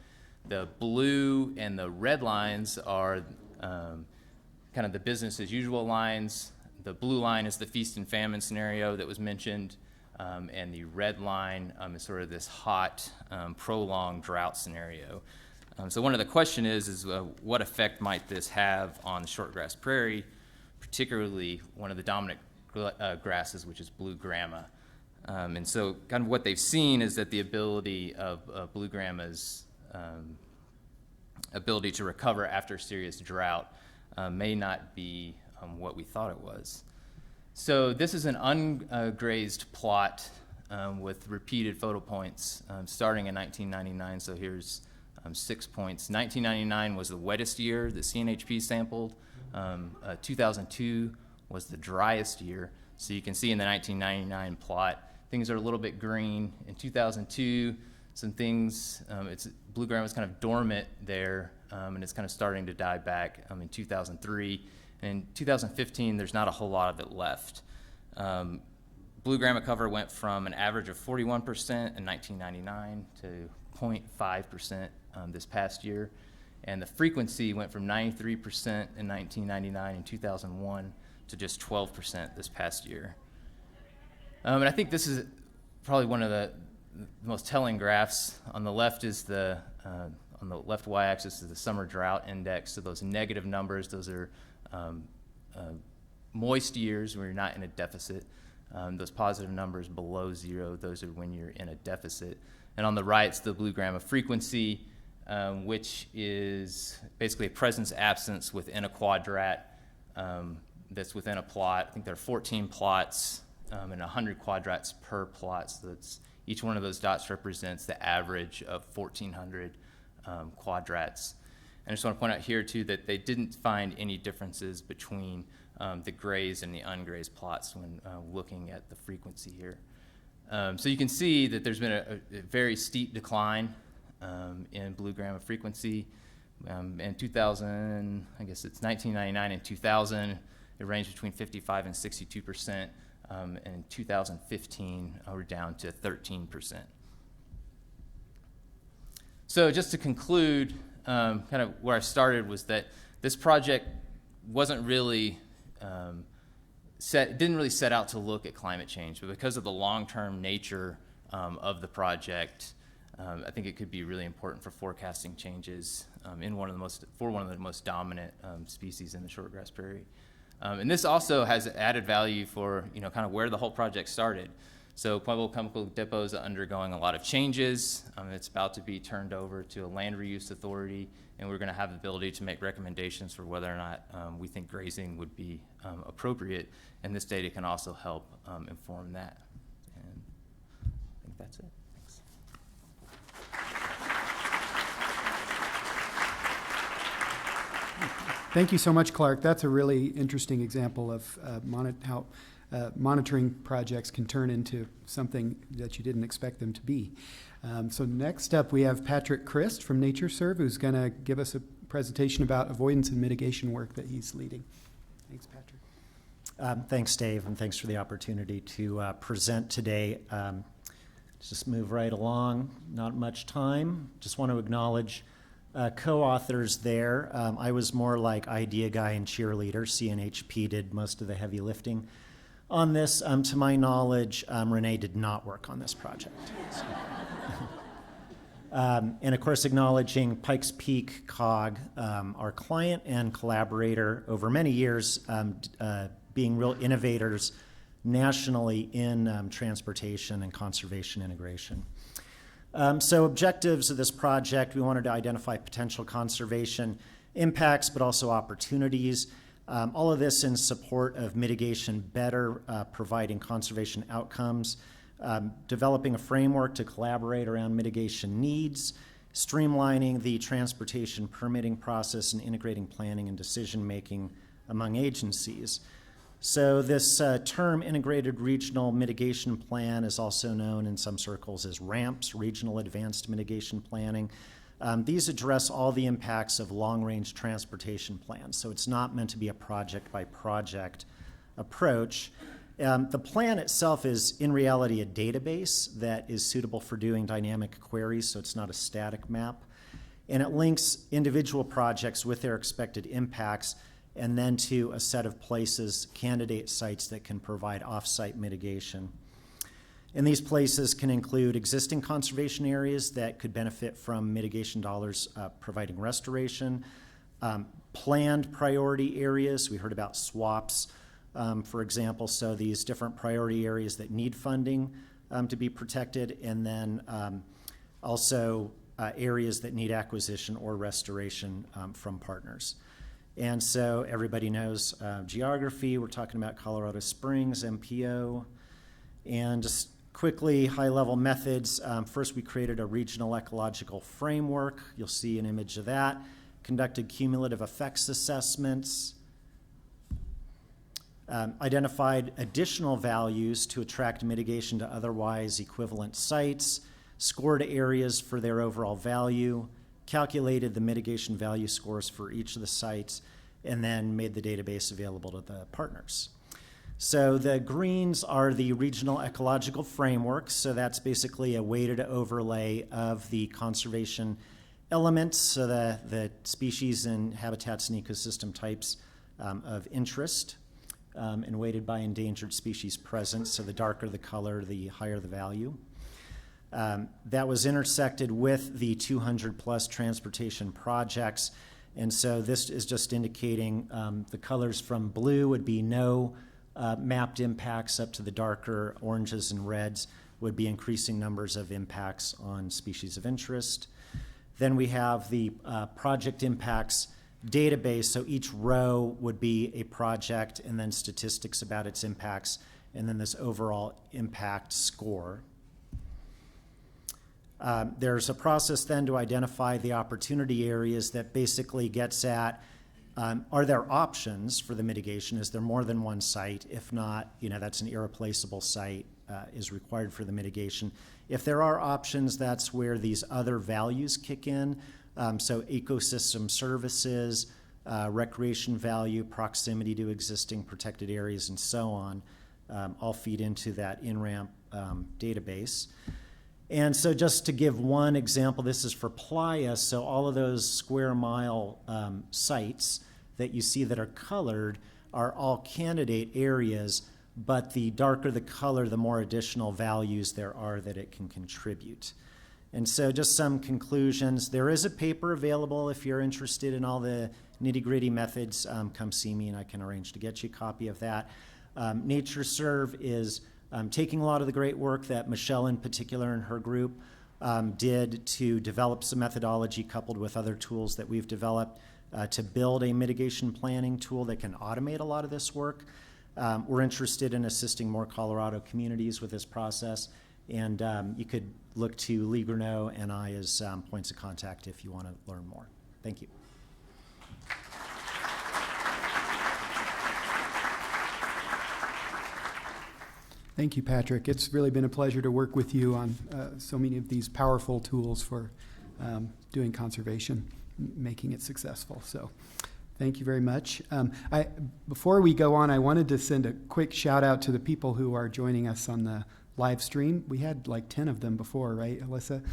The blue and the red lines are kind of the business as usual lines. The blue line is the feast and famine scenario that was mentioned, and the red line is sort of this hot, prolonged drought scenario. So one of the question is what effect might this have on the shortgrass prairie, particularly one of the dominant grasses, which is blue grama. And so kind of what they've seen is that the ability of blue grama's ability to recover after serious drought may not be what we thought it was. So this is an ungrazed plot with repeated photo points starting in 1999. So here's 6 points. 1999 was the wettest year that CNHP sampled. 2002 was the driest year. So you can see in the 1999 plot, things are a little bit green. In 2002, some things, blue grama was kind of dormant there, and it's kind of starting to die back in 2003. And in 2015, there's not a whole lot of it left. Blue grama cover went from an average of 41% in 1999 to 0.5% this past year. And the frequency went from 93% in 1999 and 2001 to just 12% this past year. And I think this is probably one of the most telling graphs. On the left is on the left y-axis is the summer drought index. So those negative numbers, those are moist years where you're not in a deficit. Those positive numbers below zero, those are when you're in a deficit. And on the right is the blue grama frequency, which is basically a presence-absence within a quadrat that's within a plot. I think there are 14 plots and 100 quadrats per plot. So each one of those dots represents the average of 1,400 quadrats. And I just want to point out here, too, that they didn't find any differences between the grazed and the ungrazed plots when looking at the frequency here. So you can see that there's been a very steep decline in blue grama frequency. In 2000, I guess it's 1999 and 2000, it ranged between 55 and 62%. And in 2015, we're down to 13%. So just to conclude, kind of where I started was that this project wasn't really didn't really set out to look at climate change, but because of the long-term nature of the project, I think it could be really important for forecasting changes for one of the most dominant species in the shortgrass prairie. And this also has added value for kind of where the whole project started. So Pueblo Chemical Depot is undergoing a lot of changes. It's about to be turned over to a land reuse authority, and we're going to have the ability to make recommendations for whether or not we think grazing would be appropriate. And this data can also help inform that. And I think that's it. Thanks. Thank you so much, Clark. That's a really interesting example of how monitoring projects can turn into something that you didn't expect them to be. So next up, we have Patrick Christ from NatureServe, who's going to give us a presentation about avoidance and mitigation work that he's leading. Thanks, Patrick. Thanks, Dave, and thanks for the opportunity to present today. Just move right along, not much time. Just want to acknowledge co-authors there. I was more like idea guy and cheerleader. CNHP did most of the heavy lifting on this. To my knowledge, Renee did not work on this project. So. And of course, acknowledging Pikes Peak COG, our client and collaborator over many years, being real innovators nationally in transportation and conservation integration. So objectives of this project, we wanted to identify potential conservation impacts, but also opportunities. All of this in support of mitigation better, providing conservation outcomes, developing a framework to collaborate around mitigation needs, streamlining the transportation permitting process, and integrating planning and decision-making among agencies. So this term, Integrated Regional Mitigation Plan, is also known in some circles as RAMPS, Regional Advanced Mitigation Planning. These address all the impacts of long-range transportation plans, so it's not meant to be a project-by-project approach. The plan itself is, in reality, a database that is suitable for doing dynamic queries, so it's not a static map. And it links individual projects with their expected impacts and then to a set of places, candidate sites that can provide off-site mitigation. And these places can include existing conservation areas that could benefit from mitigation dollars providing restoration, planned priority areas. We heard about swaps, for example, so these different priority areas that need funding to be protected, and then also areas that need acquisition or restoration from partners. And so everybody knows geography. We're talking about Colorado Springs, MPO, and just quickly, high-level methods. First, we created a regional ecological framework. You'll see an image of that. Conducted cumulative effects assessments. Identified additional values to attract mitigation to otherwise equivalent sites. Scored areas for their overall value. Calculated the mitigation value scores for each of the sites, and then made the database available to the partners. So the greens are the regional ecological framework. So that's basically a weighted overlay of the conservation elements, so the species and habitats and ecosystem types of interest, and weighted by endangered species presence. So the darker the color, the higher the value. That was intersected with the 200 plus transportation projects. And so this is just indicating the colors from blue would be no mapped impacts, up to the darker oranges and reds would be increasing numbers of impacts on species of interest. Then we have the project impacts database. So each row would be a project and then statistics about its impacts, and then this overall impact score. There's a process then to identify the opportunity areas that basically gets at, are there options for the mitigation? Is there more than one site? If not, that's an irreplaceable site is required for the mitigation. If there are options, that's where these other values kick in. So ecosystem services, recreation value, proximity to existing protected areas, and so on, all feed into that in-ramp database. And so just to give one example, this is for Playa. So all of those square mile sites that you see that are colored are all candidate areas, but the darker the color, the more additional values there are that it can contribute. And so just some conclusions. There is a paper available if you're interested in all the nitty-gritty methods. Come see me and I can arrange to get you a copy of that. NatureServe is taking a lot of the great work that Michelle in particular and her group did to develop some methodology coupled with other tools that we've developed to build a mitigation planning tool that can automate a lot of this work. We're interested in assisting more Colorado communities with this process, and you could look to Lee Gruneau and I as points of contact if you want to learn more. Thank you. Thank you, Patrick. It's really been a pleasure to work with you on so many of these powerful tools for doing conservation, making it successful. So thank you very much. Before we go on, I wanted to send a quick shout out to the people who are joining us on the live stream. We had like 10 of them before, right, Alyssa?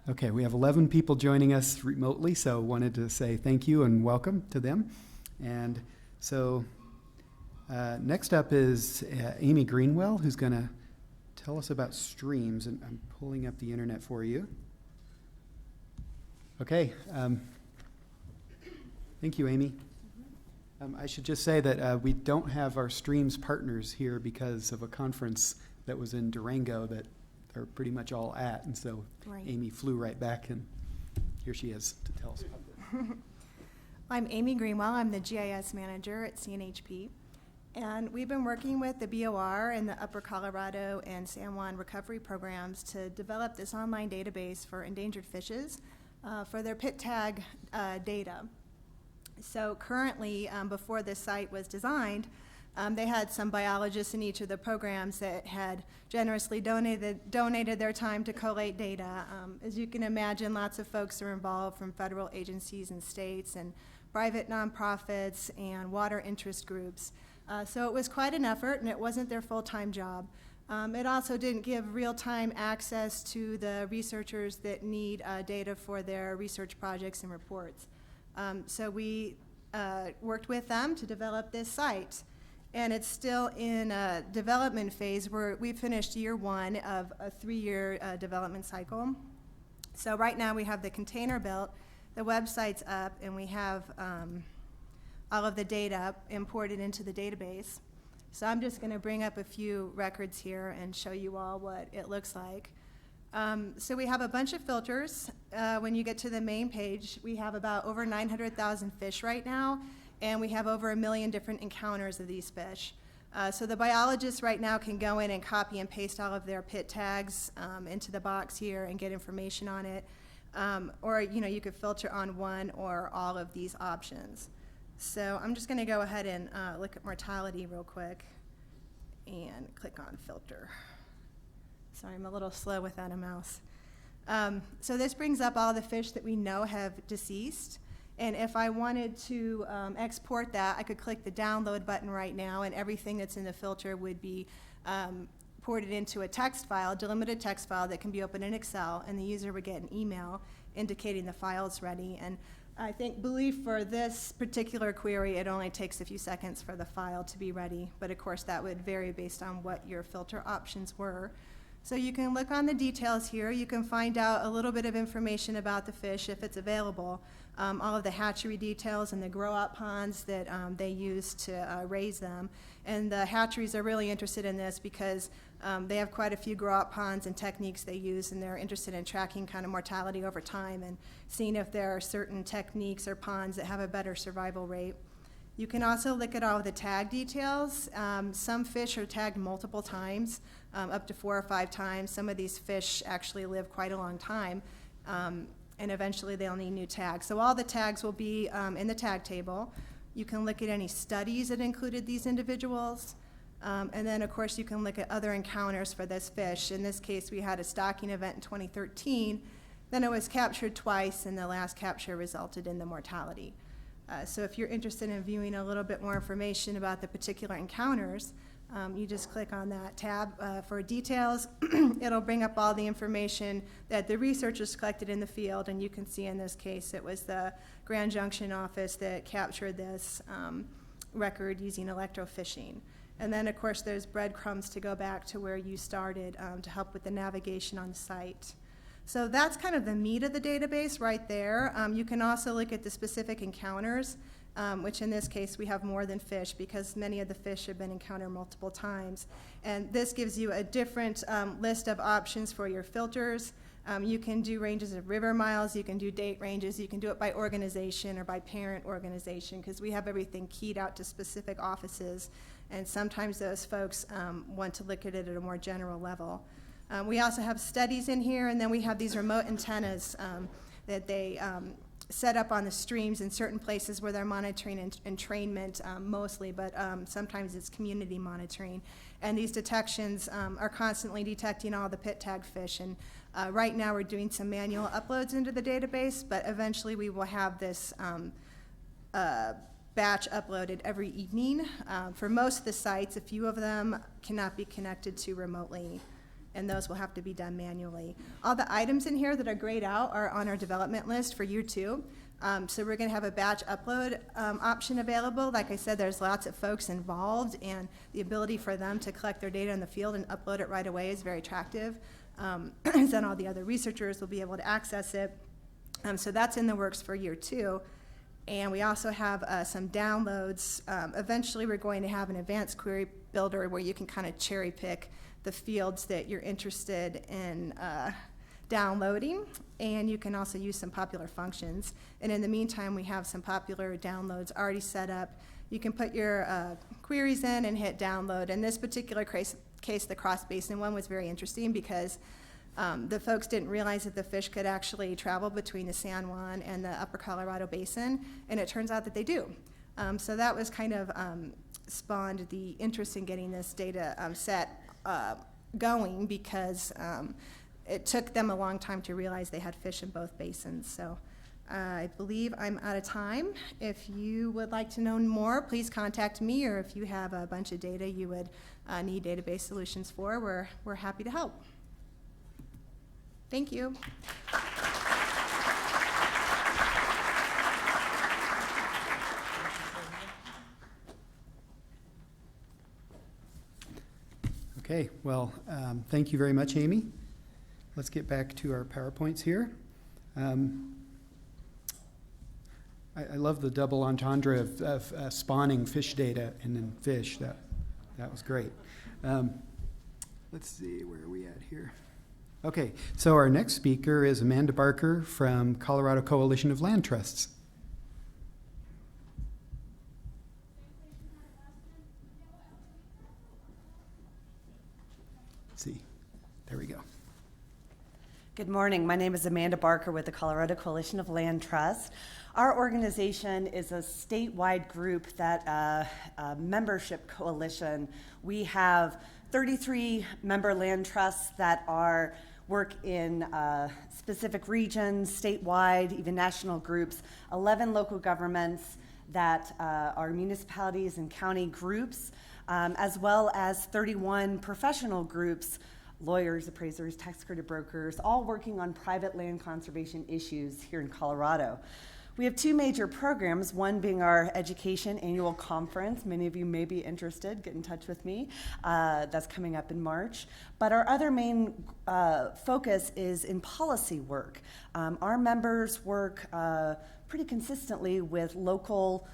Okay, we have 11 people joining us remotely, so wanted to say thank you and welcome to them. And so next up is Amy Greenwell, who's going to tell us about streams, and I'm pulling up the internet for you. Okay, thank you, Amy. I should just say that we don't have our streams partners here because of a conference that was in Durango that they're pretty much all at, and so Right. Amy flew right back, and here she is to tell us about it. I'm Amy Greenwell. I'm the GIS manager at CNHP. And we've been working with the BOR and the Upper Colorado and San Juan recovery programs to develop this online database for endangered fishes for their pit tag data. So currently, before this site was designed, They had some biologists in each of the programs that had generously donated their time to collate data. As you can imagine, lots of folks are involved from federal agencies and states and private nonprofits and water interest groups. So it was quite an effort, and it wasn't their full-time job. It also didn't give real-time access to the researchers that need data for their research projects and reports. So we worked with them to develop this site. And it's still in a development phase where we finished year 1 of a 3-year development cycle. So right now we have the container built, the website's up, and we have all of the data imported into the database. So I'm just going to bring up a few records here and show you all what it looks like. So we have a bunch of filters. When you get to the main page, we have about over 900,000 fish right now, and we have over 1 million different encounters of these fish. So the biologists right now can go in and copy and paste all of their PIT tags into the box here and get information on it. Or you could filter on one or all of these options. So I'm just going to go ahead and look at mortality real quick and click on filter. Sorry, I'm a little slow without a mouse. So this brings up all the fish that we know have deceased. And if I wanted to export that, I could click the download button right now, and everything that's in the filter would be ported into a text file, delimited text file that can be opened in Excel, and the user would get an email indicating the file's ready. And I believe for this particular query, it only takes a few seconds for the file to be ready. But of course, that would vary based on what your filter options were. So you can look on the details here. You can find out a little bit of information about the fish if it's available. All of the hatchery details and the grow-out ponds that they use to raise them. And the hatcheries are really interested in this because they have quite a few grow-out ponds and techniques they use, and they're interested in tracking kind of mortality over time and seeing if there are certain techniques or ponds that have a better survival rate. You can also look at all of the tag details. Some fish are tagged multiple times, up to 4 or 5 times. Some of these fish actually live quite a long time, and eventually they'll need new tags. So all the tags will be in the tag table. You can look at any studies that included these individuals. And then, of course, you can look at other encounters for this fish. In this case, we had a stocking event in 2013. Then it was captured twice, and the last capture resulted in the mortality. So if you're interested in viewing a little bit more information about the particular encounters, you just click on that tab for details. It'll bring up all the information that the researchers collected in the field, and you can see in this case it was the Grand Junction office that captured this record using electrofishing. And then, of course, there's breadcrumbs to go back to where you started to help with the navigation on the site. So that's kind of the meat of the database right there. You can also look at the specific encounters, which in this case we have more than fish because many of the fish have been encountered multiple times. And this gives you a different list of options for your filters. You can do ranges of river miles, you can do date ranges, you can do it by organization or by parent organization because we have everything keyed out to specific offices, and sometimes those folks want to look at it at a more general level. We also have studies in here, and then we have these remote antennas that they set up on the streams in certain places where they're monitoring entrainment mostly, but sometimes it's community monitoring. And these detections are constantly detecting all the pit tag fish. And right now we're doing some manual uploads into the database, but eventually we will have this batch uploaded every evening. For most of the sites, a few of them cannot be connected to remotely, and those will have to be done manually. All the items in here that are grayed out are on our development list for year 2. So we're going to have a batch upload option available. Like I said, there's lots of folks involved, and the ability for them to collect their data in the field and upload it right away is very attractive. Then all the other researchers will be able to access it. So that's in the works for year 2. And we also have some downloads. Eventually we're going to have an advanced query builder where you can kind of cherry pick the fields that you're interested in downloading, and you can also use some popular functions. And in the meantime, we have some popular downloads already set up. You can put your queries in and hit download. In this particular case, the cross basin one was very interesting because the folks didn't realize that the fish could actually travel between the San Juan and the Upper Colorado Basin, and it turns out that they do. So that was kind of spawned the interest in getting this data set going, because it took them a long time to realize they had fish in both basins. So I believe I'm out of time. If you would like to know more, please contact me, or if you have a bunch of data you would need database solutions for, we're happy to help. Thank you. Okay, well, thank you very much, Amy. Let's get back to our PowerPoints here. I love the double entendre of spawning fish data and then fish. That was great. Let's see, where are we at here? Okay, so our next speaker is Amanda Barker from Colorado Coalition of Land Trusts. Let's see, there we go. Good morning. My name is Amanda Barker with the Colorado Coalition of Land Trusts. Our organization is a statewide group that membership coalition. We have 33 member land trusts that work in specific regions, statewide, even national groups, 11 local governments that are municipalities and county groups, as well as 31 professional groups, lawyers, appraisers, tax credit brokers, all working on private land conservation issues here in Colorado. We have two major programs, one being our education annual conference. Many of you may be interested, get in touch with me. That's coming up in March. But our other main focus is in policy work. Our members work pretty consistently with local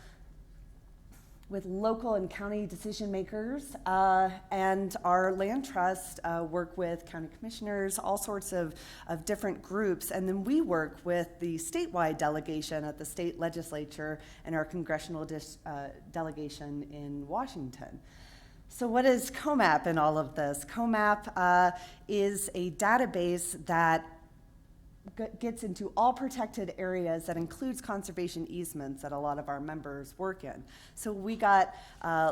and county decision makers, and our land trust work with county commissioners, all sorts of different groups, and then we work with the statewide delegation at the state legislature and our congressional delegation in Washington. So what is COMAP in all of this? COMAP is a database that gets into all protected areas that includes conservation easements that a lot of our members work in. So we got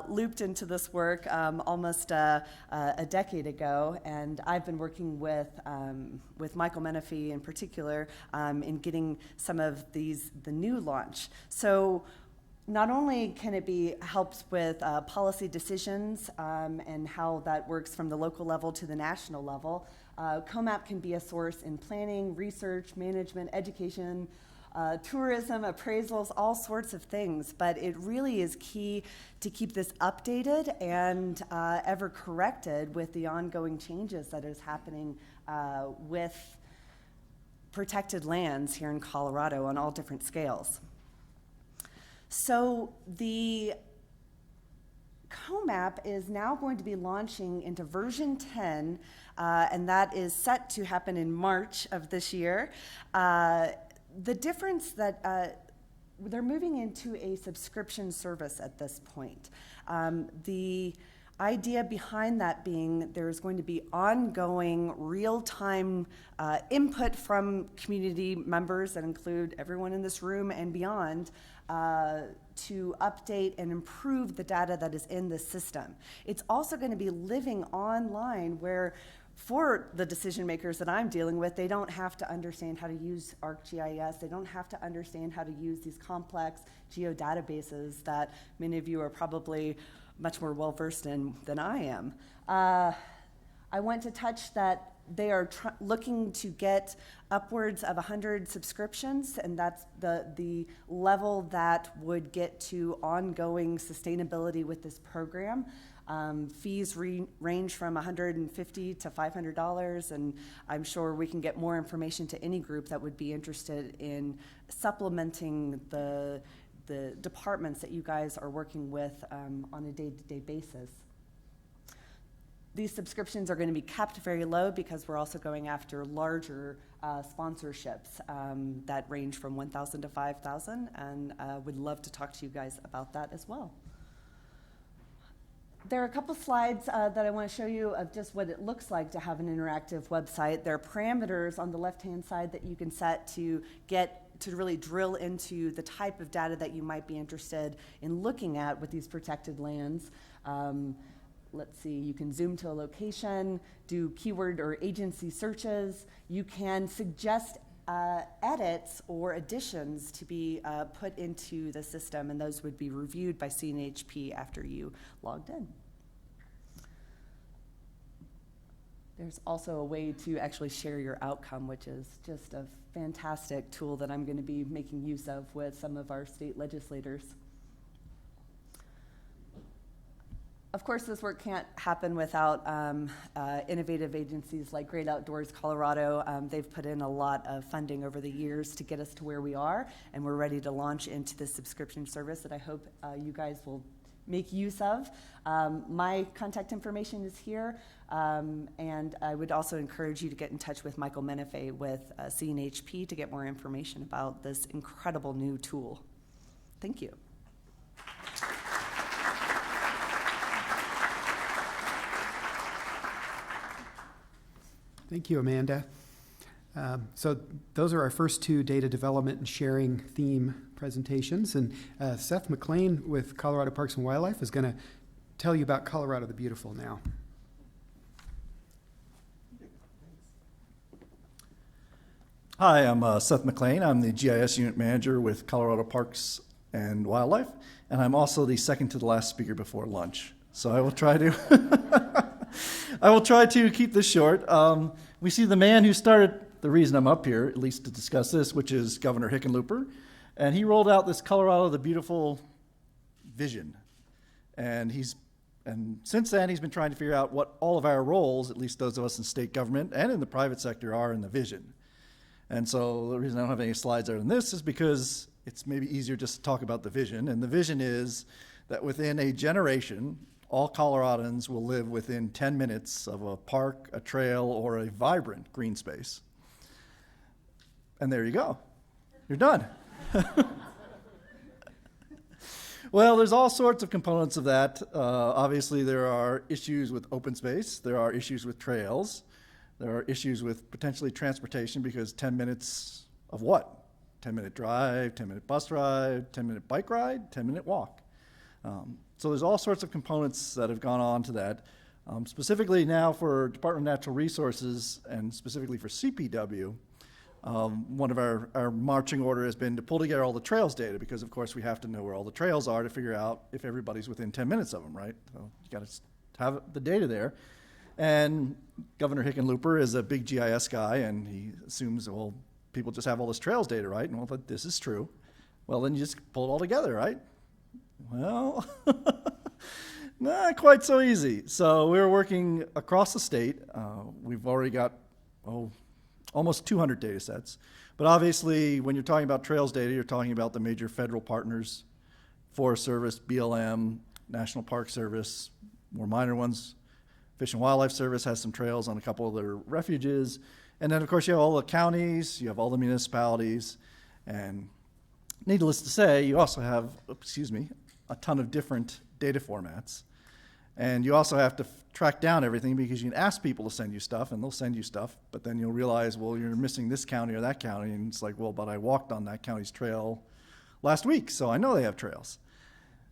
looped into this work almost a decade ago, and I've been working with Michael Menefee in particular in getting some of the new launch. So not only can it be helps with policy decisions and how that works from the local level to the national level, COMAP can be a source in planning, research, management, education, tourism, appraisals, all sorts of things. But it really is key to keep this updated and ever corrected with the ongoing changes that is happening with protected lands here in Colorado on all different scales. So the COMAP is now going to be launching into version 10, and that is set to happen in March of this year. The difference that they're moving into a subscription service at this point. The idea behind that being there's going to be ongoing real-time input from community members that include everyone in this room and beyond to update and improve the data that is in the system. It's also going to be living online where for the decision makers that I'm dealing with, they don't have to understand how to use ArcGIS. They don't have to understand how to use these complex geodatabases that many of you are probably much more well-versed in than I am. I want to touch that they are looking to get upwards of 100 subscriptions, and that's the level that would get to ongoing sustainability with this program. Fees range from $150 to $500, and I'm sure we can get more information to any group that would be interested in supplementing the departments that you guys are working with on a day-to-day basis. These subscriptions are going to be kept very low because we're also going after larger sponsorships that range from $1,000 to $5,000, and would love to talk to you guys about that as well. There are a couple slides that I want to show you of just what it looks like to have an interactive website. There are parameters on the left-hand side that you can set to really drill into the type of data that you might be interested in looking at with these protected lands. Let's see, you can zoom to a location, do keyword or agency searches. You can suggest edits or additions to be put into the system, and those would be reviewed by CNHP after you logged in. There's also a way to actually share your outcome, which is just a fantastic tool that I'm going to be making use of with some of our state legislators. Of course, this work can't happen without innovative agencies like Great Outdoors Colorado. They've put in a lot of funding over the years to get us to where we are, and we're ready to launch into the subscription service that I hope you guys will make use of. My contact information is here, and I would also encourage you to get in touch with Michael Menefee with CNHP to get more information about this incredible new tool. Thank you. Thank you, Amanda. So those are our first two data development and sharing theme presentations. And Seth McLean with Colorado Parks and Wildlife is going to tell you about Colorado the Beautiful now. Hi, I'm Seth McLean. I'm the GIS Unit Manager with Colorado Parks and Wildlife, and I'm also the second to the last speaker before lunch. So I will try to keep this short. We see the man who started the reason I'm up here, at least to discuss this, which is Governor Hickenlooper. And he rolled out this Colorado the Beautiful vision. And since then, he's been trying to figure out what all of our roles, at least those of us in state government and in the private sector, are in the vision. And so the reason I don't have any slides other than this is because it's maybe easier just to talk about the vision. And the vision is that within a generation, all Coloradans will live within 10 minutes of a park, a trail, or a vibrant green space. And there you go. You're done. Well, there's all sorts of components of that. Obviously, there are issues with open space. There are issues with trails. There are issues with potentially transportation, because 10 minutes of what? 10-minute drive, 10-minute bus ride, 10-minute bike ride, 10-minute walk. So there's all sorts of components that have gone on to that. Specifically now for Department of Natural Resources and specifically for CPW, one of our marching order has been to pull together all the trails data, because of course we have to know where all the trails are to figure out if everybody's within 10 minutes of them, right? So you got to have the data there. And Governor Hickenlooper is a big GIS guy, and he assumes, well, people just have all this trails data, right? And well, but this is true. Well, then you just pull it all together, right? Well, not quite so easy. So we're working across the state. We've already got, almost 200 data sets. But obviously, when you're talking about trails data, you're talking about the major federal partners, Forest Service, BLM, National Park Service, more minor ones. Fish and Wildlife Service has some trails on a couple of their refuges. And then, of course, you have all the counties, you have all the municipalities, and needless to say, you also have, a ton of different data formats. And you also have to track down everything, because you can ask people to send you stuff, and they'll send you stuff, but then you'll realize, well, you're missing this county or that county, and it's like, well, but I walked on that county's trail last week, so I know they have trails.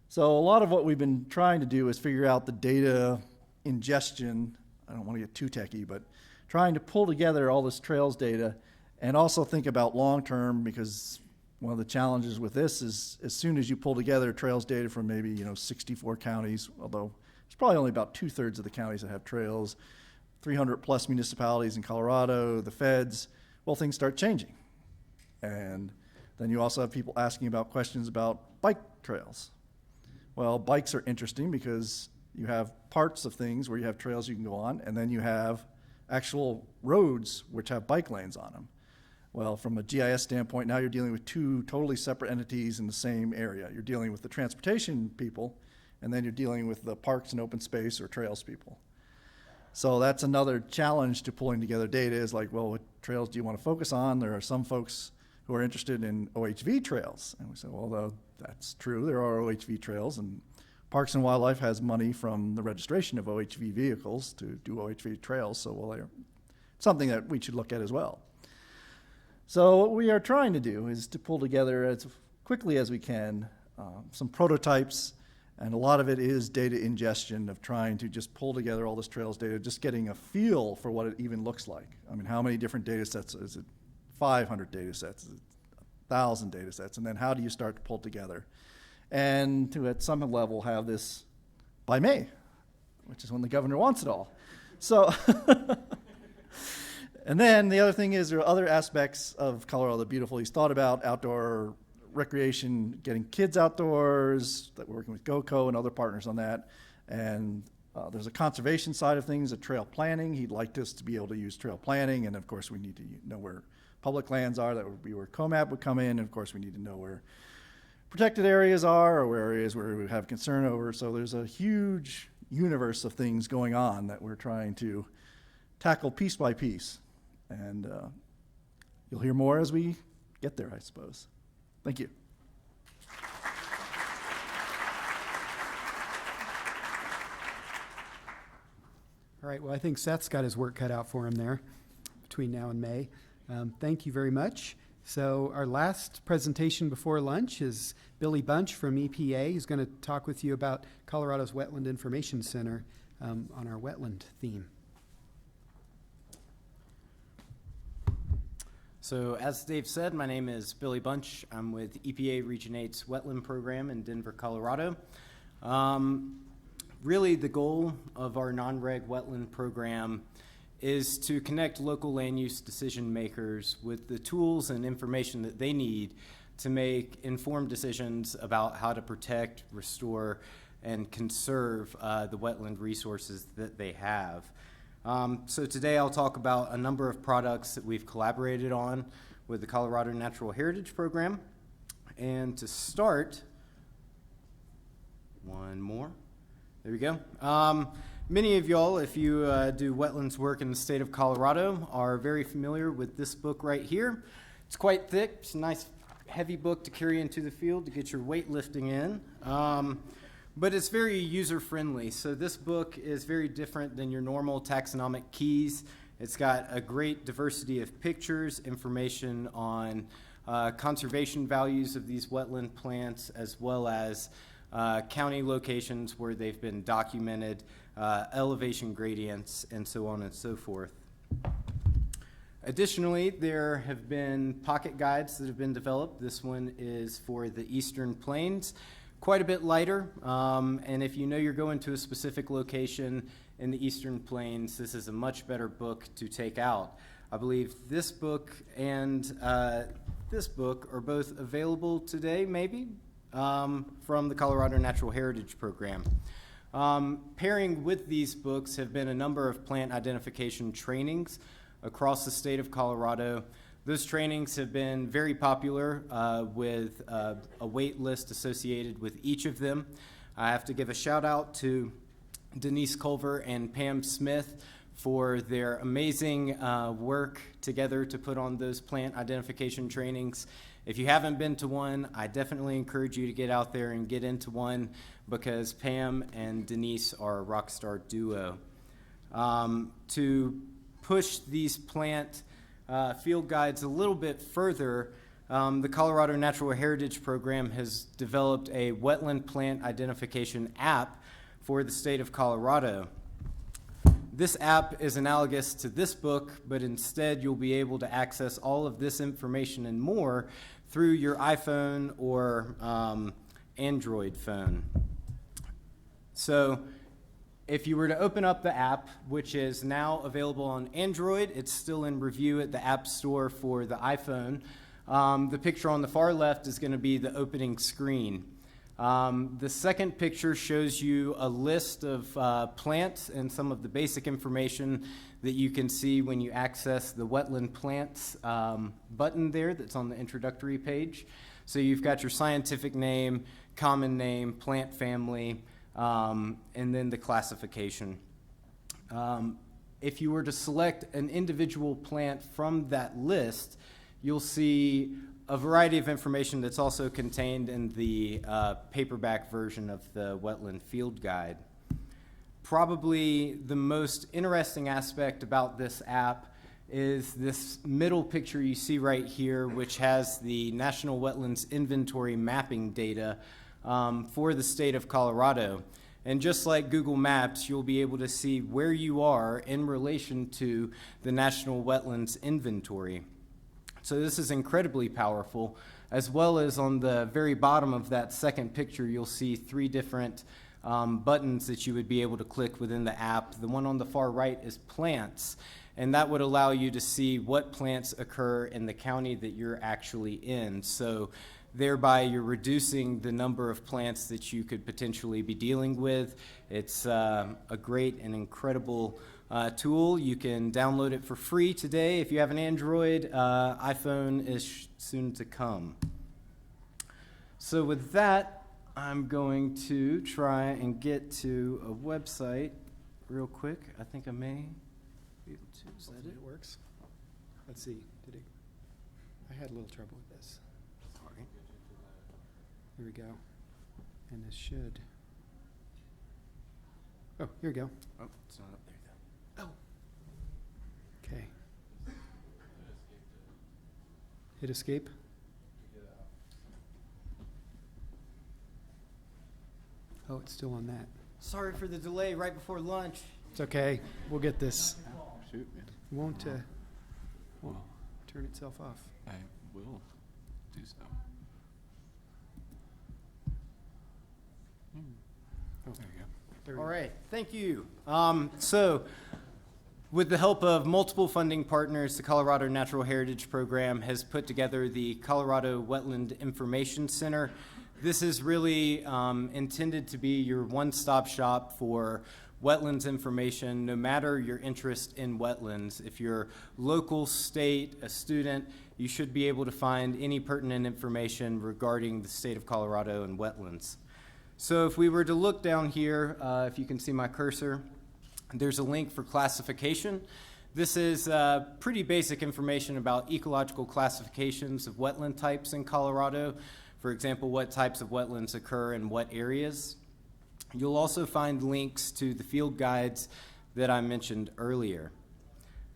So a lot of what we've been trying to do is figure out the data ingestion. I don't want to get too techy, but trying to pull together all this trails data and also think about long-term, because one of the challenges with this is as soon as you pull together trails data from maybe 64 counties, although it's probably only about 2/3 of the counties that have trails, 300 plus municipalities in Colorado, the feds, well, things start changing. And then you also have people asking about questions about bike trails. Well, bikes are interesting because you have parts of things where you have trails you can go on, and then you have actual roads which have bike lanes on them. Well, from a GIS standpoint, now you're dealing with two totally separate entities in the same area. You're dealing with the transportation people, and then you're dealing with the parks and open space or trails people. So that's another challenge to pulling together data, is like, well, what trails do you want to focus on? There are some folks who are interested in OHV trails. And we say, well, that's true, there are OHV trails, and Parks and Wildlife has money from the registration of OHV vehicles to do OHV trails, so they're something that we should look at as well. So what we are trying to do is to pull together as quickly as we can some prototypes, and a lot of it is data ingestion of trying to just pull together all this trails data, just getting a feel for what it even looks like. I mean, how many different data sets? Is it 500 data sets? Is it 1,000 data sets? And then how do you start to pull together? And to, at some level, have this by May, which is when the governor wants it all. So, and then the other thing is there are other aspects of Colorado the Beautiful. He's thought about outdoor recreation, getting kids outdoors, that we're working with GoCo and other partners on that. And there's a conservation side of things, a trail planning. He'd like us to be able to use trail planning. And of course, we need to know where public lands are. That would be where COMAP would come in. And of course, we need to know where protected areas are, or where areas where we have concern over. So there's a huge universe of things going on that we're trying to tackle piece by piece. And you'll hear more as we get there, I suppose. Thank you. All right, well, I think Seth's got his work cut out for him there between now and May. Thank you very much. So our last presentation before lunch is Billy Bunch from EPA. He's going to talk with you about Colorado's Wetland Information Center on our wetland theme. So as Dave said, my name is Billy Bunch. I'm with EPA Region 8's Wetland Program in Denver, Colorado. Really the goal of our non-reg wetland program is to connect local land use decision makers with the tools and information that they need to make informed decisions about how to protect, restore, and conserve the wetland resources that they have. So today I'll talk about a number of products that we've collaborated on with the Colorado Natural Heritage Program. And to start, one more. There we go. Many of y'all, if you do wetlands work in the state of Colorado, are very familiar with this book right here. It's quite thick. It's a nice heavy book to carry into the field to get your weightlifting in. But it's very user-friendly. So this book is very different than your normal taxonomic keys. It's got a great diversity of pictures, information on conservation values of these wetland plants, as well as county locations where they've been documented, elevation gradients, and so on and so forth. Additionally, there have been pocket guides that have been developed. This one is for the Eastern Plains, quite a bit lighter, and if you know you're going to a specific location in the Eastern Plains, this is a much better book to take out. I believe this book and this book are both available today, maybe, from the Colorado Natural Heritage Program. Pairing with these books have been a number of plant identification trainings across the state of Colorado. Those trainings have been very popular with a wait list associated with each of them. I have to give a shout out to Denise Culver and Pam Smith for their amazing work together to put on those plant identification trainings. If you haven't been to one, I definitely encourage you to get out there and get into one, because Pam and Denise are a rock star duo. To push these plant field guides a little bit further, the Colorado Natural Heritage Program has developed a wetland plant identification app for the state of Colorado. This app is analogous to this book, but instead you'll be able to access all of this information and more through your iPhone or Android phone. So if you were to open up the app, which is now available on Android, it's still in review at the App Store for the iPhone. The picture on the far left is going to be the opening screen. The second picture shows you a list of plants and some of the basic information that you can see when you access the Wetland Plants button there that's on the introductory page. So you've got your scientific name, common name, plant family, and then the classification. If you were to select an individual plant from that list, you'll see a variety of information that's also contained in the paperback version of the Wetland Field Guide. Probably the most interesting aspect about this app is this middle picture you see right here, which has the National Wetlands Inventory mapping data for the state of Colorado. And just like Google Maps, you'll be able to see where you are in relation to the National Wetlands Inventory. So this is incredibly powerful, as well as on the very bottom of that second picture, you'll see 3 different buttons that you would be able to click within the app. The one on the far right is plants, and that would allow you to see what plants occur in the county that you're actually in. So thereby you're reducing the number of plants that you could potentially be dealing with. It's a great and incredible tool. You can download it for free today. If you have an Android, iPhone is soon to come. So with that, I'm going to try and get to a website real quick. I think I may be able to. Is that it? It works. Let's see. Did it? I had a little trouble with this. Sorry. Here we go. And this should. Oh, here we go. Oh, it's not up there though. Oh. Okay. Hit escape. Oh, it's still on that. Sorry for the delay right before lunch. It's okay. We'll get this. Shoot. It won't turn itself off. I will do so. Oh, there you go. There we All go. right, thank you. So, with the help of multiple funding partners, the Colorado Natural Heritage Program has put together the Colorado Wetland Information Center. This is really intended to be your one-stop shop for wetlands information, no matter your interest in wetlands. If you're local, state, a student, you should be able to find any pertinent information regarding the state of Colorado and wetlands. So if we were to look down here, if you can see my cursor, there's a link for classification. This is pretty basic information about ecological classifications of wetland types in Colorado. For example, what types of wetlands occur in what areas. You'll also find links to the field guides that I mentioned earlier.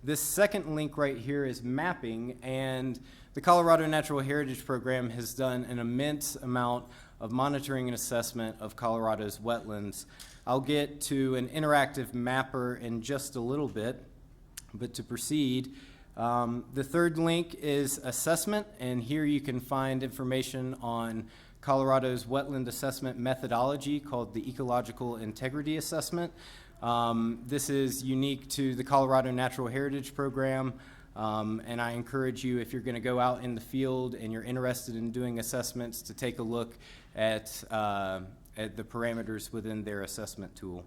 This second link right here is mapping, and the Colorado Natural Heritage Program has done an immense amount of monitoring and assessment of Colorado's wetlands. I'll get to an interactive mapper in just a little bit, but to proceed, the third link is assessment, and here you can find information on Colorado's wetland assessment methodology called the Ecological Integrity Assessment. This is unique to the Colorado Natural Heritage Program, and I encourage you, if you're going to go out in the field and you're interested in doing assessments, to take a look at the parameters within their assessment tool.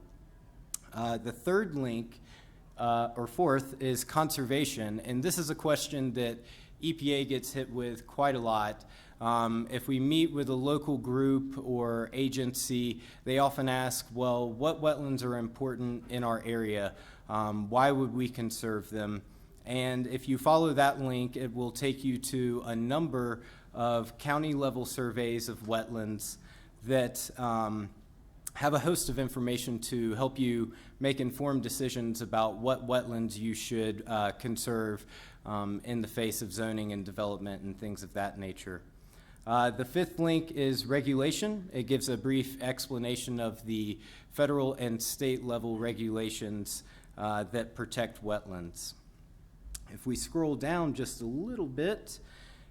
The third link, or fourth, is conservation, and this is a question that EPA gets hit with quite a lot. If we meet with a local group or agency, they often ask, well, what wetlands are important in our area? Why would we conserve them? And if you follow that link, it will take you to a number of county-level surveys of wetlands that have a host of information to help you make informed decisions about what wetlands you should conserve in the face of zoning and development and things of that nature. The fifth link is regulation. It gives a brief explanation of the federal and state level regulations that protect wetlands. If we scroll down just a little bit,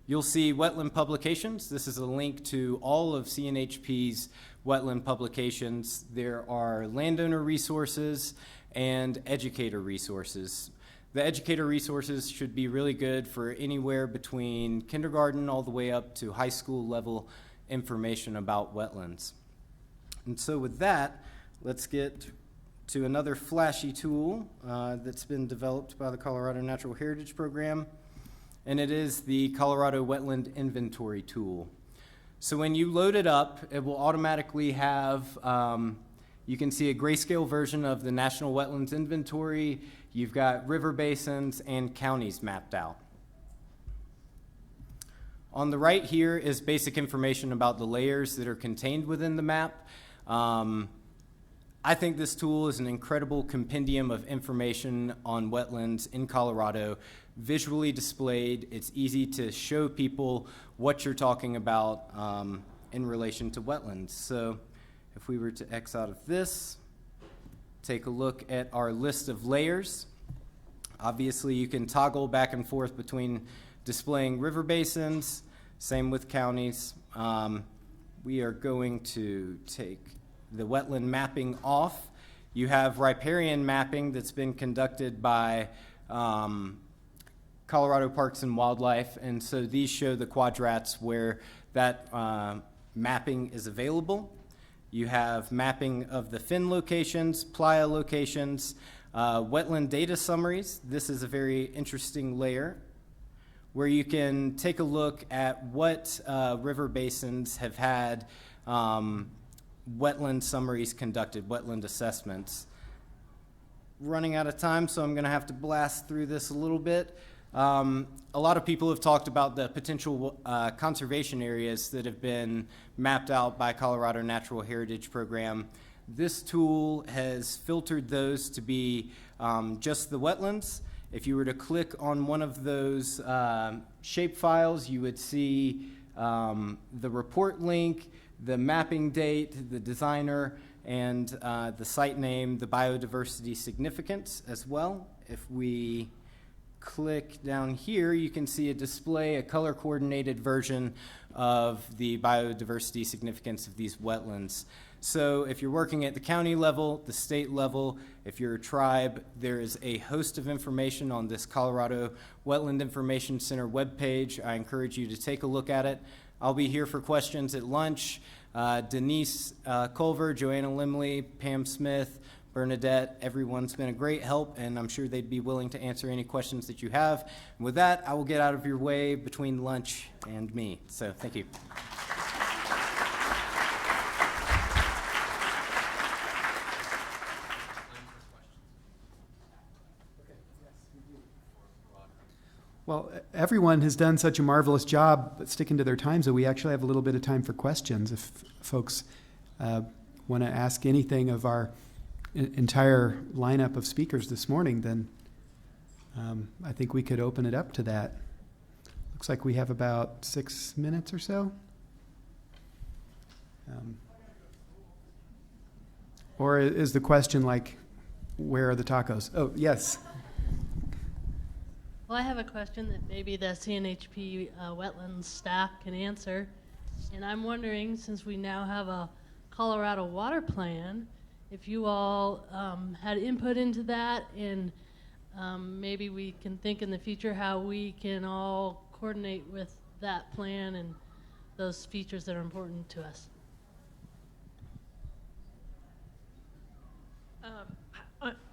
you'll see wetland publications. This is a link to all of CNHP's wetland publications. There are landowner resources and educator resources. The educator resources should be really good for anywhere between kindergarten all the way up to high school level information about wetlands. And so with that, let's get to another flashy tool that's been developed by the Colorado Natural Heritage Program, and it is the Colorado Wetland Inventory tool. So when you load it up, it will automatically have, you can see a grayscale version of the National Wetlands Inventory. You've got river basins and counties mapped out. On the right here is basic information about the layers that are contained within the map. I think this tool is an incredible compendium of information on wetlands in Colorado, visually displayed. It's easy to show people what you're talking about in relation to wetlands. So if we were to X out of this, take a look at our list of layers. Obviously, you can toggle back and forth between displaying river basins, same with counties. We are going to take the wetland mapping off. You have riparian mapping that's been conducted by Colorado Parks and Wildlife, and so these show the quadrats where that mapping is available. You have mapping of the fin locations, playa locations, wetland data summaries. This is a very interesting layer where you can take a look at what river basins have had wetland summaries conducted, wetland assessments. Running out of time, so I'm going to have to blast through this a little bit. A lot of people have talked about the potential conservation areas that have been mapped out by Colorado Natural Heritage Program. This tool has filtered those to be just the wetlands. If you were to click on one of those shape files, you would see the report link, the mapping date, the designer, and the site name, the biodiversity significance as well. If we click down here, you can see a display, a color-coordinated version of the biodiversity significance of these wetlands. So if you're working at the county level, the state level, if you're a tribe, there is a host of information on this Colorado Wetland Information Center webpage. I encourage you to take a look at it. I'll be here for questions at lunch. Denise Culver, Joanna Limley, Pam Smith, Bernadette, everyone's been a great help, and I'm sure they'd be willing to answer any questions that you have. And with that, I will get out of your way between lunch and me. So thank you. Well, everyone has done such a marvelous job sticking to their time, so we actually have a little bit of time for questions. If folks want to ask anything of our entire lineup of speakers this morning, then I think we could open it up to that. Looks like we have about 6 minutes or so. Or is the question like, where are the tacos? Oh, yes. Well, I have a question that maybe the CNHP wetlands staff can answer. And I'm wondering, since we now have a Colorado water plan, if you all had input into that, and maybe we can think in the future how we can all coordinate with that plan and those features that are important to us.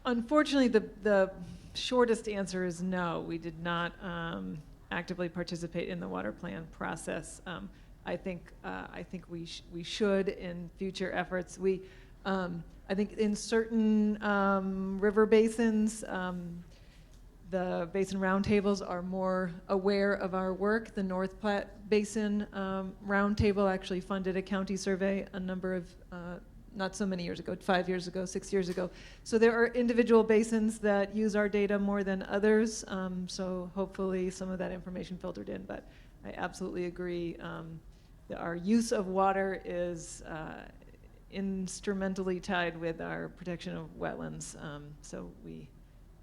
Unfortunately, the shortest answer is no. We did not actively participate in the water plan process. I think we should in future efforts. I think in certain river basins, the basin roundtables are more aware of our work. The North Platte Basin Roundtable actually funded a county survey a number of not so many years ago, 5 years ago, 6 years ago. So there are individual basins that use our data more than others. So hopefully some of that information filtered in, but I absolutely agree that our use of water is instrumentally tied with our protection of wetlands. So we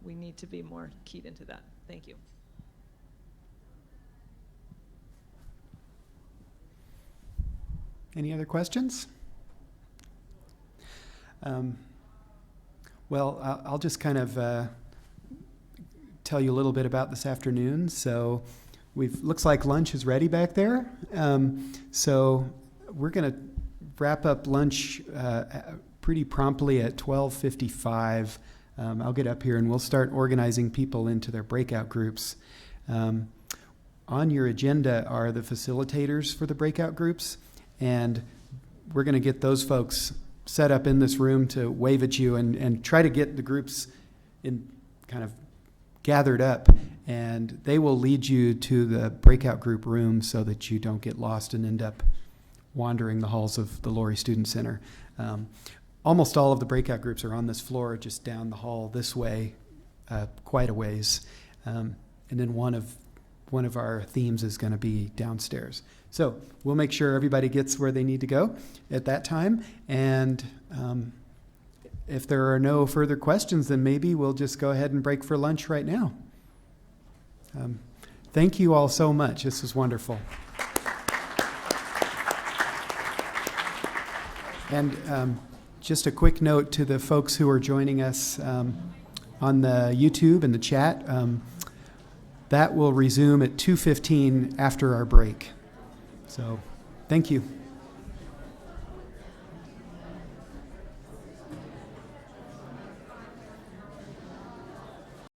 need to be more keyed into that. Thank you. Any other questions? Well, I'll just kind of tell you a little bit about this afternoon. So looks like lunch is ready back there. So we're going to wrap up lunch pretty promptly at 12:55. I'll get up here and we'll start organizing people into their breakout groups. On your agenda are the facilitators for the breakout groups, and we're going to get those folks set up in this room to wave at you and try to get the groups in kind of gathered up, and they will lead you to the breakout group room so that you don't get lost and end up wandering the halls of the Laurie Student Center. Almost all of the breakout groups are on this floor, just down the hall this way, quite a ways. And then one of our themes is going to be downstairs. So we'll make sure everybody gets where they need to go at that time. And if there are no further questions, then maybe we'll just go ahead and break for lunch right now. Thank you all so much. This was wonderful. And just a quick note to the folks who are joining us on the YouTube and the chat. That will resume at 2:15 after our break. So, thank you.